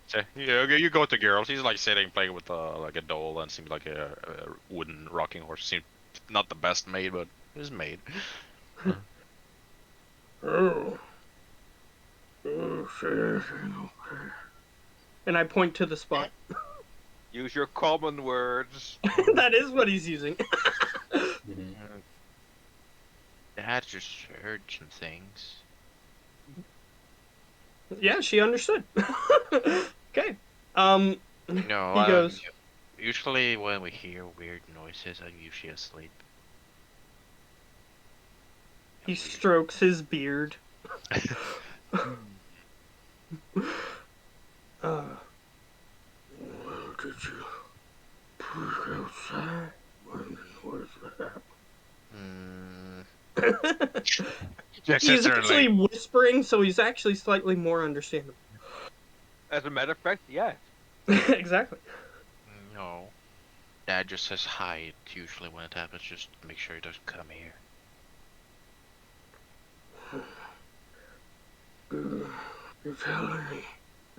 So, you go to girl. She's like sitting playing with like a doll and seems like a wooden rocking horse. Seems not the best made, but it's made. Oh. Oh, and I point to the spot. Use your common words. That is what he's using. Dad just heard some things. Yeah, she understood. Okay. No, He goes, usually when we hear weird noises, I'm usually asleep. he strokes his beard. Why did you push outside? When was that? Yes, He's certainly. actually whispering, so he's actually slightly more understandable. As a matter of fact, yes. Exactly. No. Dad just says hi, usually when it happens, just to make sure he doesn't come here. You telling me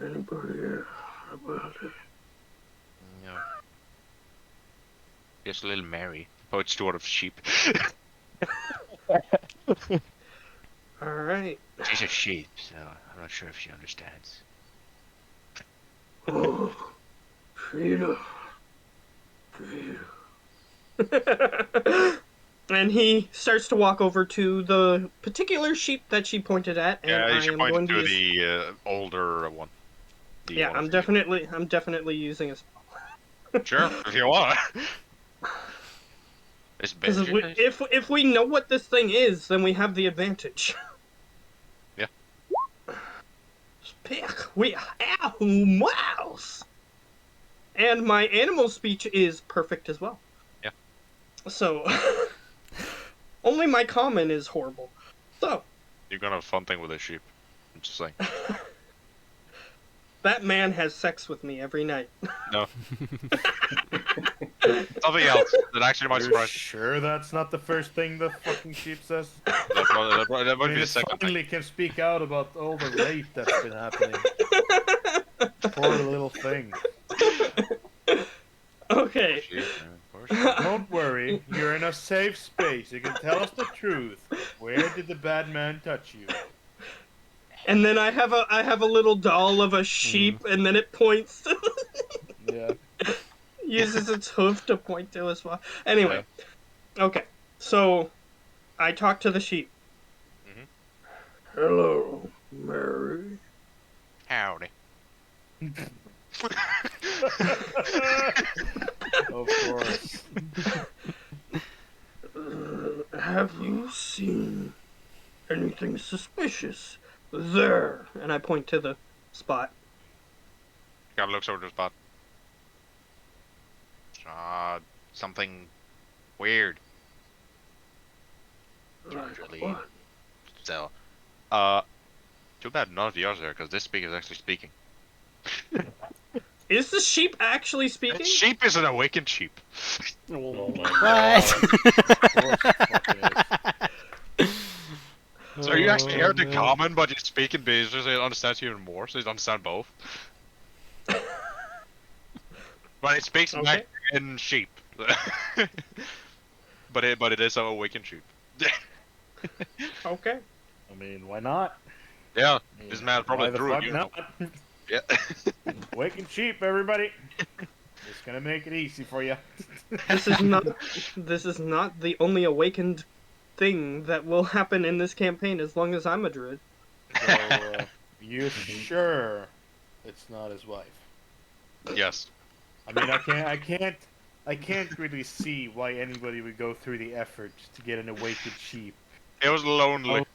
anybody else about it? No. Just little Mary. Poached sort of sheep. Alright. She's a sheep, so I'm not sure if she understands. Oh, Frida. And he starts to walk over to the particular sheep that she pointed at, and Yeah, I you should am point going to to use... the older one. The Yeah, one I'm for you. definitely using a spell. Sure, if you want. It's Because better. if we know what this thing is, then we have the advantage. Yeah. Speak with animals. And my animal speech is perfect as well. Yeah. So only my common is horrible. So You're gonna have fun thing with a sheep. I'm just saying. that man has sex with me every night. No. Something else that actually might You're surprise sure that's not the first thing the fucking sheep says? you. That I might mean, be the it second thing. finally can speak out about all the rape that's been happening. Poor little thing. Okay. Sheep, man, poor sheep. Don't worry, you're in a safe space. You can tell us the truth. Where did the bad man touch you? And then I have a little doll of a sheep, and then it points to Yeah. uses its hoof to point to as well. Anyway, okay. So I talk to the sheep. Mhm. Hello, Mary. Howdy. Of course. Have you seen anything suspicious there? And I point to the spot. Gotta look over the spot. Something weird. Usually. What? So, too bad none of you are there, because this speaker is actually speaking. Is the sheep actually speaking? Sheep is an awakened sheep. Oh my What? Of course it fucking is. So you actually heard the man. common, but you speak in Bees, so it understands you even more, so you understand both. But it speaks Okay. back in sheep. but it is an awakened sheep. Okay. I mean, why not? Yeah, I mean, this man why probably the drew fuck you. not? Yeah. Waking sheep, everybody. Just gonna make it easy for you. This is not the only awakened thing that will happen in this campaign as long as I'm a druid. So, you sure it's not his wife? Yes. I mean, I can't really see why anybody would go through the effort to get an awakened sheep. It was lonely. Oh.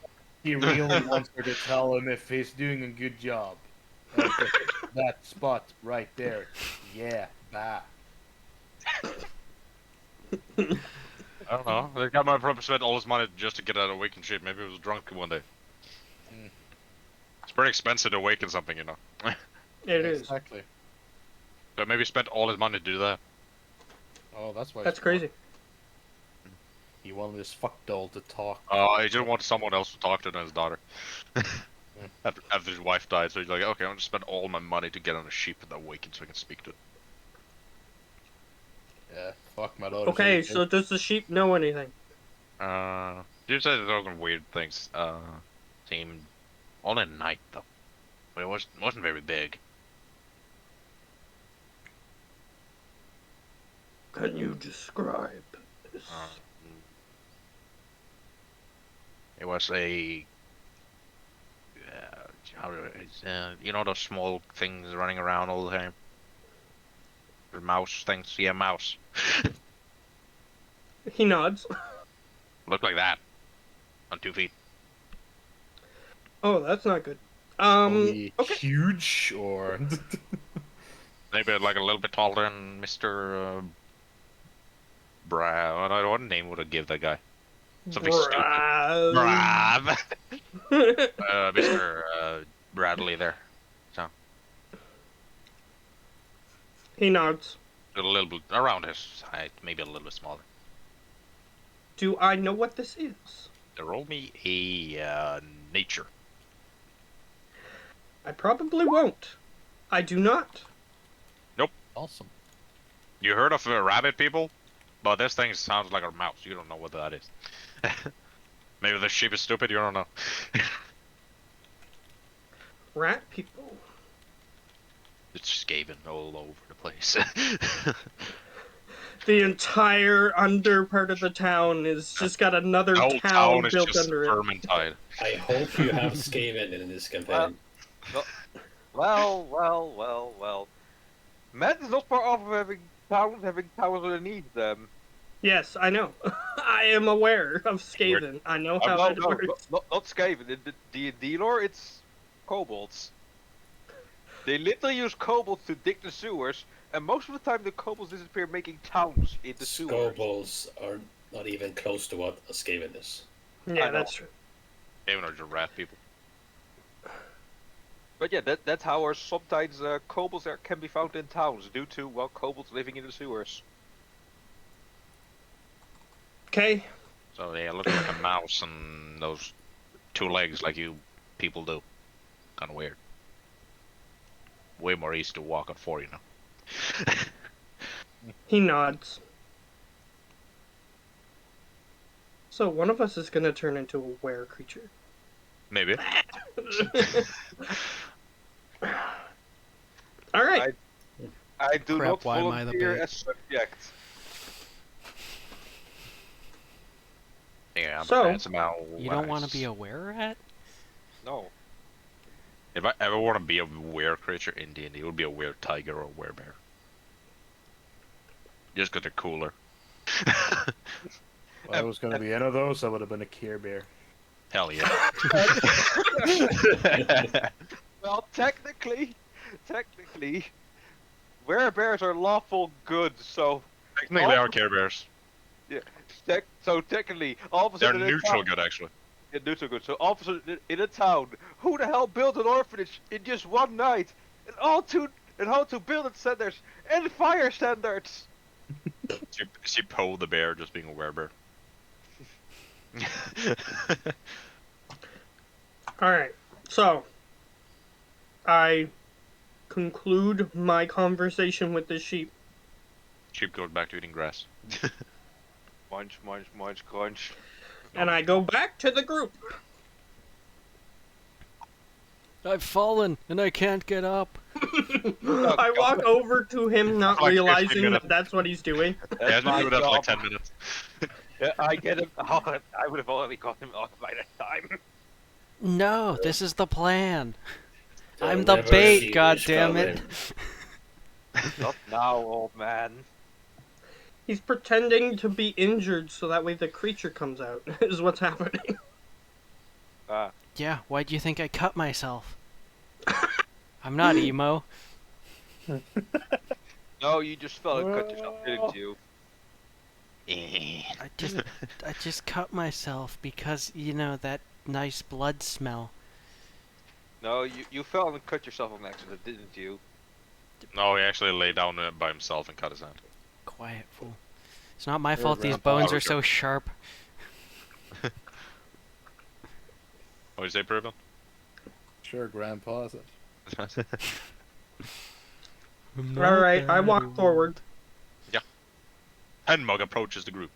He really wants her to tell him if he's doing a good job. And that spot right there. Yeah, bah. I don't know. The guy might probably spent all his money just to get an awakened sheep. Maybe he was drunk one day. Mm. It's pretty expensive to awaken something, you know. It is. Exactly. So maybe he spent all his money to do that. Oh, that's why. That's it's crazy. He wanted his fuck doll to talk. He just wanted someone else to talk to than his daughter. after his wife died, so he's like, okay, I'm gonna spend all my money to get on a sheep and awaken so I can speak to it. Yeah, fuck my daughter. Okay, so does the sheep know anything? You said there's some weird things. Seemed all at night though, but it wasn't very big. Can you describe this? It was a you know those small things running around all the time. The mouse things, yeah, mouse. He nods. Look like that, on 2 feet. Oh, that's not good. Only Okay. huge or Maybe like a little bit taller than Mr. Brad. I don't know what name would I give that guy. Something stupid. Brad. Mr. Bradley there. He nods. A little bit around his height, maybe a little bit smaller. Do I know what this is? Roll me a nature. I probably won't. I do not. awesome. You heard of rabbit people? But this thing sounds like a mouse. You don't know what that is. Maybe the sheep is stupid. You don't know. Rat people. It's Skaven all over the place. The entire under part of the town is just got another The whole town is built just under it. vermintide. I hope you have Skaven in this campaign. Well. Matt is not far off of having towns underneath them. Yes, I know. I am aware of Skaven. I know how No, it no, works. not Skaven. In the D&D lore, it's kobolds. They literally use kobolds to dig the sewers, and most of the time the kobolds disappear making towns in the sewers. Kobolds are not even close to what a Skaven is. Yeah, I that's know. true. Skaven are just rat people. But yeah, that's how sometimes kobolds can be found in towns due to kobolds living in the sewers. Okay. So they look like a mouse and those 2 legs like you people do. Kind of weird. way more easy to walk on 4, you know. He nods. So one of us is gonna turn into a were creature. Maybe. All right. I do Crap, not why am I the volunteer bait? as subject. Yeah, So, but that's about You don't want to be a were-rat? No. If I ever want to be a were creature in D&D, it would be a were tiger or a were bear. Just 'cause they're cooler. If I was gonna be any of those, I would have been a Care Bear. Hell yeah. Well, technically, werebears are lawful good, so Technically, they are Care Bears. technically, all of a They're sudden in a neutral town, good, actually. yeah, neutral good. So all of a sudden in a town, who the hell built an orphanage in just one night? And all to building standards and fire standards. See Poe the bear just being a werebear. All right. So, I conclude my conversation with the sheep. Sheep goes back to eating grass. Munch, munch, munch, crunch. And I go back to the group. I've fallen and I can't get up. I walk over to him, not Like 15 realizing minutes. that that's what he's doing. Yeah, That's my do that for like job. 10 minutes. Yeah, I get him. Oh, I would have already got him off by that time. No, this is the plan. They'll I'm the never bait, see god this damn it. coming. Not now, old man. He's pretending to be injured so that way the creature comes out, is what's happening. Yeah, why do you think I cut myself? I'm not emo. No, you just fell and cut yourself, didn't you? I just cut myself because, you know, that nice blood smell. No, you fell and cut yourself on accident, didn't you? No, he actually lay down by himself and cut his hand. Quiet fool. It's not my Your fault these grandpa bones are was so sharp. What did you say, Preben? Sure, Grandpa. Alright, I walk forward. Henmug approaches the group.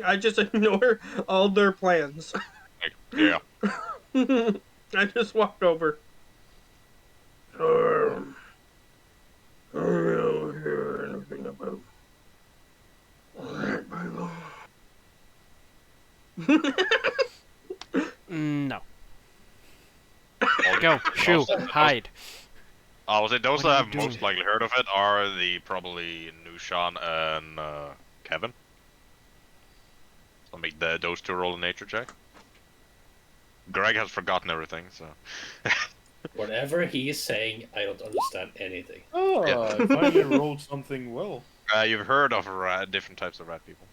I just ignore all their plans. Like, yeah. I just walked over. I don't hear anything about No. Go, shoo, hide. I would say those What that are have you most doing? likely heard of it are probably Nushan and Kevin. So make those two roll a nature check. Greg has forgotten everything, so. Whatever he is saying, I don't understand anything. Oh, I finally rolled something well. You've heard of different types of rat people.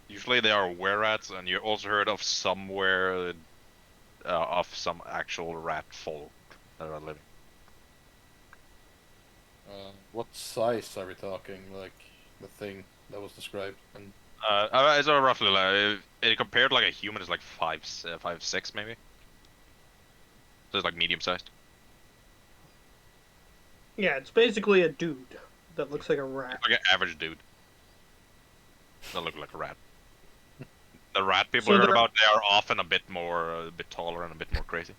Usually they are were-rats, and you also heard of somewhere of some actual rat folk that are living. What size are we talking? Like the thing that was described? And It's roughly like compared to like a human is like 5'6" maybe. So it's like medium sized. Yeah, it's basically a dude that looks like a rat. Like an average dude. That look like a rat. The rat people So you heard they're- about, they are often a bit taller and a bit more crazy.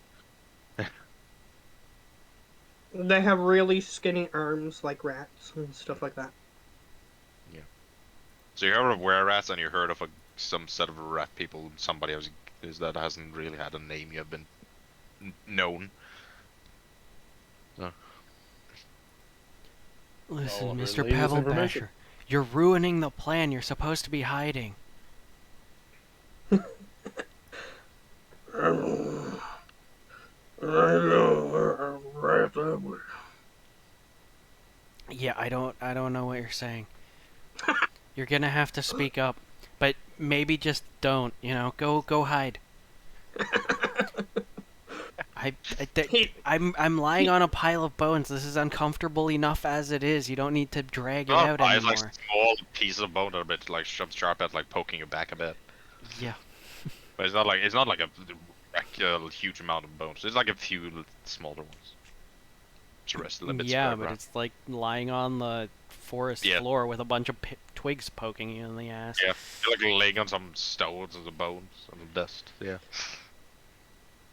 They have really skinny arms like rats and stuff like that. So you heard of were-rats and you heard of some set of rat people, somebody else that hasn't really had a name you have been known. Listen, I'll Mr. relay this Pebble information. Basher, you're ruining the plan. You're supposed to be hiding. Yeah, I don't know what you're saying. You're gonna have to speak up, but maybe just don't. You know, go hide. I'm lying on a pile of bones. This is uncomfortable enough as it is. You don't need to drag it out It's like anymore. small pieces of bone that are a bit like sharp at like poking your back a bit. Yeah. But it's not like a huge amount of bones. It's like a few smaller ones. It's rest a little bit Yeah, spread but around. it's like lying on the forest Yeah. floor with a bunch of twigs poking you in the ass. Yeah, you're like laying on some stones and the bones and the dust. Yeah.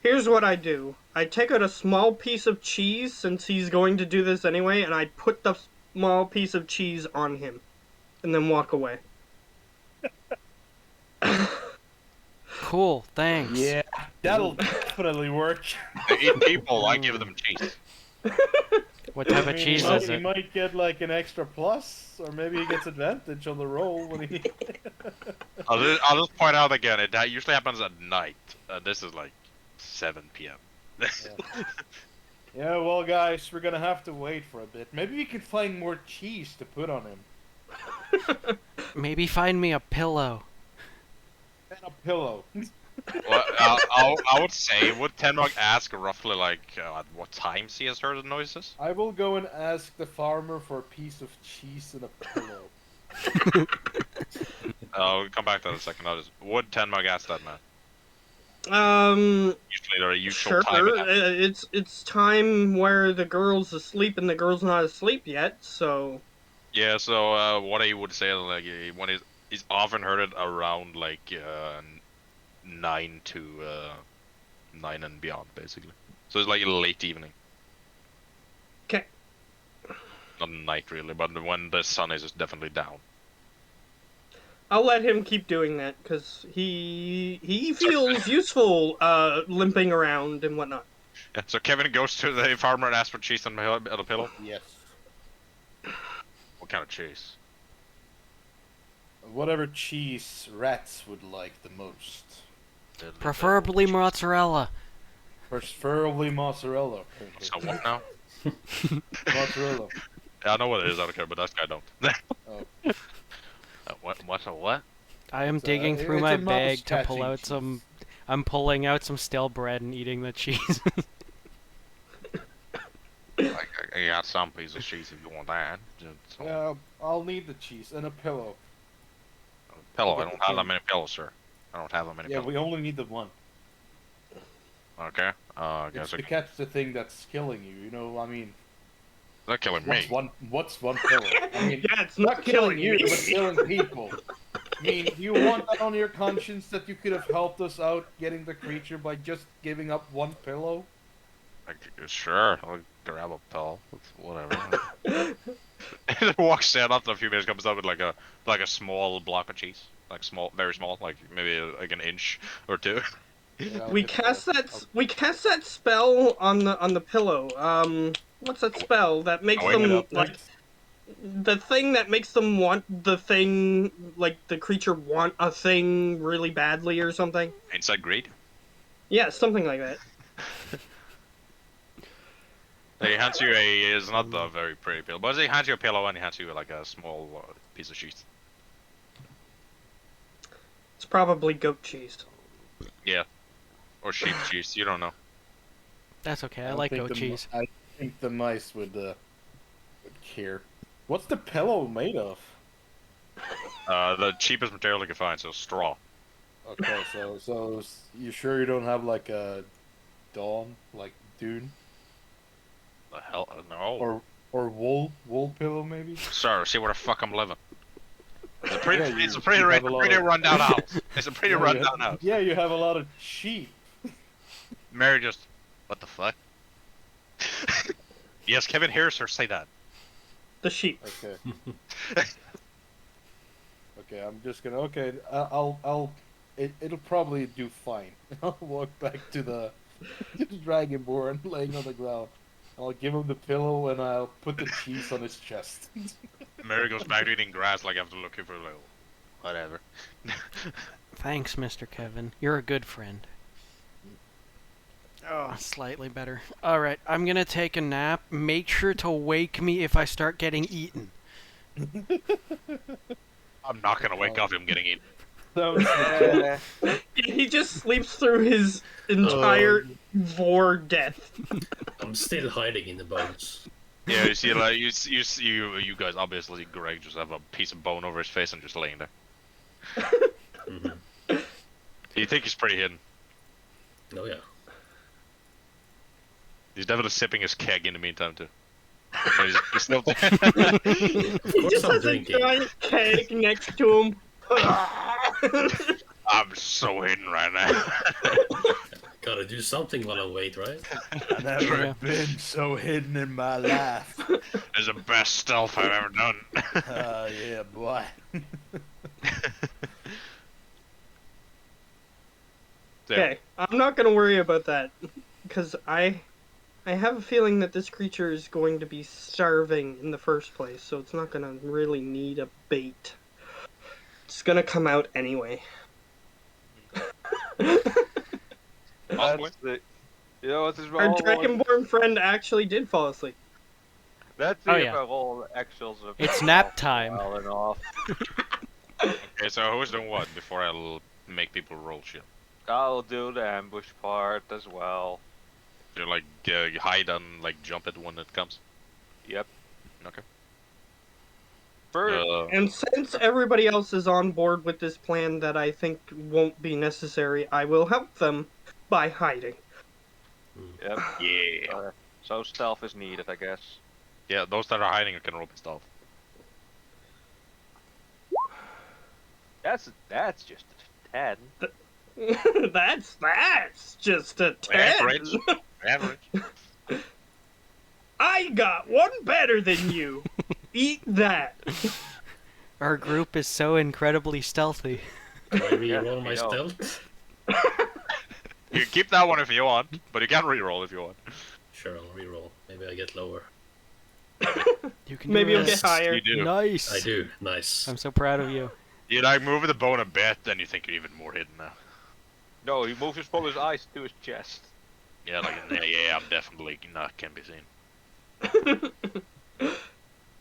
Here's what I do. I take out a small piece of cheese, since he's going to do this anyway, and I put the small piece of cheese on him. And then walk away. Cool, thanks. Yeah, that'll definitely work. They eat people, I give them cheese. What type I of mean, cheese he is he it? might get like an extra plus, or maybe he gets advantage on the roll when he. I'll just point out again, that usually happens at night. This is like 7 p.m. Yeah, well, guys, we're gonna have to wait for a bit. Maybe we can find more cheese to put on him. Maybe find me a pillow. And a pillow. Well, I would say, would Tenmog ask roughly like at what times he has heard the noises? I will go and ask the farmer for a piece of cheese and a pillow. I'll come back to that in a second. Would Tenmog ask that, man? Usually there are usual Sure. time. In It's time where the girl's asleep and the girl's not asleep yet, so. Yeah, so what he would say, like, when he's often heard it around like 9 to 9 and beyond, basically. So it's like late evening. Okay. Not night really, but when the sun is definitely down. I'll let him keep doing that because he feels useful, limping around and whatnot. Yeah, so Kevin goes to the farmer and asks for cheese and a pillow. Yes. What kind of cheese? Whatever cheese rats would like the most. Preferably mozzarella. Preferably mozzarella. So what now? Mozzarella. Yeah, I know what it is, I don't care, but that guy don't. Oh. What? I am It's a- digging through it's my a bag to mouse pull catching out cheese. some. I'm pulling out some stale bread and eating the cheese. I got some piece of cheese if you want that. Just some Yeah, I'll need the cheese and a pillow. pillow. I don't have that many pillows, sir. I don't have that many Yeah, pillows. we only need the one. Okay. I It's guess to catch the thing that's killing you. You know, I mean, they're killing me. what's one pillow? I mean, Yeah, it's not killing you, me. but killing people. I mean, you want that on your conscience that you could have helped us out getting the creature by just giving up one pillow? Like, sure, I'll grab a pillow. Whatever. It walks in after a few minutes, comes up with like a small block of cheese, like very small, like maybe like an inch or two. Yeah, I'll We get cast the- that. We cast that spell on the pillow. What's that spell that makes Oh, wait, them I'll- like the thing that makes them want the thing, like the creature want a thing really badly or something? Inside greed. Yeah, something like that. He hands you it's not a very pretty pillow, but he hands you a pillow and he hands you like a small piece of cheese. It's probably goat cheese. Yeah. Or sheep cheese, you don't know. That's okay. I don't like think goat the cheese. I think the mice would care. What's the pillow made of? The cheapest material you can find, so straw. Okay, so you sure you don't have like a dawn, like dune, The hell? No. or wool pillow maybe? Sir, see where the fuck I'm living. It's a pretty, Yeah, it's a you pretty, have a lot of- rundown house. It's a pretty Yeah, you rundown have- house. Yeah, you have a lot of sheep. Mary just, what the fuck? Yes, Kevin hears her say that. The sheep. Okay. Okay, I'm just gonna. Okay, it'll probably do fine. I'll walk back to the dragonborn laying on the ground. I'll give him the pillow and I'll put the cheese on his chest. Mary goes back to eating grass like after looking for a little. Whatever. Thanks, Mr. Kevin. You're a good friend. Oh, slightly better. Alright, I'm gonna take a nap. Make sure to wake me if I start getting eaten. I'm not gonna wake up him getting eaten. So, He just sleeps through his entire vor death. I'm still hiding in the bones. Yeah, you see, like you guys obviously Greg just have a piece of bone over his face and just laying there. Hmm. You think he's pretty hidden? Oh yeah. He's definitely sipping his keg in the meantime too. He's still. Of He course just I'm has drinking. a giant keg next to him. I'm so hidden right now. Gotta do something while I wait, right? I've never Yeah. been so hidden in my life. It's the best stealth I've ever done. Yeah, boy. Okay, I'm not gonna worry about that because I have a feeling that this creature is going to be starving in the first place, so it's not gonna really need a bait. It's gonna come out anyway. Possibly. That's the. You know what is Our wrong? dragonborn friend actually did fall asleep. Let's see Oh, if yeah. I roll actuals. It's nap time. Well enough. Okay, so who's doing what before I'll make people roll shit? I'll do the ambush part as well. You like hide and like jump it when it comes. Yep. Okay. First, And since everybody else is on board with this plan that I think won't be necessary, I will help them by hiding. yep. Yeah. So stealth is needed, I guess. Yeah, those that are hiding can roll stealth. That's just a 10. that's just a 10. Average. Average. I got one better than you. Eat that. Our group is so incredibly stealthy. Do I reroll Yeah, my we know. stealth? You keep that one if you want, but you can reroll if you want. Sure, I'll reroll. Maybe I get lower. You can Maybe do you'll this. get higher. You do. Nice. I do. Nice. I'm so proud of you. You like move the bone a bit, then you think you're even more hidden now. No, he moves from his eyes to his chest. Yeah, like yeah, I'm definitely not can be seen.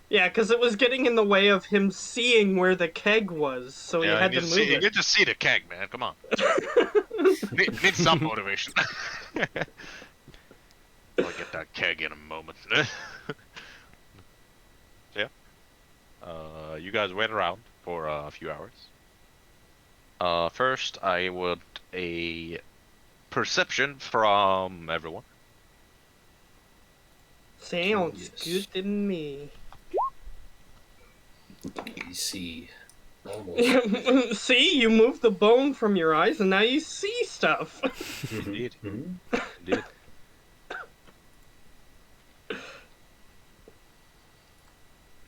Yeah, because it was getting in the way of him seeing where the keg was, so Yeah, he had to move you it. get to see the keg, man. Come on. need some motivation. I'll get that keg in a moment. So yeah. You guys wait around for a few hours. First, I would a perception from everyone. Sounds Yes. good to me. Easy. Almost. See, you moved the bone from your eyes, and now you see stuff. Indeed. Mhm. Indeed.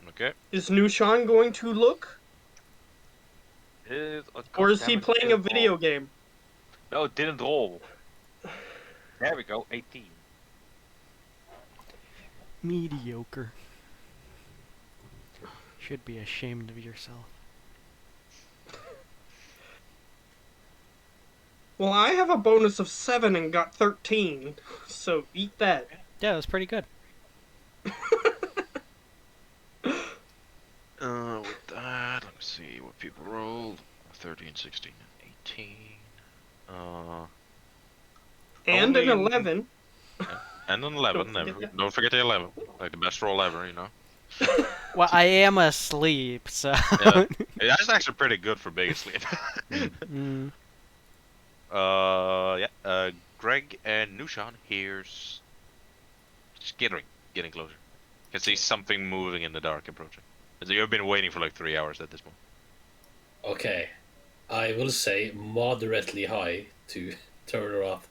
Okay. Is Nushan going to look, Oh, or is he goddammit, playing a didn't video roll. game? No, it didn't roll. There we go, 18. Mediocre. Should be ashamed of yourself. Well, I have a bonus of 7 and got 13, so eat that. Yeah, that was pretty good. With that, let me see what people rolled. 13, 16, and 18. And an Only- 11. And an 11. Don't forget that. Don't forget the 11. Like the best roll ever, you know. Well, I am asleep, so. Yeah. That's actually pretty good for being asleep. Mm. Yeah. Greg and Nushan hears skittering, getting closer. Can see something moving in the dark approaching. So you've been waiting for like 3 hours at this point. Okay. I will say moderately high to turn her off.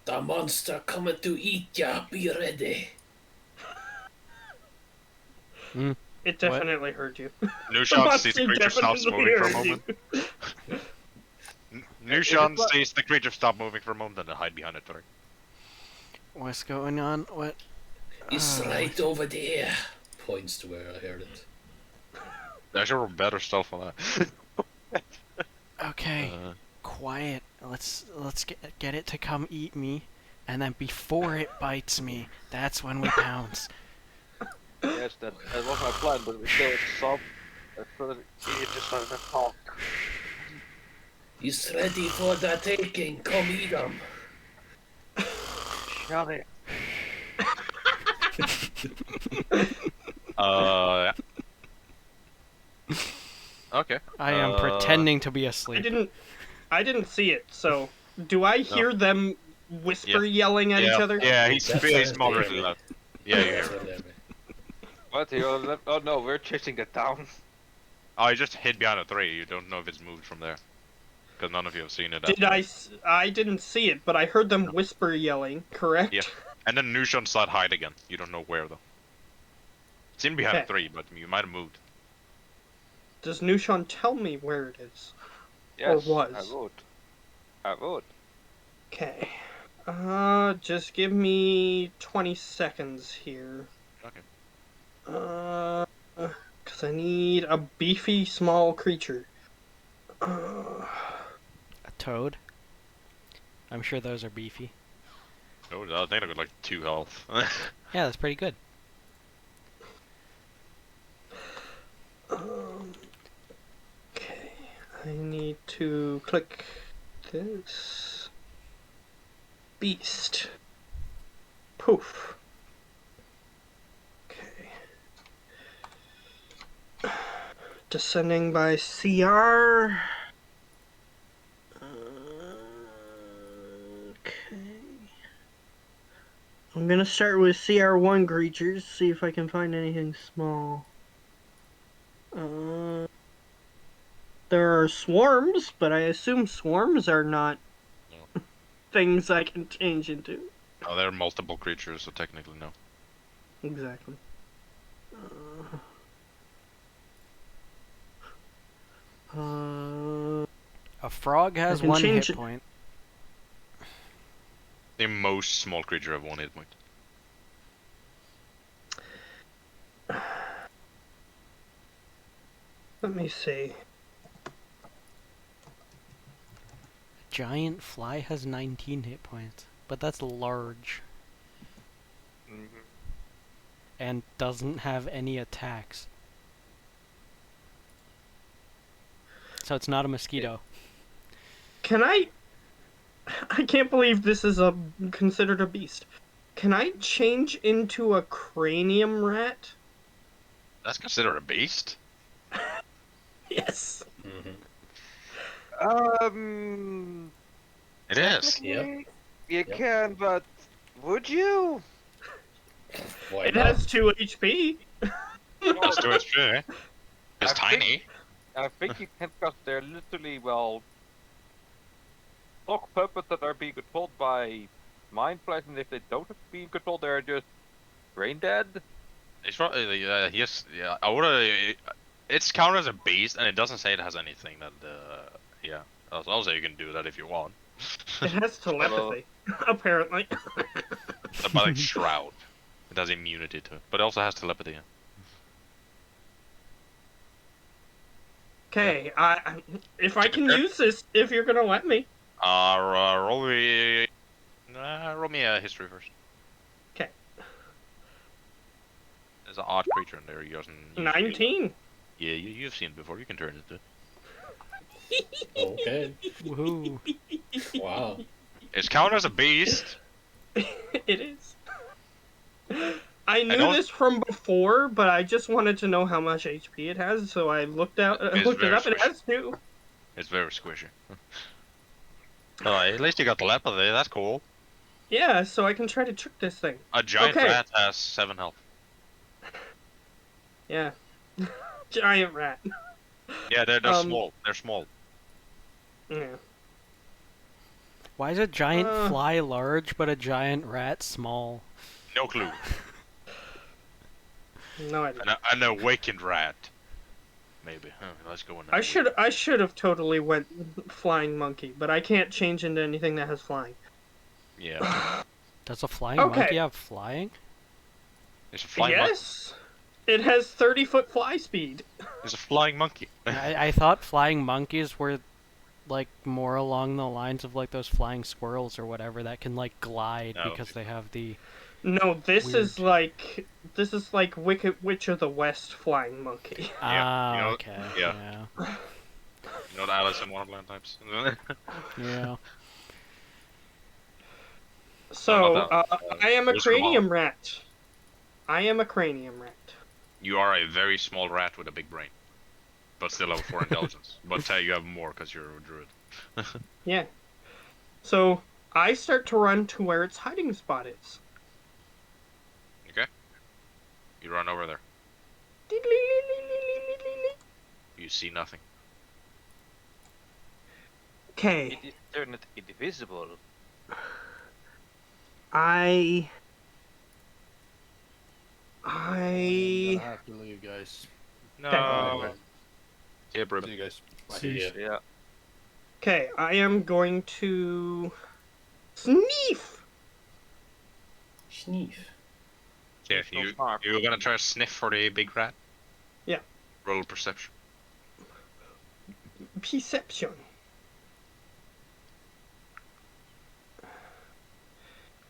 The monster coming to eat ya. Be ready. It definitely hurt you. Nushan sees the Monster creature stops definitely moving for a hurt moment. you. Nushan sees the creature stop moving for a moment and then hide behind it. What's going on? What? It's Ah. right over there. Points to where I heard it. Actually, we're better stealth on that. Okay, quiet. Let's get it to come eat me, and then before it bites me, that's when we pounce. Yes, that was my plan, but we still some. He just started to talk. He's ready for the taking. Come eat him. Shut it. Yeah. Okay. I am pretending to be asleep. I didn't see it, so do I hear them whisper yelling at each other? Yeah, he's That's moderately David. loud. Yeah, you hear That's it. what I mean. What? Oh no, we're chasing it down. Oh, I just hid behind a tree. You don't know if it's moved from there. Because none of you have seen it. I didn't see it, but I heard them whisper yelling, correct? Yeah. And then Nushan started hide again. You don't know where though. It's in behind a Okay. tree, but you might have moved. Does Nushan tell me where it is? Yes, was. I would. I would. Okay. Just give me 20 seconds here. Okay. Cause I need a beefy small creature. A toad. I'm sure those are beefy. Oh, I think I got like 2 health. Yeah, that's pretty good. Okay. I need to click this. Beast. Poof. Okay. Descending by CR. Okay. I'm gonna start with CR1 creatures, see if I can find anything small. There are swarms, but I assume swarms are not No. things I can change into. Oh, there are multiple creatures, so technically no. Exactly. A frog has can 1 change hit it. point. The most small creature have 1 hit point. Let me see. Giant fly has 19 hit points, but that's large and doesn't have any attacks. So it's not a mosquito. Can I? I can't believe this is considered a beast. Can I change into a cranium rat? That's considered a beast? Yes. It is. Technically, you can, but would you? Why It not? has 2 HP. That's too much, eh? It's I tiny. think- I think you can, because they're literally, well, dog puppets that are being controlled by mind flash, and if they don't have to be controlled, they're just brain dead. It's probably, yeah, I would've, it's counted as a beast, and it doesn't say it has anything that, yeah. I'll say you can do that if you want. It has telepathy, apparently. But like Shroud. It has immunity to it, but it also has telepathy. Okay, if I can Sure. use this, if you're gonna let me. Roll me a history first. 'Kay. There's an odd creature in there. You doesn't. usually- 19. Yeah, you've seen it before. You can turn it. Okay. Woohoo. Wow. It's counted as a beast. It is. I knew don't- this from before, but I just wanted to know how much HP it has, so I looked It's it very up. It has 2. It's very squishy. At least you got telepathy. That's cool. Yeah, so I can try to trick this thing. A giant Okay. rat has 7 health. Yeah. Giant rat. Yeah, they're Um, small. They're small. Yeah. Why is a giant Uh. fly large but a giant rat small? No clue. No idea. An awakened rat. Maybe. Huh, let's go in there. I should have totally went flying monkey, but I can't change into anything that has flying. Yeah. Does a flying Okay. monkey have flying? It's a flying monkey. Yes. It has 30-foot fly speed. It's a flying monkey. I thought flying monkeys were like more along the lines of like those flying squirrels or whatever that can like glide No. because they have the No, this is Weird. like Wicked Witch of the West flying monkey. ah you know- okay yeah. yeah You know the Alice in Wonderland types. yeah. So, not that. I am a Wizard of Oz. cranium rat. I am a cranium rat. You are a very small rat with a big brain, but still have 4 intelligence. But you have more because you're a druid. Yeah. So, I start to run to where its hiding spot is. Okay. You run over there. You see nothing. Okay, It is turned invisible. I I'm gonna have to leave, guys. No. Alright, Yeah, bro. see you guys. Bye. See ya. Yeah. Okay, I am going to sneef. Sneef. Yeah, There's no you mark. you're gonna try to sniff for the big rat? Yeah. Roll perception. Perception.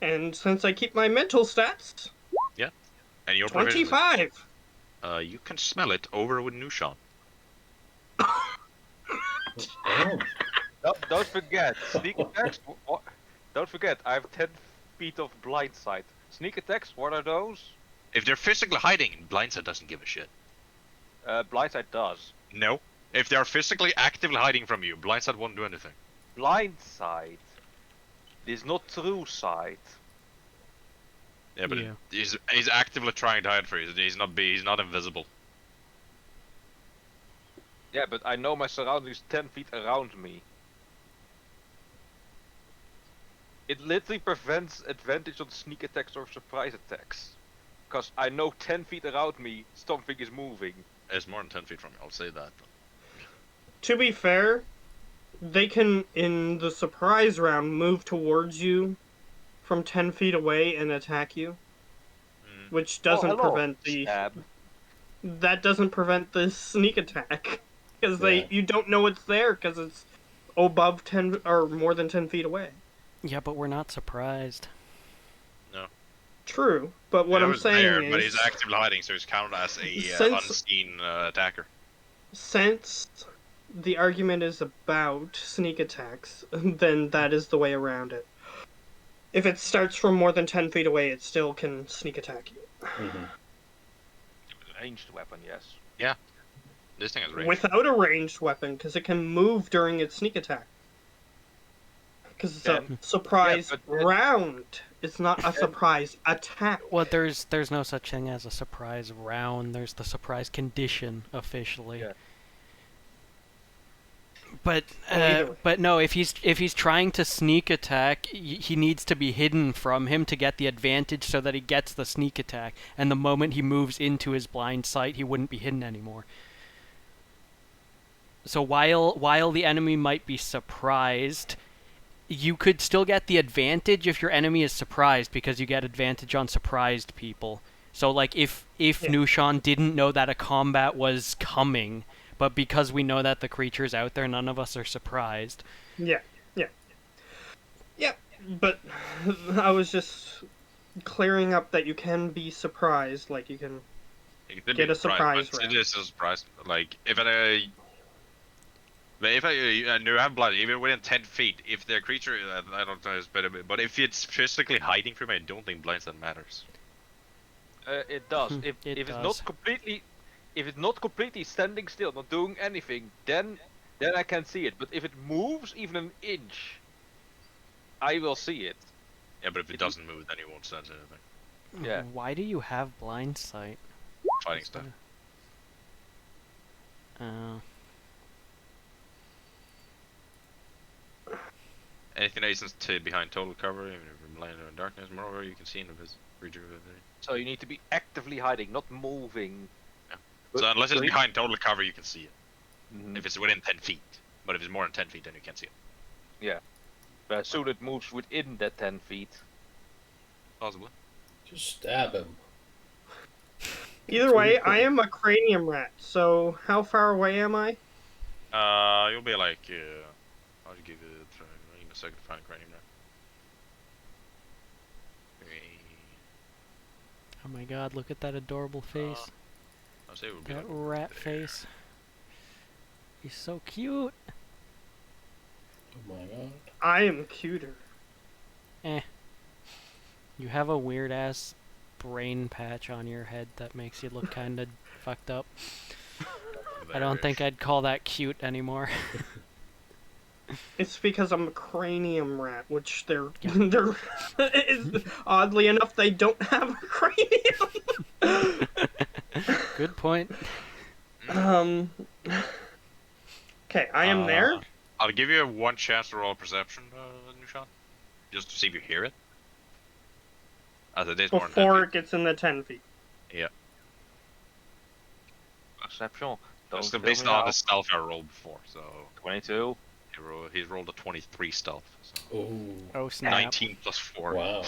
And since I keep my mental stats, And your proficiency. 25. You can smell it over with Nushan. Oh. Don't forget, sneak attacks. Don't forget, I have 10 feet of blind sight. Sneak attacks. What are those? If they're physically hiding, Blindside doesn't give a shit. Blind sight does. No. If they're physically actively hiding from you, Blindside won't do anything. Blind sight is not true sight. Yeah, but Yeah. he's actively trying to hide for you. He's not invisible. Yeah, but I know my surroundings 10 feet around me. It literally prevents advantage on sneak attacks or surprise attacks. Because I know 10 feet around me, something is moving. It's more than 10 feet from you, I'll say that. To be fair, they can, in the surprise round, move towards you from 10 feet away and attack you. Mm. Which doesn't hello, prevent the... Stab. That doesn't prevent the sneak attack. Because Yeah. you don't know it's there, because it's above 10, or more than 10 feet away. Yeah, but we're not surprised. True, but what Yeah, I'm he's saying there, is... but he's actively hiding, so he's counted as a Since- unseen attacker. Since the argument is about sneak attacks, then that is the way around it. If it starts from more than 10 feet away, it still can sneak attack you. Mm-hmm. Ranged weapon, yes. This thing is range. Without a ranged weapon, because it can move during its sneak attack. Because it's a Then- surprise yeah, but then- round. It's not a surprise attack. Well, there's no such thing as a surprise round. There's the surprise condition officially. Yeah. But either way. but no, if he's trying to sneak attack, he needs to be hidden from him to get the advantage, so that he gets the sneak attack. And the moment he moves into his blind sight, he wouldn't be hidden anymore. So while the enemy might be surprised, you could still get the advantage if your enemy is surprised, because you get advantage on surprised people. So like if Yeah. Nushan didn't know that a combat was coming, but because we know that the creature's out there, none of us are surprised. Yeah. But I was just clearing up that you can be surprised, like you can... It could Get be a surprise but round. it is a surprise. Like, if I you have blood, even within 10 feet, if the creature, I don't know, it's better, but if it's physically hiding from me, I don't think blindside matters. It does. If It if it's does. not completely standing still, not doing anything, then I can see it. But if it moves even an inch, I will see it. Yeah, but if it doesn't move, then you won't sense anything. Yeah. Why do you have blind sight? Fighting stuff. Anything that isn't behind total cover, even if you're blind or in darkness, moreover, you can see into his creature. So you need to be actively hiding, not moving. So unless it's so behind total cover, you can see it. Mhm. If it's within 10 feet. But if it's more than 10 feet, then you can't see it. But as soon as it moves within that 10 feet. Possibly. Just stab him. Either way, I am a cranium rat, so how far away am I? You'll be like, I'll give you a second to find cranium now. Oh my god, look at that adorable face. I'll say it would be That like rat face. He's so cute. Oh my god. I am cuter. You have a weird ass brain patch on your head that makes you look kind of fucked up. I don't think I'd call that cute anymore. It's because I'm a cranium rat, which they're oddly enough they don't have a cranium. Good point. Okay, I am there. I'll give you one chance to roll a perception, Nushan, just to see if you hear it. As it is more than 10 Before feet. it gets in the 10 feet. Yeah. Exceptional. Don't That's kill based me on now. the stealth I rolled before, so 22. he's rolled a 23 stealth. So Oh, Oh snap! 19 plus 4. wow.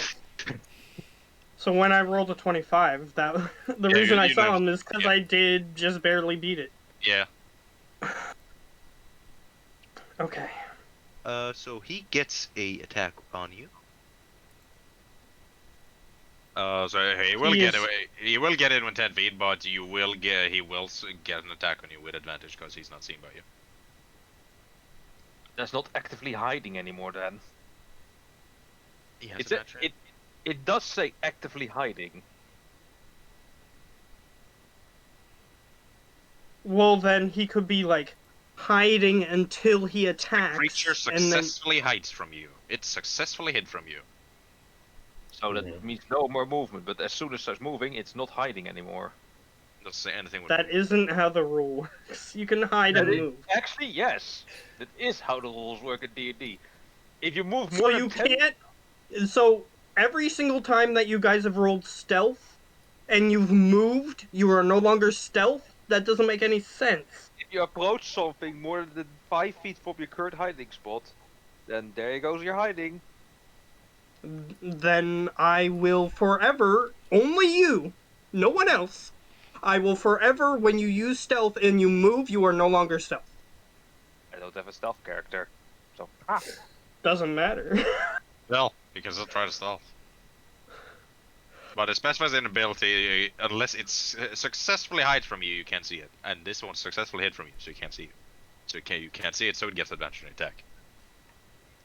So when I rolled a 25, that the Yeah, reason I you saw know, him is because yeah. I did just barely beat it. Yeah. Okay. So he gets a attack on you. So he will get away. He will get in with 10 feet, but he will get an attack on you with advantage because he's not seen by you. That's not actively hiding anymore then. He has It's a natural. it does say actively hiding. Well, then he could be like hiding until he attacks, Creature and then successfully hides from you. It successfully hid from you. So that Mhm. means no more movement, but as soon as it starts moving, it's not hiding anymore. Doesn't say anything with that move. isn't how the rule works. You can hide That and is- move. Actually, yes. That is how the rules work in D&D. If you move So more you than 10, can't. So every single time that you guys have rolled stealth and you've moved, you are no longer stealth. That doesn't make any sense. if you approach something more than 5 feet from your current hiding spot, then there goes your hiding. Then I will forever, only you, no one else. I will forever, when you use stealth and you move, you are no longer stealth. I don't have a stealth character. So, Doesn't matter. Well, because he'll try to stealth. But it specifies an ability unless it's successfully hides from you, you can't see it. And this one successfully hid from you, so you can't see it. So you can't see it, so it gets advantage on attack.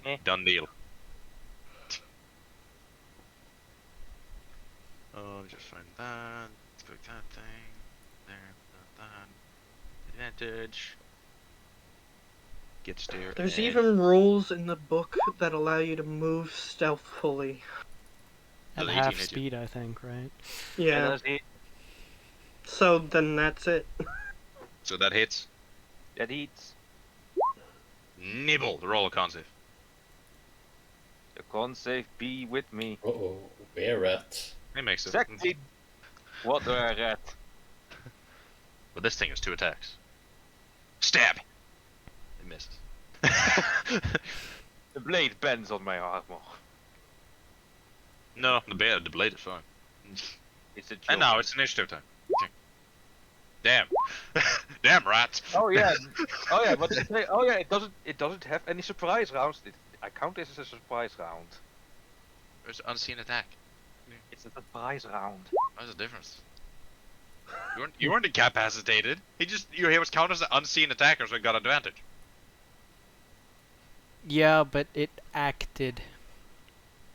Eh. Done deal. Just find that. Click that thing. There, that. Advantage. Gets there. There's and- even rules in the book that allow you to move stealthfully. At The half 18 hit you. speed, I think, right? Yeah. that's it. So then that's it. So that hits. That eats. Nibble. The roll of con save. The con save be with me. Uh-oh, bear rat. He makes it. Exactly. What a rat. But this thing has 2 attacks. Stab. It misses. The blade bends on my armor. No, the blade is fine. It's a joke. And now it's initiative time. Okay. Damn. Damn rat. Oh yeah. Oh yeah. But oh yeah. It doesn't have any surprise rounds. I count this as a surprise round. There's unseen attack. It's a surprise round. What's the difference? You weren't incapacitated. He was counted as an unseen attacker, so he got advantage. Yeah, but it acted.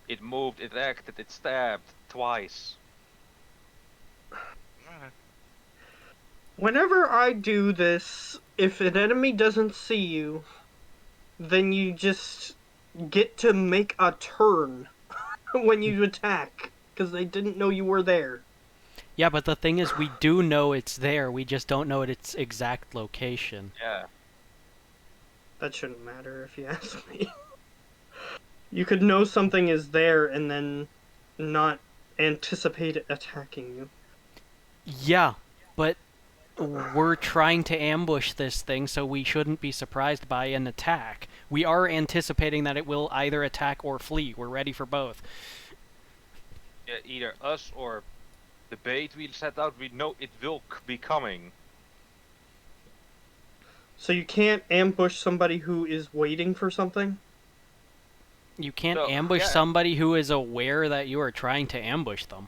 It moved. It acted. It stabbed twice. Whenever I do this, if an enemy doesn't see you, then you just get to make a turn when you attack, because they didn't know you were there. Yeah, but the thing is, we do know it's there. We just don't know its exact location. Yeah. That shouldn't matter if you ask me. You could know something is there and then not anticipate it attacking you. Yeah, but we're trying to ambush this thing, so we shouldn't be surprised by an attack. We are anticipating that it will either attack or flee. We're ready for both. Yeah, either us or the bait we set out. We know it will be coming. So you can't ambush somebody who is waiting for something? You can't So, ambush yeah. somebody who is aware that you are trying to ambush them.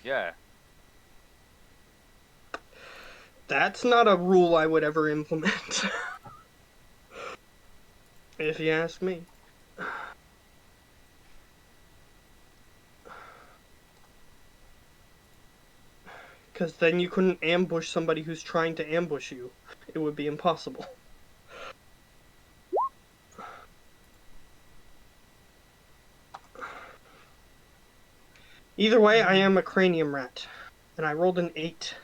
Yeah. That's not a rule I would ever implement. If you ask me. Because then you couldn't ambush somebody who's trying to ambush you. It would be impossible. Either way, I am a cranium rat. And I rolled an 8.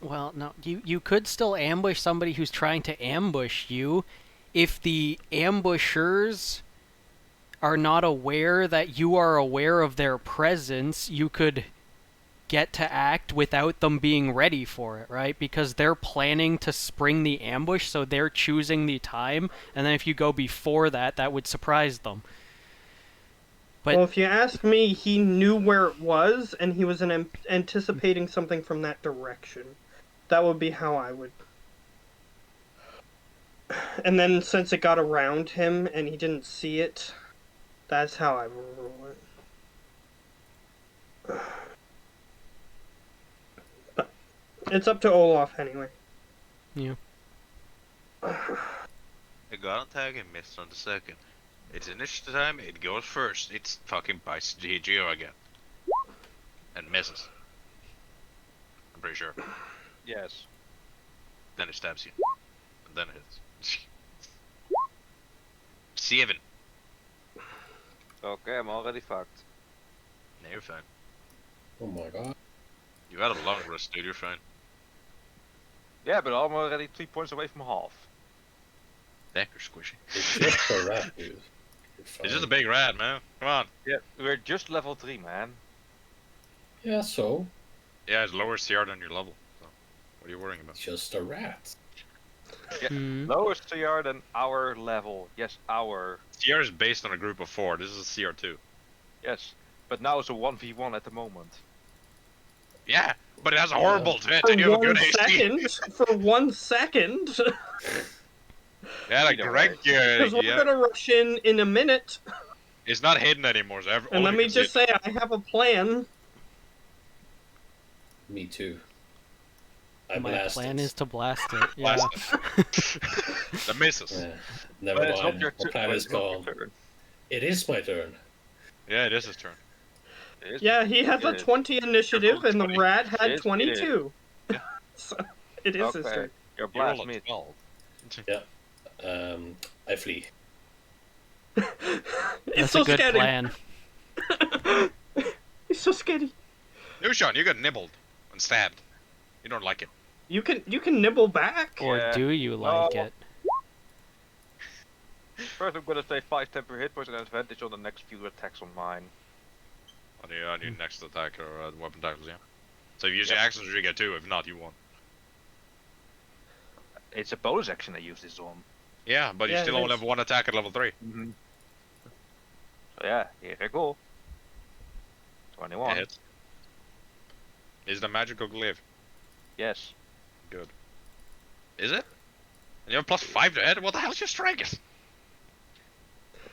Well, no, you could still ambush somebody who's trying to ambush you if the ambushers are not aware that you are aware of their presence. You could get to act without them being ready for it, right? Because they're planning to spring the ambush, so they're choosing the time, and then if you go before that, that would surprise them. But Well, if you ask me, he knew where it was, and he was anticipating something from that direction. That would be how I would. And then since it got around him and he didn't see it, that's how I would roll it. But it's up to Olaf anyway. yeah. I got on tag and missed on the second. It's initiative time, it goes first. It's fucking bites Geo again. And misses. I'm pretty sure. Yes. Then it stabs you. And then it hits. 7. Okay, I'm already fucked. No, you're fine. Oh my god. You had a long rest, dude, you're fine. Yeah, but I'm already 3 points away from half. That you're squishy. It's just a rat, dude. You're It's just a fine. big rat, man. Come on. Yeah, we're just level 3, man. Yeah, so Yeah, it's lower CR than your level. So, what are you worrying about? it's just a rat. Yeah, Hmm. lowest CR than our level. Yes, our. CR is based on a group of 4. This is a CR2. Yes, but now it's a 1v1 at the moment. Yeah, but it has a horrible hit For and you have a 1 good AC. second, for 1 second, Yeah, like Either Greg, because we're yeah, gonna rush in a minute. it's not hidden anymore. So And let me just say, I have a plan. Me too. I My blast plan it. is to blast it. Yeah. Blast the misses. Yeah, never But it's not mind. your The turn. plan but is it's not your gone. turn. It is my turn. Yeah, it is his turn. It is- Yeah, he has a it is. 20 initiative, and the 20. rat It had is, 22. Yeah. So, it is his Okay, turn. your You roll blast a me. 12. I flee. It's That's so a good scary. plan. It's so scary. Nushan, you got nibbled and stabbed. You don't like it. You can nibble back. Or Yeah. do you like No. it? First, I'm gonna say 5 temporary hit points and advantage on the next few attacks on mine. On your next attack or weapon tackles, yeah. So if you use your actions, you get 2. If not, you won. It's a bonus action I use this on. Yeah, but you Yeah, still it only is. have 1 attack at level 3. Mm-hmm. So yeah, here I go. 21. It hits. Is it a magical glaive? Yes. Good. Is it? And you have plus 5 to hit? What the hell's your strength?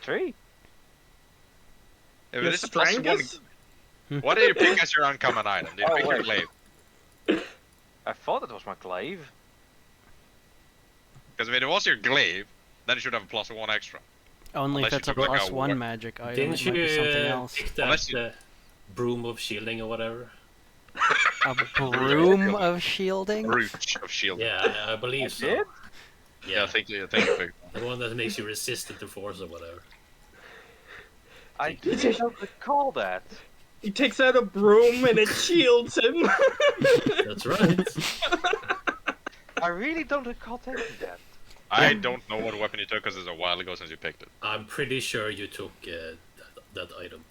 3. If Your it is a plus 1, strength? what did you pick as your uncommon item? Did you Oh, pick your wait. glaive? I thought it was my glaive. Because if it was your glaive, then you should have a plus 1 extra. Only Unless if it's you a took, like, plus a one war- magic item. Didn't It might be something you else. pick that Unless you- broom of shielding or whatever? A broom of shielding? Brooch of shield. Yeah, I believe so. did? Yeah, I think you picked. The one that makes you resistant to force or whatever. I don't recall that. He takes out a broom and it shields him. That's right. I really don't recall taking that. I don't know what weapon you took because it's a while ago since you picked it. I'm pretty sure you took that item.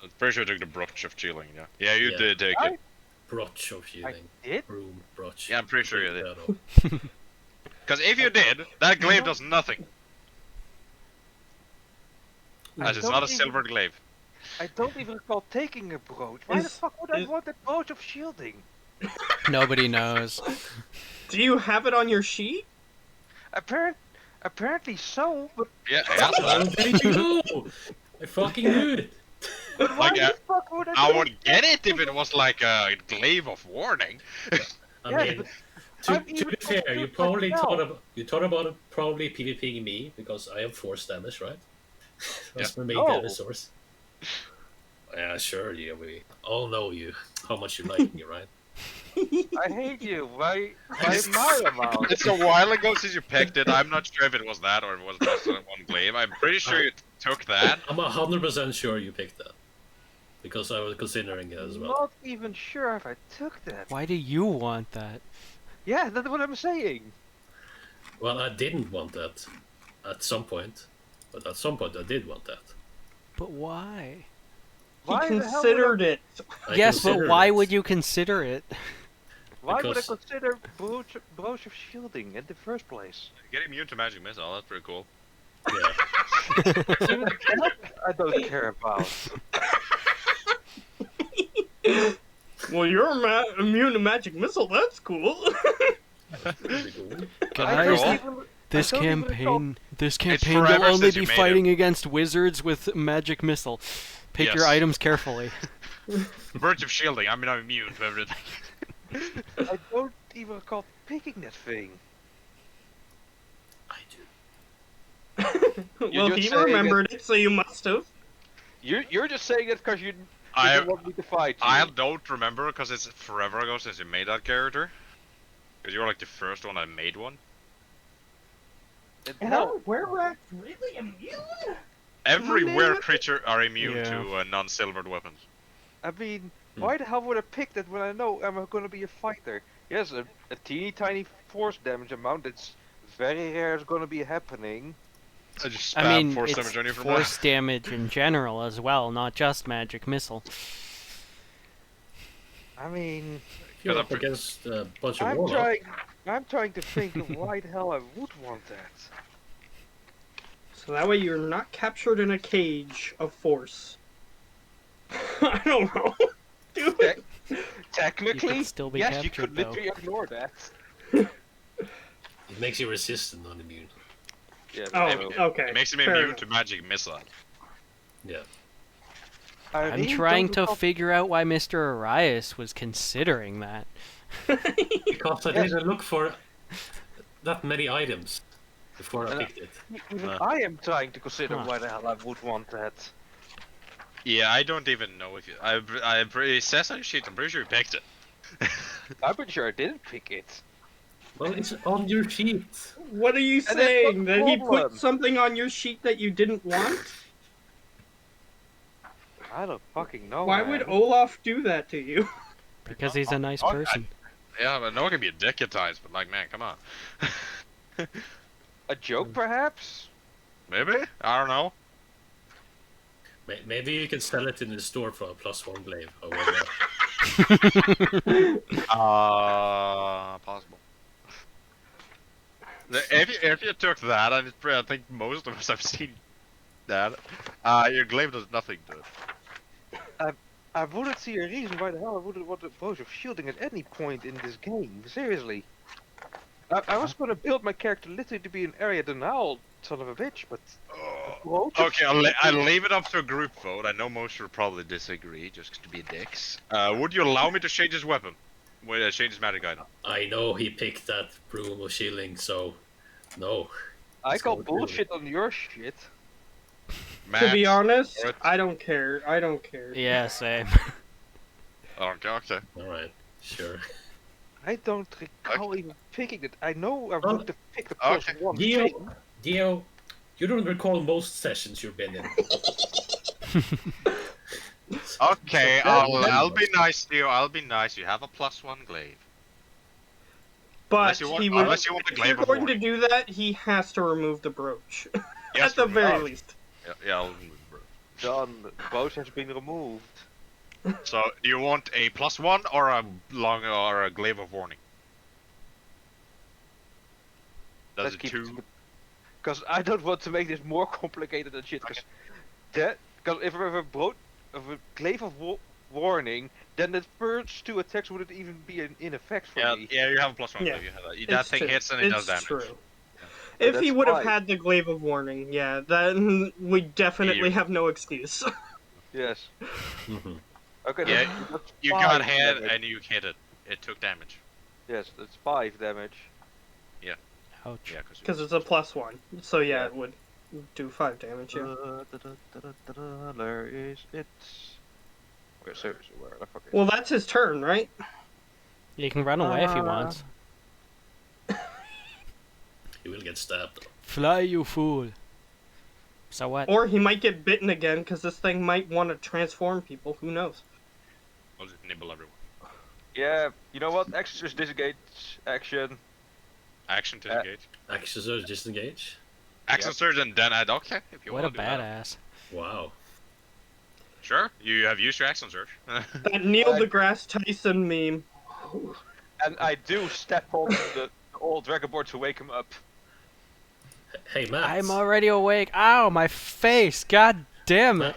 I'm pretty sure you took the brooch of shielding, yeah. Yeah, you Yeah. did take I- it. Brooch of I shielding. did? Broom, brooch. Yeah, I'm pretty sure you Pick did. that up. Because if you did, that glaive does nothing. As it's don't not a even- silver glaive. I don't even recall taking a brooch. Why the Is- fuck would I is- want a brooch of shielding? Nobody knows. Do you have it on your sheet? Apparently so, but Yeah, yeah. Oh, there you go! I fucking knew it! why Like, the fuck would I I take would get it if it was like a glaive of warning. I Yeah, mean, but to I'm be even fair, you confused probably myself. thought about it probably PvPing me because I have force damage, right? That's my main No. damage source. Yeah, sure, yeah, we all know you, how much you like me, right? I hate you. Why my amount? It's a while ago since you picked it. I'm not sure if it was that or if it was just one glaive. I'm pretty sure you took that. I'm 100% sure you picked that. because I was considering it as well. Not even sure if I took that. Why do you want that? Yeah, that's what I'm saying. Well, I didn't want that at some point, but at some point I did want that. But why? He Why the hell would I- considered it. I Yes, but considered why it. would you consider it? Why would I Because- consider Brooch of Shielding in the first place? Get immune to magic missile. That's pretty cool. Yeah. Even that I don't care about. Well, you're immune to magic missile. That's cool. Pretty cool. I Guys, don't even- this I don't even recall- campaign, you'll forever only since you be made fighting against wizards with magic missile. Pick your Yes. items carefully. Birds of shielding. I mean, I'm immune to everything. I don't even recall picking that thing. I do. Well, just he saying remembered it, so you must have. You're just saying it because you I didn't want me to fight you. I don't remember because it's forever ago since you made that character. Because you were like the first one I made one. No, we're really immune? Every man, were what- creature are immune Yeah. to non-silvered weapons. I mean, Hmm. why the hell would I pick that when I know I'm going to be a fighter? Yes, a teeny tiny force damage amount. It's very rare. It's going to be happening. I just I spam mean, force it's damage on you from force damage in general as well, not just magic missile. I mean, If you're I'm up pretty- against a bunch of I'm warlocks, trying to think of why the hell I would want that. So that way you're not captured in a cage of force. I don't know. Do it. Technically, You could still be yes, you could captured, though. literally ignore that. it makes you resistant on immune. Yeah, Oh, so- okay. It makes him fair immune enough. to magic missile. Yeah. I I'm really trying don't to recall- figure out why Mr. Arias was considering that. Because I didn't look for that many items before I And I- picked it. Even Uh. I am trying to consider Huh. why the hell I would want that. Yeah, I don't even know if you. It says on your sheet. I'm pretty sure you picked it. I'm pretty sure I didn't pick it. Well, it's on your sheet. What are you that's saying? the That he problem. put something on your sheet that you didn't want? I don't fucking know. Why man. would Olaf do that to you? Because he's a nice Oh, I- person. Yeah, but no one can be a dick at times. But like, man, come on. a joke, perhaps? Maybe I don't know. Maybe you can sell it in the store for a +1 glaive. Or whatever. Possible. If you took that, I think most of us have seen that. Your glaive does nothing to it. I wouldn't see a reason why the hell I wouldn't want a Brooch of Shielding at any point in this game. Seriously. I was gonna build my character literally to be an area denial son of a bitch, but... Brooch of Okay, I'll leave it up to a group vote. I know most will probably disagree, just to be dicks. Would you allow me to change his weapon? Change his magic item? I know he picked that broom of shielding, so no. I Let's call go with bullshit on your shit. To be Max? honest, Alright. I don't care. I don't care. Yeah, same. Okay. Alright, sure. I don't recall even picking it. I know I Oh, would have picked the plus okay. one Dio, thing. Dio, you don't recall most sessions you've been in. Okay, So I'll be nice to you. I'll be nice. You have a +1 glaive. But Unless you want- he would. unless you want the If you're glaive of going to warning. do that, he has to remove the brooch. Yes, At the very oh, least. Yeah, I'll remove it, bro. Done. Both has been removed. So, do you want a +1 or a glaive of warning? Does Let's it keep two? Because I don't want to make this more complicated than shit. Because if I have a glaive of warning, then the first two attacks wouldn't even be in effect for Yeah, me. yeah, you have a +1 Yeah. glaive. You have that It's thing true. hits and it It's does damage. True. But If he that's would have fine. had the glaive of warning, yeah, then we definitely You- have no excuse. Yes. Mhm. Okay. Yeah, that's You 5 got hit damage. and you hit it. It took damage. Yes, that's 5 damage. Ouch. Yeah, Because it's a +1. So yeah, Yeah. it would do 5 damage, yeah. There is it. Okay, seriously, where the fuck is Well, that's his turn, right? He can run away if he wants. You will get stabbed. Fly, you fool. So what? Or he might get bitten again because this thing might want to transform people. Who knows? I'll just nibble everyone. Yeah, you know what? Exorcist disengage action. Action to engage. Action surge, disengage. Action Yep. surge and then add. Okay, if you What a want to do that. badass. Wow. Sure, you have used your action surge. That Neil deGrasse Tyson meme. And I do step on the old Dragonborn to wake him up. Hey, Matt. I'm already awake. Ow, my face. God damn it.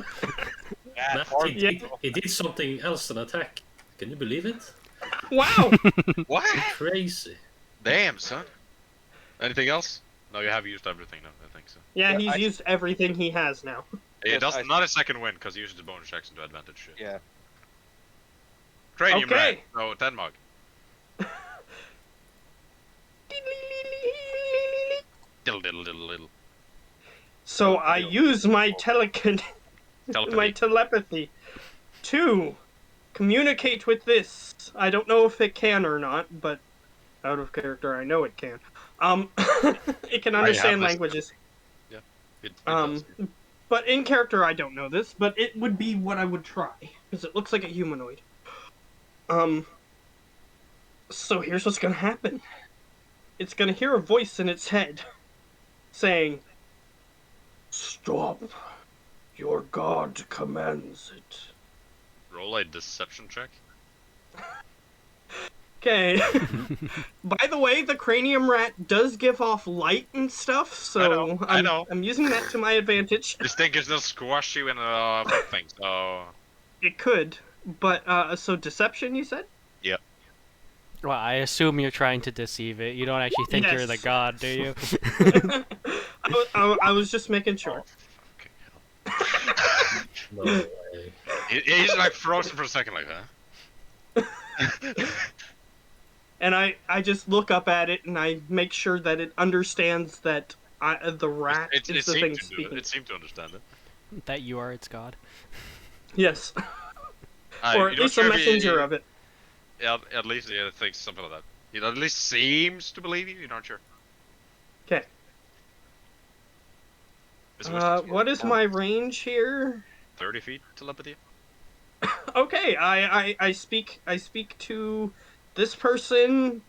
Matt, Yeah. he did something else than attack. Can you believe it? Wow! What? Crazy. Damn, son. Anything else? No, you have used everything. No, I think so. Yeah, Yeah, he's I- used everything he has now. It Yes, does I- not a second win because he uses the bonus action to advantage shit. Yeah. Cranium Okay. rat. No, 10 mug. Diddle diddle diddle diddle. So I use my my Telepathy. telepathy to communicate with this. I don't know if it can or not, but out of character, I know it can. It can understand this. languages. It Um, does. but in character, I don't know this, but it would be what I would try because it looks like a humanoid. So here's what's gonna happen. It's gonna hear a voice in its head saying, "Stop. Your god commands it." Roll a deception check. Okay. By the way, the cranium rat does give off light and stuff, so I know. I'm using that to my advantage. This thing can still squash you in a flip thing, so. It could, but so deception, you said? Well, I assume you're trying to deceive it. You don't actually think you're the Yes. god, do you? I was just making sure. Fucking hell. No way. He's like frozen for a second, like, huh? And I just look up at it and I make sure that it understands that the rat It is the thing seemed to do speaking. it. It seemed to understand it. That you are its god. Yes. Uh, Or at you're not least a sure if he- messenger of it. Yeah, at least he thinks something like that. He at least seems to believe you. You're not sure. Okay. His wisdom's score. What is my range here? 30 feet telepathy. Okay, I speak to this person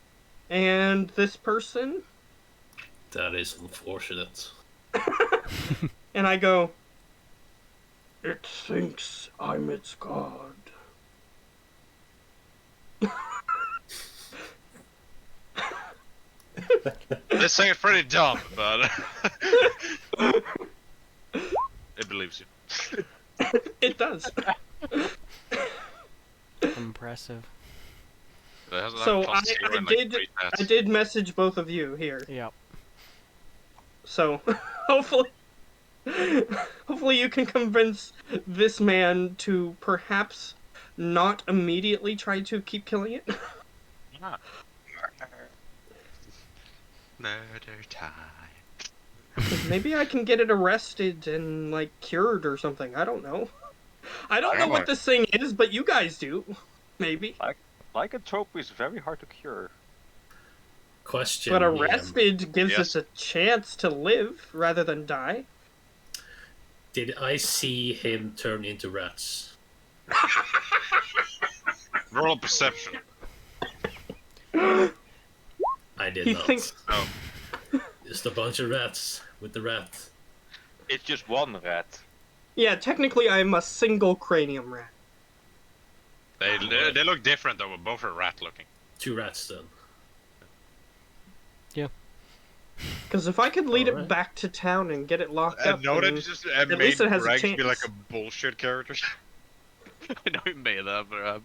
and this person, That is unfortunate. and I go, "It thinks I'm its god." This thing is pretty dumb, but it believes you. It does. Impressive. It has So plus I 0 and, like, did- 3 stats. I did message both of you here, Yep. so hopefully you can convince this man to perhaps not immediately try to keep killing it. Ah. Murder time. Maybe I can get it arrested and like cured or something. I don't know. I don't know what this thing is, but you guys do. Maybe. Lycanthropy is very hard to cure. Question. But arrested gives Yes. us a chance to live rather than die. Did I see him turn into rats? Roll a perception. I did He not. thinks- Oh. Just a bunch of rats with the rat. It's just one rat. Yeah, technically I'm a single cranium rat. They look different though, but both are rat looking. 2 rats then. Because if I could lead Alright. it back to town and get it locked I up, know that then- just at made least it has a Greg be chance. like a bullshit character. I know he made that, but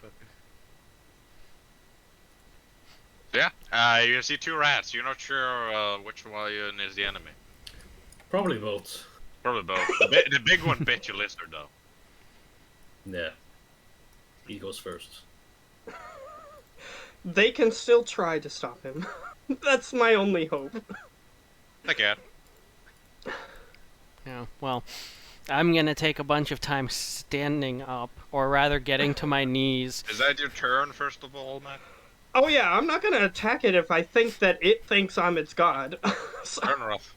yeah, you see 2 rats. You're not sure which one is the enemy. Probably both. Probably both. The big one bit your lizard though. Yeah. He goes first. they can still try to stop him. That's my only hope. I can. Yeah, well, I'm gonna take a bunch of time standing up, or rather getting to my knees. Is that your turn first of all, Matt? Oh yeah, I'm not gonna attack it if I think that it thinks I'm its god. So- Turn her off.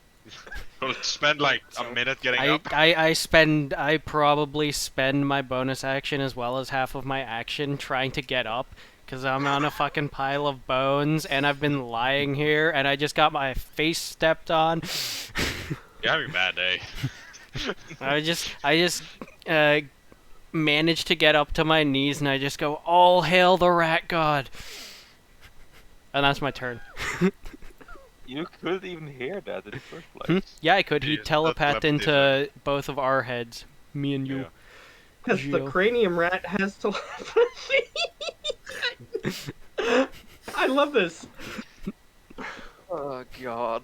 We'll spend like a minute getting up. I probably spend my bonus action as well as half of my action trying to get up because I'm on a fucking pile of bones and I've been lying here and I just got my face stepped on. You're having a bad day. I just manage to get up to my knees and I just go, "All hail the rat god," and that's my turn. You couldn't even hear that in the first Hmm? place. Yeah, I could. He Jeez, telepathed telepathy, into both of our heads, me and you. Yeah. Because the Geo. cranium rat has telepathy. I love this. Oh god.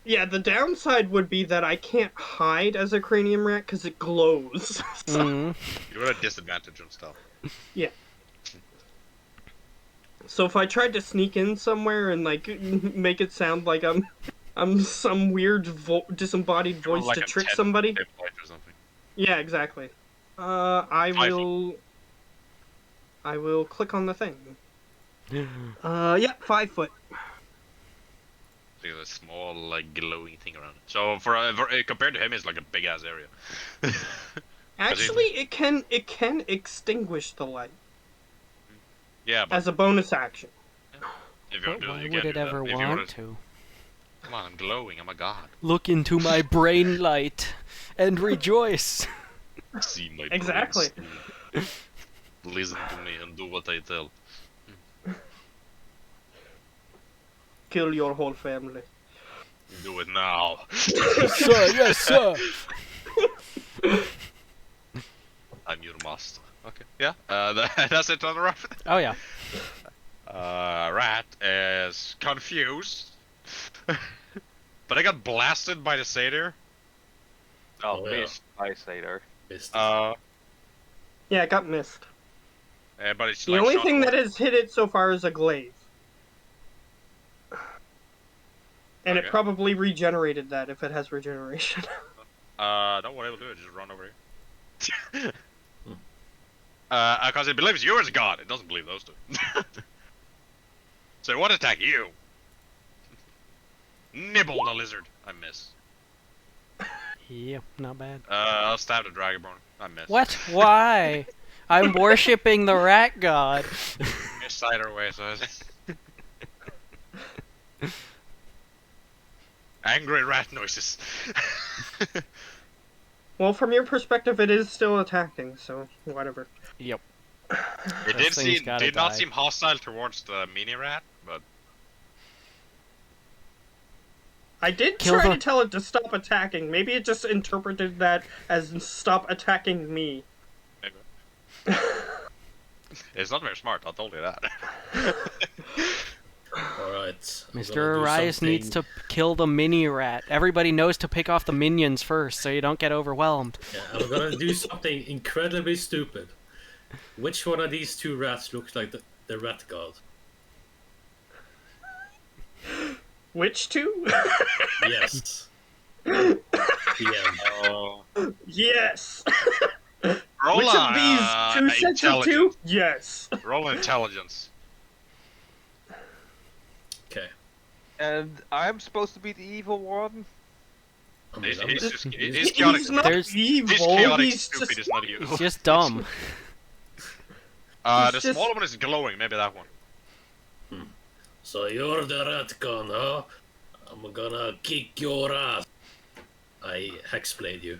Yeah, the downside would be that I can't hide as a cranium rat because it glows. So- Mm. You're at a disadvantage on stuff. So if I tried to sneak in somewhere and like make it sound like I'm some weird disembodied voice like to a trick 10 somebody. hit point or something. Yeah, exactly. I 5 will click on the thing. Yeah, 5 foot. There's a small like glowing thing around it. So compared to him, it's like a big ass area. Actually, it can extinguish the light Yeah, but as a bonus action. if you But want to, why you would can it do that. ever If you want wanna- to? Come on, I'm glowing. I'm a god. Look into my brain light and rejoice. See my Exactly. brain steam. Listen to me and do what I tell. Kill your whole family. Do it now. Sir, yes, sir. I'm your master. Okay. Yeah. That's it on the rough. Oh yeah. Rat is confused. But I got blasted by the satyr. Oh, Oh, yeah. missed, I say there. Missed. Yeah, it got missed. But it's The like only shot thing more- that has hit it so far is a glaive. And it Okay. probably regenerated that if it has regeneration. don't worry, we'll do it. Just run over here. Because it believes you as a god. It doesn't believe those two. So it won't attack you. Nibble the lizard. I miss. Yeah, not bad. I'll stab the dragonborn. I miss. What? Why? I'm worshipping the rat god. Miss either way, so angry rat noises. Well, from your perspective, it is still attacking, so whatever. Yep. It Those things gotta did not die. seem hostile towards the mini rat, but I did Kill try the- to tell it to stop attacking. Maybe it just interpreted that as stop attacking me. maybe. It's not very smart. I told you that. Alright. I'm Mr. gonna do Arias needs to something- kill the mini rat. Everybody knows to pick off the minions first so you don't get overwhelmed. Yeah, I'm gonna do something incredibly stupid. Which one of these two rats looks like the rat god? Which two? Yes. DM. Oh. Yes! Roll Which of these two sets of two? intelligence. Yes. Roll intelligence. Okay. And I'm supposed to be the evil one? I mean, He's just he's- he's chaotic. He's not There's- He's evil, chaotic he's stupid. just... It's not you. He's just dumb. The he's just- smaller one is glowing. Maybe that one. So you're the rat gun, huh? I'm gonna kick your ass. I hexblade you.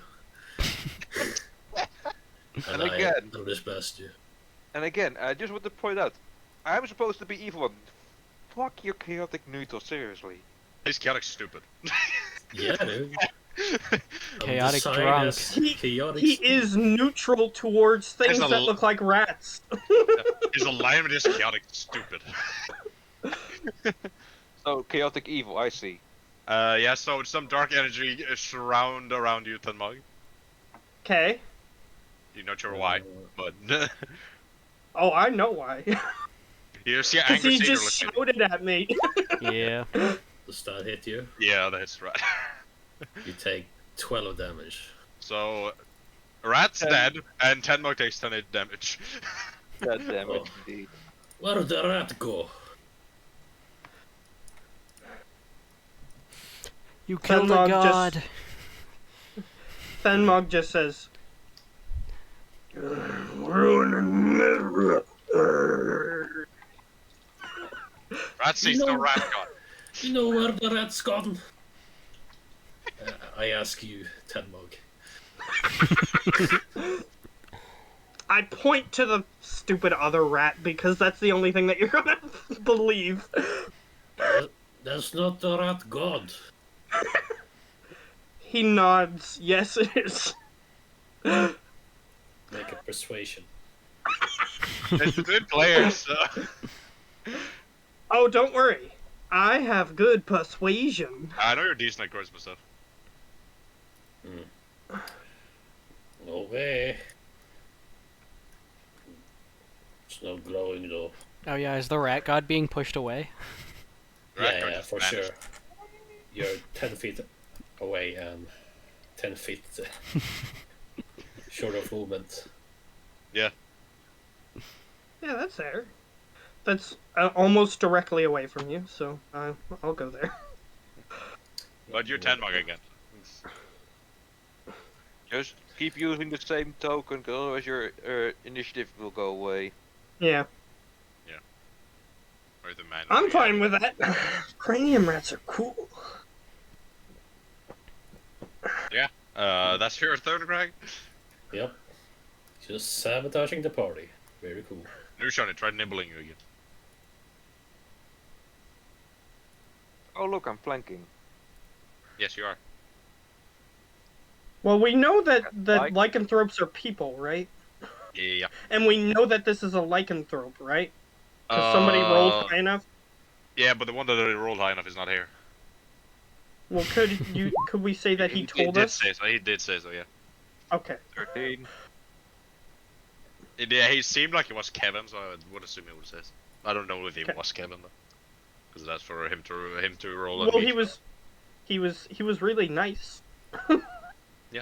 And I again- Eldritch blast you. And again, I just want to point out, I'm supposed to be evil one. Fuck your chaotic neutral, seriously. He's chaotic stupid. Yeah, dude. I'm Chaotic designed drunk. as He- chaotic He is neutral towards things There's a that l- look like rats. His alignment is chaotic stupid. So, chaotic evil, I see. Yeah. So some dark energy surround around you, Tenmog. Okay. You're not sure why, but Oh, I know why. you see Because angry he satyr just looking. shouted at me. Yeah. Does that hit you? Yeah, that's right. You take 12 damage. So, rat's dead, and Tenmog takes 10 damage. God damn it, Oh. indeed. Where did the rat go? You killed a Fenmog god. just Fenmog just says, Ratsy's You the know- rat god. You know where the rat's gone? I ask you, Tenmog. I point to the stupid other rat because that's the only thing that you're gonna believe. That's not the rat god. He nods. Yes, it is. Make a persuasion. It's a good player, so. Oh, don't worry. I have good persuasion. I know you're decent at charisma stuff. No way. It's not glowing though. Oh yeah, is the rat god being pushed away? Rat god Yeah, just for vanished. sure. You're 10 feet away and 10 feet short of movement. Yeah, that's there. That's almost directly away from you, so I'll go there. But you're 10 mug again. Just keep using the same token, 'cause otherwise your initiative will go away. Yeah, Or the man. I'm fine with that. Cranium rats are cool. That's your third drag. Yep. Just sabotaging the party. Very cool. Nushani, try nibbling you again. Oh look, I'm flanking. Yes, you are. Well, we know that Like- lycanthropes are people, right? Yeah. And we know that this is a lycanthrope, right? Because somebody rolled high enough. Yeah, but the one that rolled high enough is not here. Well, could we say that he told did us? say so. He did say so. Yeah. Okay. 13. Yeah, he seemed like it was Kevin, so I would assume it was his. I don't know if he Okay. was Kevin though, because that's for him to roll. Well, he was really nice. Yeah.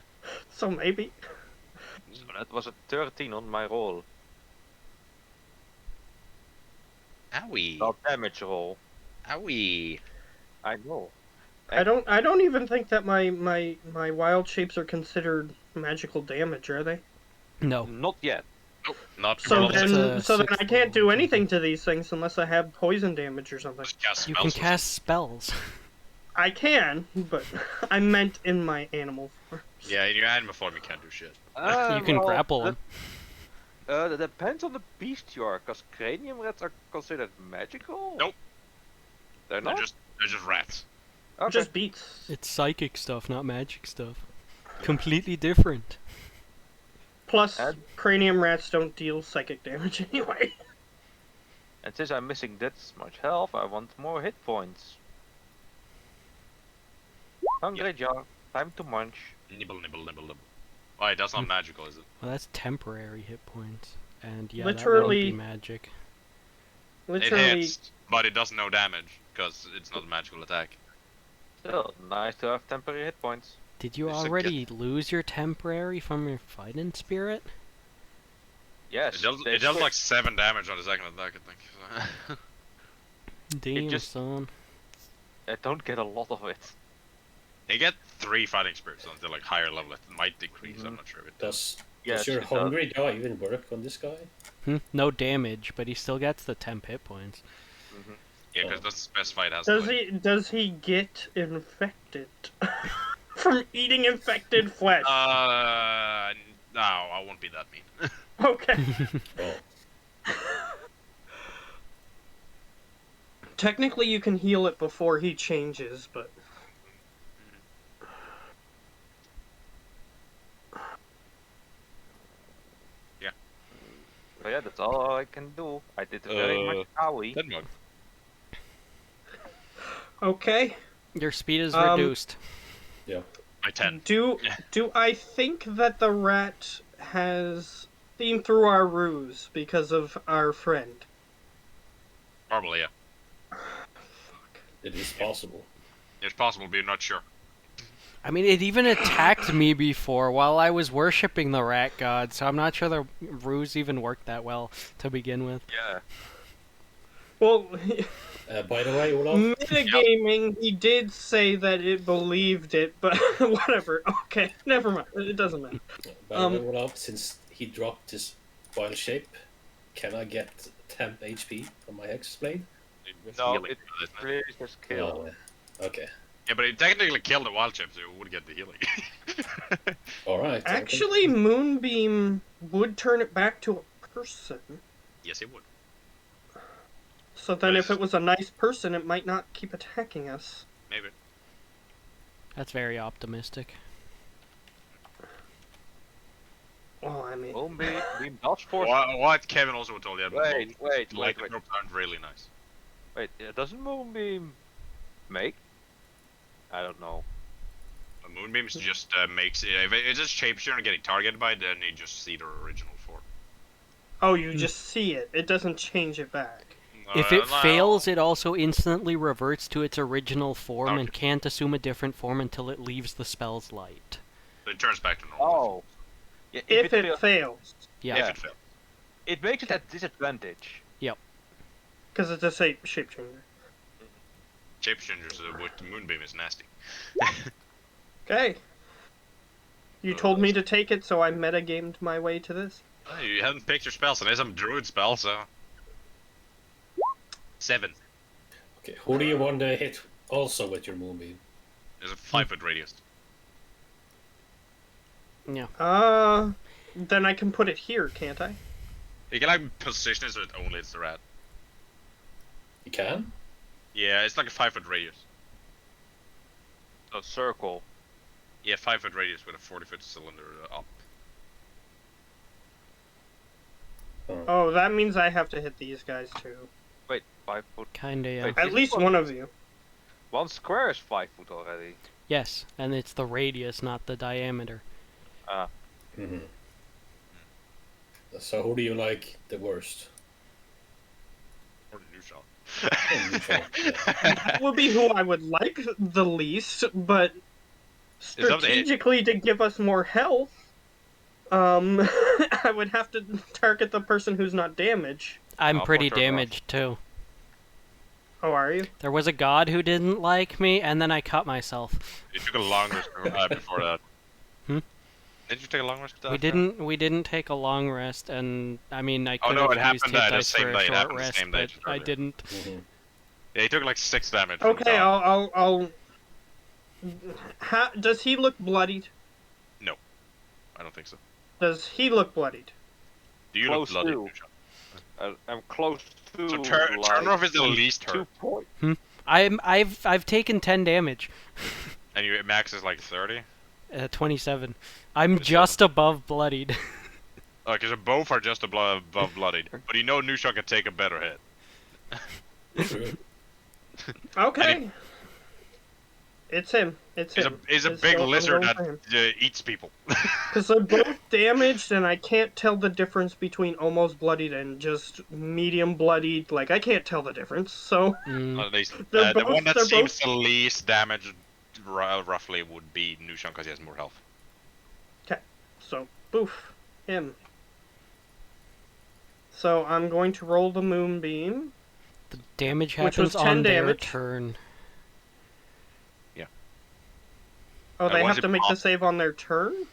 So maybe. So that was a 13 on my roll. Owie. Not damage roll. Owie. I know. I don't even think that my wild shapes are considered magical damage, are they? No. Not yet. Nope, not So roll. That's then, a so then I sixth can't do level. anything to these things unless I have poison damage or something. Just cast You spells can or cast spells. I can, but I meant in my animal form. something. Yeah, in your animal form you can't do shit. You can grapple him. That depends on the beast you are, because cranium rats are considered magical? Nope. They're They're not? just rats. Okay. Just beats. It's psychic stuff, not magic stuff. Completely different. Plus, And- cranium rats don't deal psychic damage anyway. And since I'm missing this much health, I want more hit points. Hungry jaw, time to munch. Nibble, nibble, nibble, nibble. Wait, that's not magical, is it? Well, that's temporary hit points. And yeah, Literally- that won't be magic. It Literally, hits, but it does no damage because it's not a magical attack. Still, nice to have temporary hit points. Did you It's a already lose your temporary from your fighting spirit? Yes. It does like 7 damage on the second attack, I think. Damn, just- son. I don't get a lot of it. You get 3 fighting spirits until like higher level. It might decrease. I'm Mhm. not sure if it does. Does Yes, your it does. hungry jaw even work on this guy? No damage, but he still gets the temp hit points. Yeah, because that's specified as. does he get infected from eating infected flesh? No, I won't be that mean. Okay. Oh, Technically, you can heal it before he changes, but So yeah, that's all I can do. I did very much owie. Dead mug. okay. Your speed is Um, reduced. By 10. Do I think that the rat has seen through our ruse because of our friend? Probably, yeah. it is possible. It's possible, but you're not sure. I mean, it even attacked me before while I was worshipping the rat god, so I'm not sure the ruse even worked that well to begin with. Yeah. Well, By the way, Olav, Metagaming, he did say that it believed it, but whatever. Okay, never mind. It doesn't matter. by the way, Olav, since he dropped his wild shape, can I get temp HP from my Hex Blade? No, Healing, it isn't it? really just kill. Oh, yeah. Okay. Yeah, but it technically killed the wild chip, so you would get the healing. All right. okay. Actually, Moonbeam would turn it back to a person. Yes, it would. So then, if Nice. it was a nice person, it might not keep attacking us. Maybe. That's very optimistic. Well, I mean, Moonbeam does force. What Kevin also told you. Wait, Like drops aren't really nice. Wait, doesn't Moonbeam make? I don't know. A moonbeam just makes it. If it's just shapeshifter getting targeted by it, then you just see their original form. oh, you just see it. It doesn't change it back. If it fails, it also instantly reverts to its original form and Okay. can't assume a different form until it leaves the spell's light. it turns back to normal. Oh. Yeah, If it fails, fails, Yeah. If it fails. it makes it a disadvantage. because it's a shape changer. Shapeshifters with the moonbeam is nasty. Okay. You told me to take it, so I metagamed my way to this. Oh, you haven't picked your spells, and there's some druid spell, so 7. Okay. Who do you want to hit also with your Moonbeam? There's a 5-foot radius. Yeah. Then I can put it here, can't I? You can like position it so it only hits the rat. You can? Yeah, it's like a 5-foot radius. A circle. Yeah, 5-foot radius with a 40-foot cylinder up. Oh, that means I have to hit these guys too. Wait, 5 foot. Kinda, yeah. Wait. At least one of you. One square is 5 foot already. Yes, and it's the radius, not the diameter. Mm-hmm. So who do you like the worst? Or the new shot. Oh, neutral, That would be who I would like the least, but Is that the- strategically to give us more health, I would have to target the person who's not damaged. I'm I'll pretty put her across. damaged too. Oh, are you? There was a god who didn't like me, and then I cut myself. You took a long rest before that. Hmm? Did you take a long rest? We didn't take a long rest, and I mean I Oh, could no, it have used happened hit the dice same for a day. It short happened the rest, same day but just I earlier. didn't. Mm-hmm. Yeah, he took like 6 damage. From Okay, God. I'll. Does he look bloodied? I don't think so. Does he look bloodied? Do you Close look bloody? to. I'm close to. So turn off is the least 2 hurt, points. I've taken 10 damage. and your max is like 30. 27. I'm 27. just above bloodied. Oh, because both are just above bloodied. But you know Nushan can take a better hit. True. Okay. It's him. It's He's him. a It's big so- I'm lizard going that for him. eats people. Because they're both damaged, and I can't tell the difference between almost bloodied and just medium bloodied. Like, I can't tell the difference, so... Mm, At least, They're the both- one that they're seems the least damaged, roughly, would be Nushan because he has more health. So, boof. Him. So, I'm going to roll the moonbeam. the damage Which was happens 10 on their damage. turn. Oh, they once have it to make the pops- save on their turn?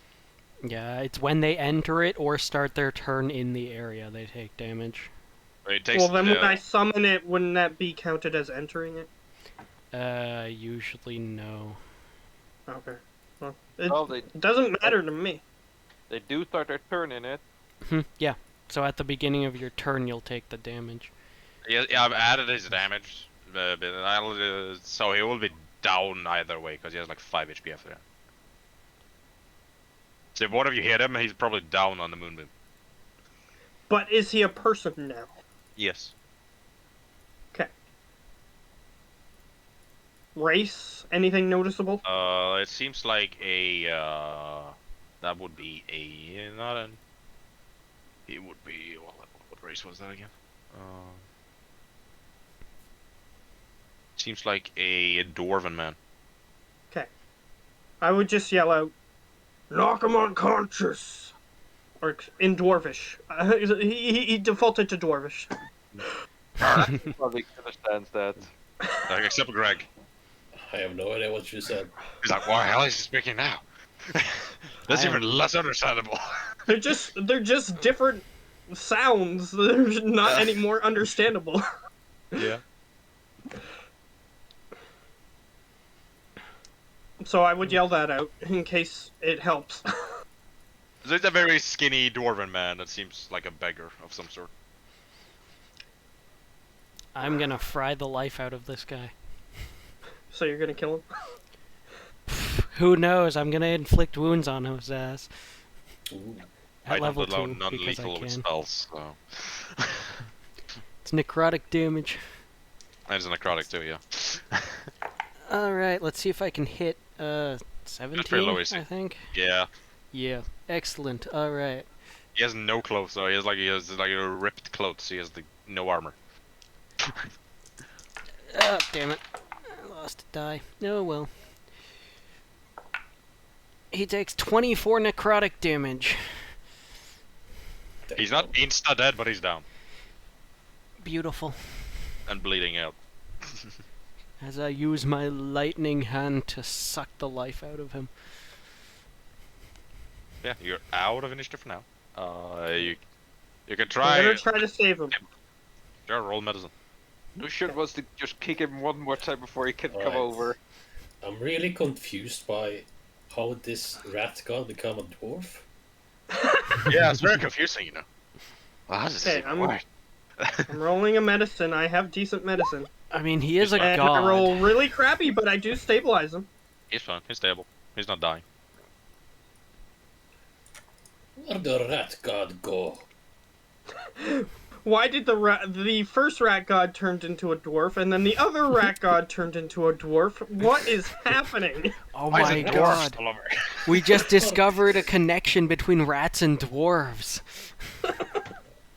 Yeah, it's when they enter it or start their turn in the area they take damage. It takes, Well, then when I summon it, wouldn't that be counted as entering it? Usually no. Okay. Well, it Well, they doesn't matter to me. do start their turn in it. Yeah, so at the beginning of your turn you'll take the damage. yeah, I've added his damage, but so he will be down either way because he has like 5 HP after that. So if one of you hit him, he's probably down on the moonbeam. But is he a person now? Yes. Race? Anything noticeable? It seems like a that would be a not an. It would be what race was that again? Seems like a dwarven man. I would just yell out, "Knock him unconscious!" Or in Dwarvish. He defaulted to Dwarvish. Probably understands that. Like, except Greg. I have no idea what you said. He's like, why hell is he speaking now? That's I even am- less understandable. They're just different sounds. They're not any more understandable. Yeah. So I would yell that out in case it helps. There's a very skinny dwarven man that seems like a beggar of some sort. I'm gonna fry the life out of this guy. So you're gonna kill him? Who knows? I'm gonna inflict wounds on his ass. Ooh. At level don't allow 2, because I non-lethal with can. spells, so. It's necrotic damage. That's a necrotic too, yeah. Alright, let's see if I can hit, 17, low AC. I think? Yeah. Yeah, excellent, alright. He has no clothes though. He has like a ripped clothes. He has no armor. Oh, damn it. I lost a die. Oh well. He takes 24 necrotic damage. He's not insta dead, but he's down Beautiful. and bleeding out. As I use my lightning hand to suck the life out of him. Yeah, you're out of initiative for now. You can I'm try. gonna try to save him. Sure, roll medicine. Lucian wants to just kick him one more time before he can come Alright. over. I'm really confused by how this rat god become a dwarf. Yeah, it's very confusing, you know. Well, how does this Okay, even I'm- work? I'm rolling a medicine. I have decent medicine. I mean, he is a And god. I roll really crappy, but I do stabilize him. He's fine. He's stable. He's not dying. Where the rat god go? Why did the first rat god turned into a dwarf, and then the other rat god turned into a dwarf? What is happening? Oh Why is my it dwarves god. all over? We just discovered a connection between rats and dwarves.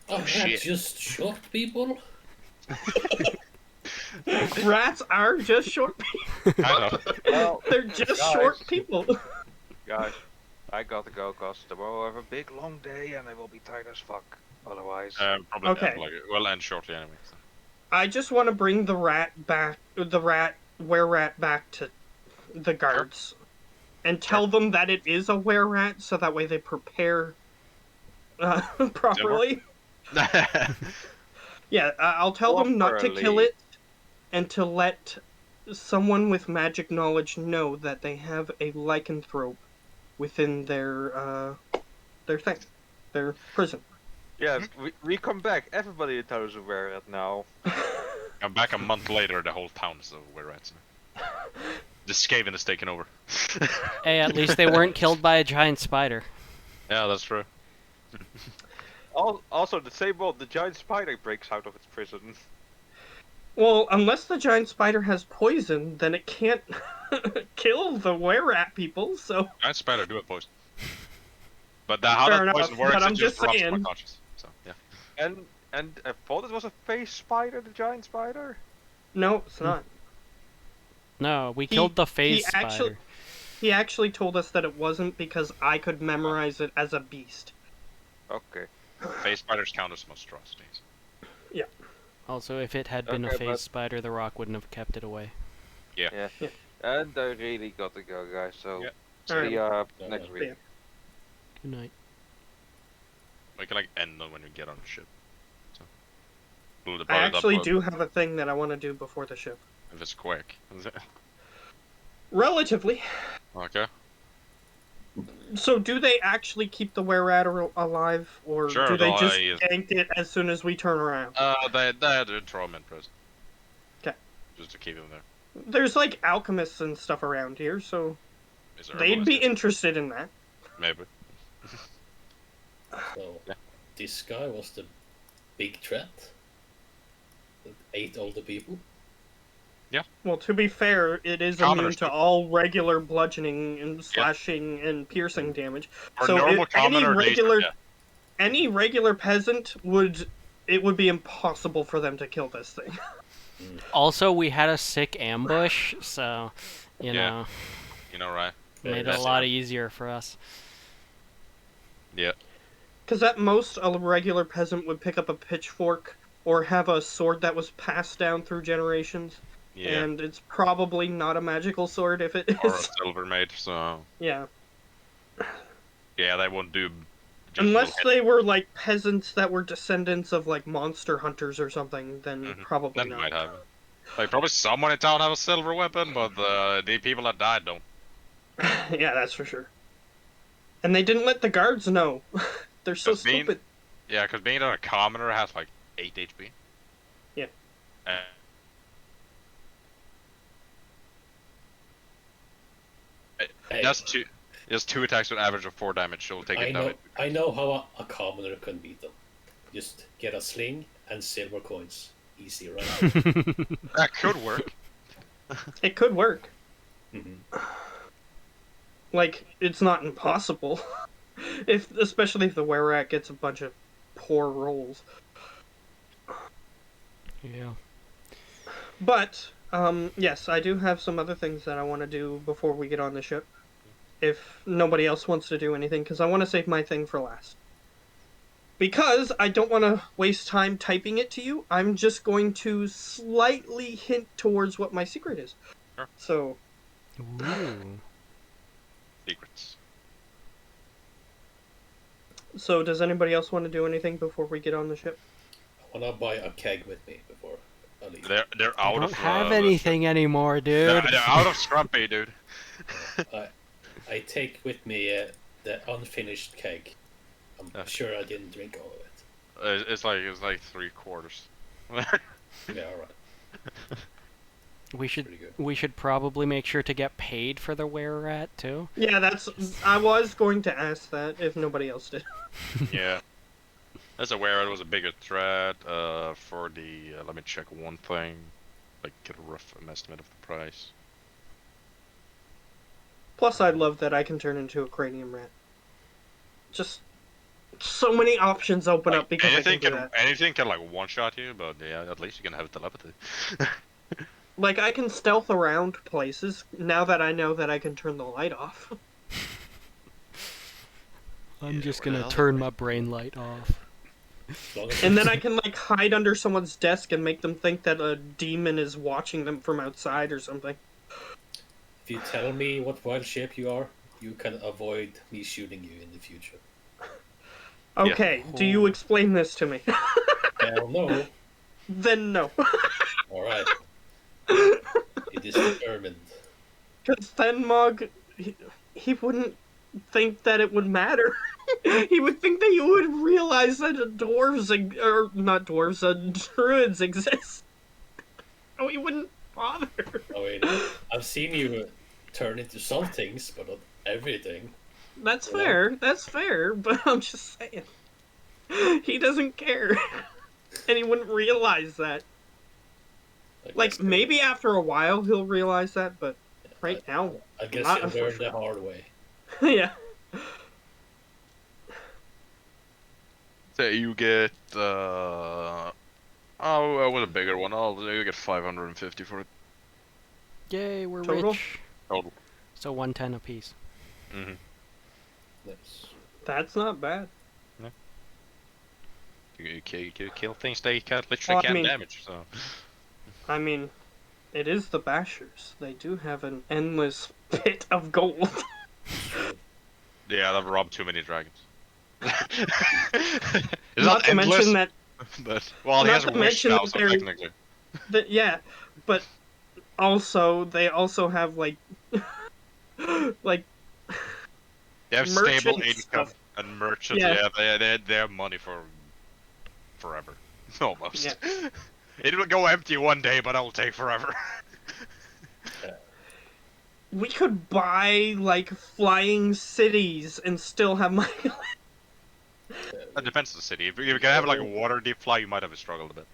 Are shit. rats just short people? Rats are just short people. I know. Well, They're just Guys. short people. guys, I gotta go cause tomorrow I have a big long day and I will be tired as fuck. Otherwise, Probably Okay. we'll end shortly anyway. So. I just want to bring the were-rat back to the guards. And tell them that it is a were-rat, so that way they prepare properly. Yeah, I'll tell them not to kill Properly. it, and to let someone with magic knowledge know that they have a lycanthrope within their thing, their prison. yeah, we come back. Everybody in town is aware of that now. I'm back a month later. The whole town is over rats now. The Skaven is taken over. Hey, at least they weren't killed by a giant spider. Yeah, that's true. Also, the same world, the giant spider breaks out of its prison. Well, unless the giant spider has poison, then it can't kill the were-rat people, so... Giant spider do have poison. But how Fair that enough, poison works, but I'm it just just corrupts my saying. conscience. So yeah. And I thought it was a face spider, the giant spider. No, it's not. No, we He- killed the he phase actually- spider. He actually told us that it wasn't because I could memorize it as a beast. Okay. Face spiders count as monstrosities. Also, if it had been a Okay, phase but- spider, the rock wouldn't have kept it away. And I really got to go, guys. So Yeah. see ya Alright. next Yeah. week. Good night. We can like end them when we get on the ship. So. I actually do have a thing that I want to do before the ship. If it's quick. Relatively. Okay. So, do they actually keep the were-rat alive, or Sure, do they no, just I- gank it as soon as we turn around? They had to throw him in prison. 'Kay. Just to keep him there. There's like alchemists and stuff around here, so Is there they'd be herbalist? interested in that. Maybe. So, Yeah. this guy was the big threat that ate all the people. Well, to be fair, it is Commoners immune to do. all regular bludgeoning and slashing and piercing damage. For So normal if any commoner, regular- yeah. Any regular peasant would be impossible for them to kill this thing. Also, we had a sick ambush, so, you Yeah. know, You know, right? made it a that's lot it. easier for us. Yeah. Because at most, a regular peasant would pick up a pitchfork or have a sword that was passed down through generations. Yeah. And it's probably not a magical sword if it Or a is. silver made, so Yeah. yeah, they won't do. Just Unless will hit. they were like peasants that were descendants of like monster hunters or something, then probably That not. might happen. Like probably someone in town have a silver weapon, but the people that died don't. Yeah, that's for sure. And they didn't let the guards know. They're so 'Cause being- stupid. Yeah, because being a commoner has like 8 HP. Yeah. Hey, Just two attacks with average of 4 damage. She'll take it down. I know how a commoner can beat them. Just get a sling and silver coins. Easy, right? That could work. It could work. Mhm. Like, it's not impossible. Especially if the were-rat gets a bunch of poor rolls. Yeah. But, yes, I do have some other things that I want to do before we get on the ship. If nobody else wants to do anything, because I want to save my thing for last. Because I don't want to waste time typing it to you, I'm just going to slightly hint towards what my secret is. Sure. So, Ooh. Secrets. so does anybody else want to do anything before we get on the ship? I wanna buy a keg with me before I leave. They're I out don't of. have anything anymore, They're, dude. they're out of Scrumpy, dude. I take with me the unfinished keg. I'm Yeah. sure I didn't drink all of it. It's like 3/4. Yeah, alright. We should Pretty good. we should probably make sure to get paid for the were-rat too. Yeah, I was going to ask that if nobody else did. Yeah. That's aware it was a bigger threat. For the let me check one thing. Like get a rough estimate of the price. Plus, I love that I can turn into a cranium rat. Just so many options open up because I can do that. Anything can like one shot you, but yeah, at least you can have telepathy. Like, I can stealth around places now that I know that I can turn the light off. I'm Yeah, just where the gonna hell turn are my brain light off. As long as And then I can, like, hide under someone's desk and make them think that a demon is watching them from outside or something. if you tell me what wild shape you are, you can avoid me shooting you in the future. Okay, do you explain this to me? Hell no. Then no. Alright. It is determined. Because Thenmog, he wouldn't think that it would matter. He would think that you would realize that or not dwarves, druids exist. Oh, he wouldn't bother. I mean, I've seen you turn into some things, but not everything. That's fair, but I'm just saying. He doesn't care. And he wouldn't realize that. I Like, guess maybe after a while he'll realize that, but right now, I guess not you learned unfortunately. the hard way. Yeah. So you get oh, with a bigger one. You get 550 for it. Yay, we're Total? rich. Total. So 110 apiece. Mm-hmm. Nice. That's not bad. You kill things they literally can't damage. So I mean, it is the Bashers. They do have an endless pit of gold. yeah, they've robbed too many dragons. It's Not to endless, mention that, but well, he not has a to wish mention now, that so they're- technically. yeah, but also, they also have, like, like, They have merchant stable income stuff. and merchants. Yeah. Yeah, they have money for forever, almost. Yeah. It will go empty one day, but it will take forever. We could buy, like, flying cities and still have money. That depends on the city. If you can have like a water deep fly, you might have struggled a bit.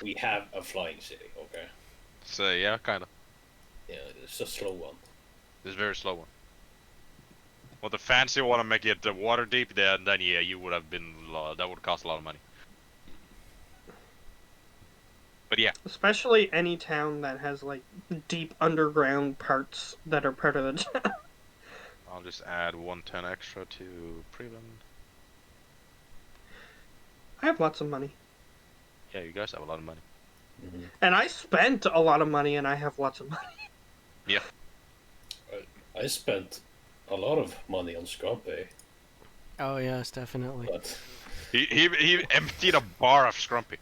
We have a flying city, okay? So yeah, kind of. Yeah, it's a slow one. It's a very slow one. Well, the fancy one to make it the water deep, then yeah, you would have been that would cost a lot of money. But yeah, Especially any town that has, like, deep underground parts that are part of the town. I'll just add 110 extra to Preland. I have lots of money. Yeah, you guys have a lot of money. And I spent a lot of money, and I have lots of money. I spent a lot of money on Scrumpy, Oh yes, definitely. but He emptied a bar of Scrumpy.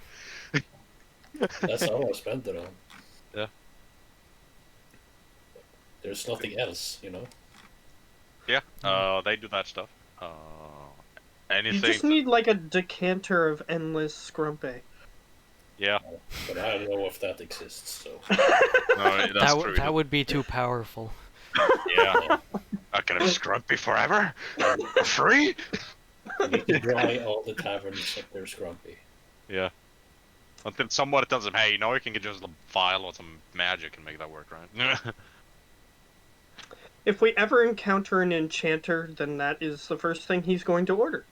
that's all I spent it on. Yeah. There's nothing else, you know. Yeah, they do that stuff. You Anything. just need like a decanter of endless Scrumpy. Yeah. But I don't know if that exists, so. No, that's true. That would be too powerful. Yeah. I can have Scrumpy forever? For free? You need to dry all the taverns up their Scrumpy. Yeah. Until somebody tells him, hey, you know, you can get just a vial with some magic and make that work, right? If we ever encounter an enchanter, then that is the first thing he's going to order.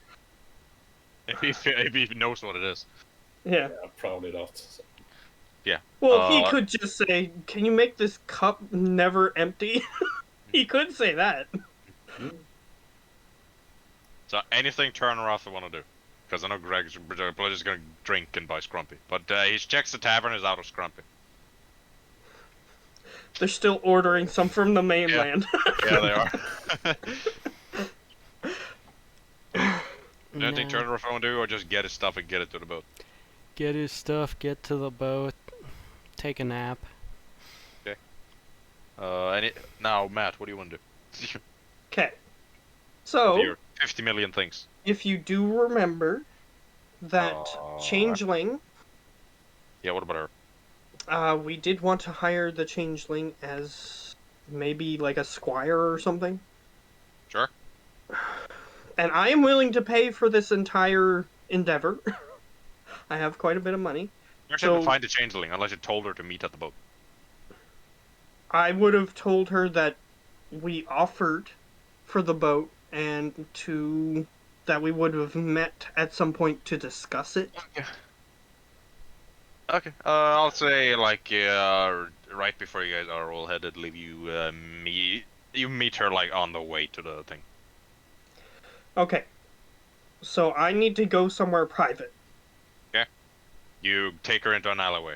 if he knows what it is. Yeah. Yeah, probably not. So. Yeah. Well, he could just say, "Can you make this cup never empty?" He could say that. So anything Turner off I want to do. Because I know Greg's probably just going to drink and buy Scrumpy. But he checks the tavern is out of Scrumpy. They're still ordering some from the mainland. Yeah, they are. Anything Nah. Turner off I want to do, or just get his stuff and get it to the boat? Get his stuff, get to the boat, take a nap. Now, Matt, what do you want to do? Okay. So, Your 50 million things. if you do remember that changeling, Yeah, what about her? we did want to hire the changeling as maybe like a squire or something. Sure. And I am willing to pay for this entire endeavor. I have quite a bit of money. You actually didn't So- find the changeling unless you told her to meet at the boat. I would have told her that we offered for the boat and that we would have met at some point to discuss it. Okay. I'll say like right before you guys are all headed, leave you meet her like on the way to the thing. Okay. So I need to go somewhere private. You take her into an alleyway.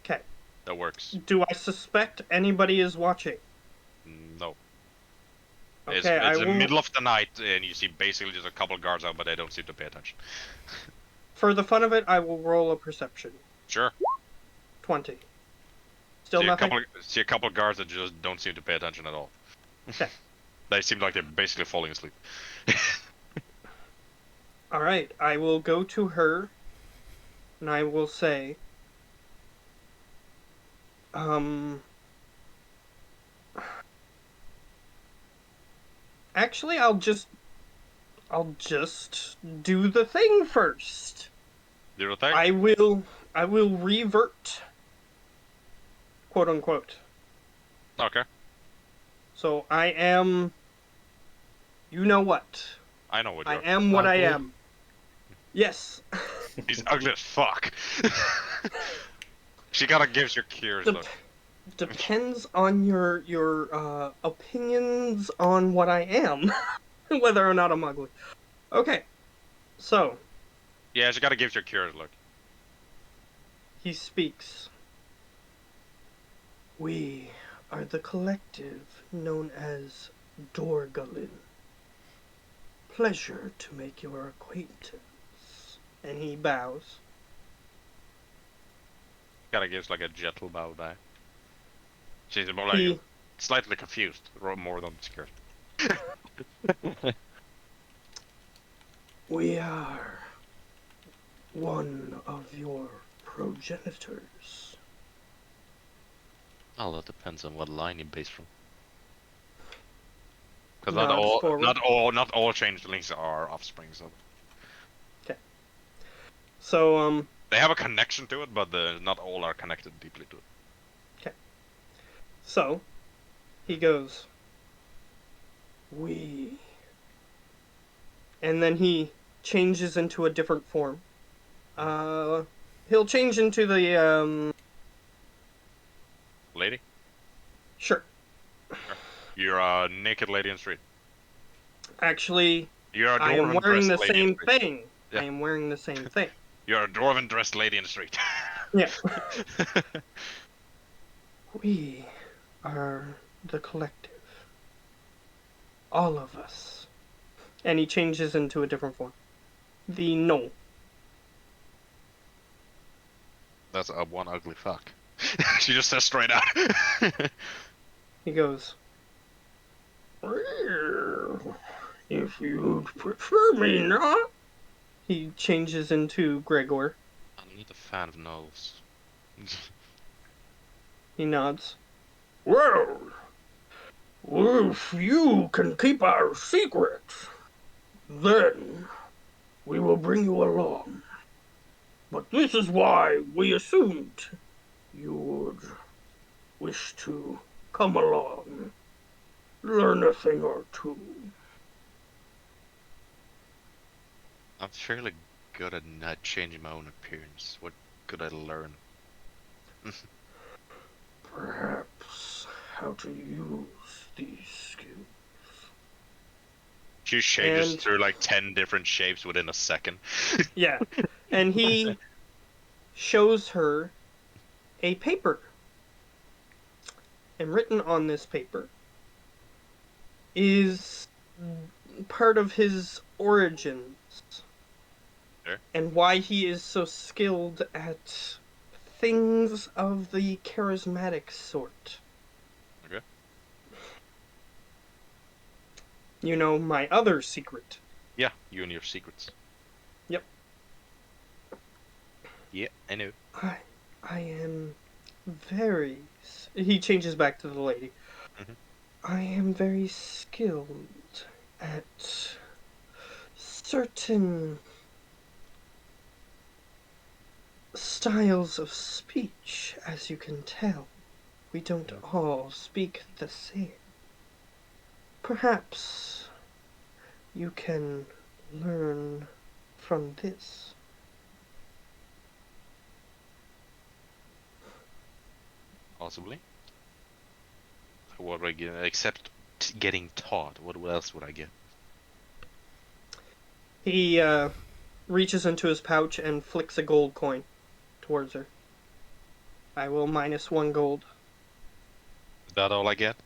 Okay. That works. Do I suspect anybody is watching? No. Okay, It's I the will... middle of the night, and you see basically just a couple guards out, but they don't seem to pay attention. For the fun of it, I will roll a perception. Sure. 20. Still see nothing? See a couple guards that just don't seem to pay attention at all. Okay. They seem like they're basically falling asleep. Alright, I will go to her, and I will say... Actually, I'll just do the thing first. Do you think? I will revert, quote unquote. Okay. So I am, you know what? I know what I you're. am what I Ugly. am. Yes. He's ugly as fuck. She gotta gives your cures Dep- though. Depends on your opinions on what I am, whether or not I'm ugly. Okay. So Yeah, she gotta gives your cures look. he speaks. We are the collective known as Dorgulin. Pleasure to make your acquaintance. And he bows. Gotta gives like a gentle bow back. She's more like He slightly confused, more than scared. We are one of your progenitors. Oh, that depends on what line you base from. Because Nods forward. not all changelings are offspring. So So, they have a connection to it, but not all are connected deeply to it. So, he goes, we. And then he changes into a different form. He'll change into the, Lady, Sure. you're a naked lady in the street. Actually, You're a I am wearing the door-undressed lady in same street. thing. Yeah. I am wearing the same thing. You're a dwarven dressed lady in the street. Yeah. We are the collective. All of us. And he changes into a different form. The no. That's a one ugly fuck. She just says straight out. He goes, "Well, if you'd prefer me not." He changes into Gregor. I'm not a fan of gnolls. He nods. Well, if you can keep our secret, then we will bring you along. But this is why we assumed you would wish to come along, learn a thing or two. I'm fairly good at not changing my own appearance. What could I learn? Perhaps how to use these skills. She changes And- through like 10 different shapes within a second. Yeah. And he shows her a paper. And written on this paper is part of his origins. Sure. And why he is so skilled at things of the charismatic sort. Okay. You know, my other secret. Yeah, you and your secrets. Yep. Yeah, I know. I am very. He changes back to the lady. Mhm. I am very skilled at certain styles of speech, as you can tell. We don't all speak the same. Perhaps you can learn from this. Possibly. What would I get? Except getting taught. What else would I get? He reaches into his pouch and flicks a gold coin towards her. I will minus 1 gold. Is that all I get?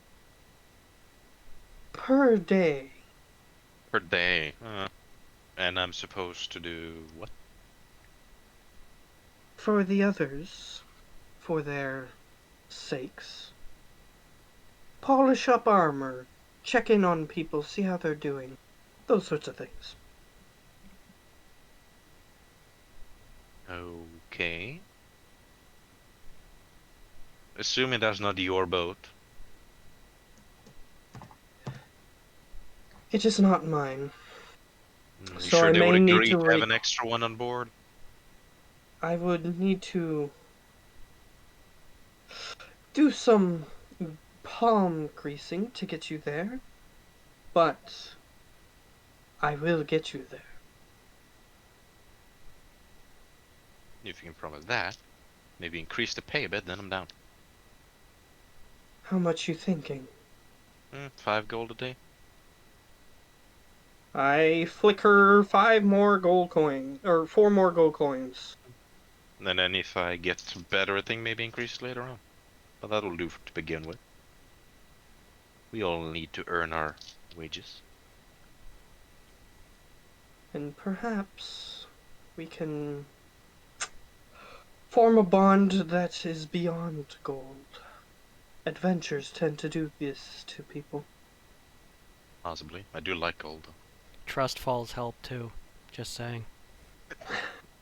Per day. Per day. And I'm supposed to do what? For the others, for their sakes. Polish up armor, check in on people, see how they're doing. Those sorts of things. Okay. Assuming that's not your boat. It is not mine. You So sure I they may would need agree to to have an extra one on board? I would need to do some palm greasing to get you there, but I will get you there. If you can promise that, maybe increase the pay a bit, then I'm down. How much you thinking? 5 gold a day. I flicker 5 more gold coins, or 4 more gold coins. And then if I get better at thing, maybe increase later on. But that'll do to begin with. We all need to earn our wages. And perhaps we can form a bond that is beyond gold. Adventures tend to do this to people. Possibly. I do like gold though. Trust falls help too. Just saying.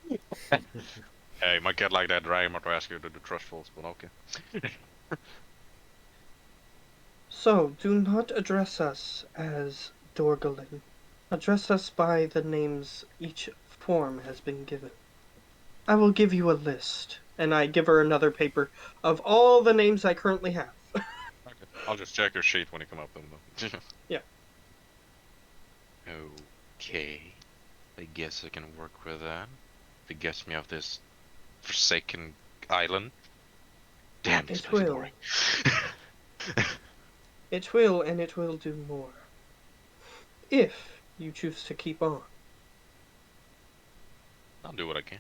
Hey, you might get like that dragon might ask you to do trust falls, but okay. So, do not address us as Dorgalin. Address us by the names each form has been given. I will give you a list, and I give her another paper of all the names I currently have. Okay. I'll just check your sheet when you come up then though. Yeah. Okay. I guess I can work with that. If it gets me off this forsaken island. Damn, this It place is will. boring. It will, and it will do more. If you choose to keep on. I'll do what I can.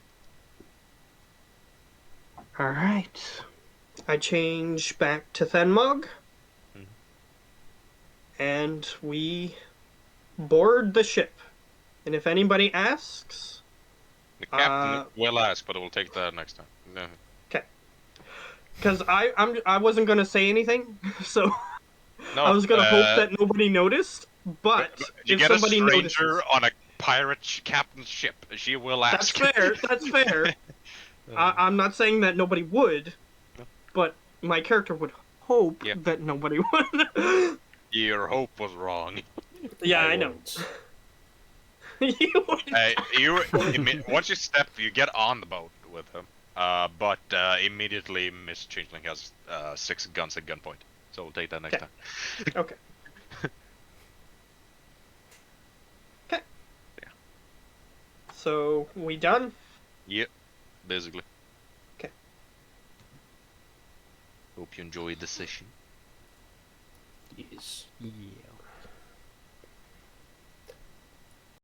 Alright. I change back to Thenmog. Mhm. And we board the ship. And if anybody asks, The captain Uh, will ask, but we'll take that next time. No. because I wasn't gonna say anything, so No, I was gonna hope that nobody noticed. But you if get a somebody stranger notices, on a pirate captain's ship. She will that's ask. fair. That's fair. I'm not saying that nobody would, No. but my character would hope Yeah. that nobody would. Your hope was wrong. Yeah, I know. won't. You would. Once you step, you get on the boat with him. But immediately Miss Changeling has 6 guns at gunpoint. So we'll take that next Okay. time. Okay. Okay. Yeah. So we done? Yep, basically. Okay. Hope you enjoyed the session. Yes. Yeah.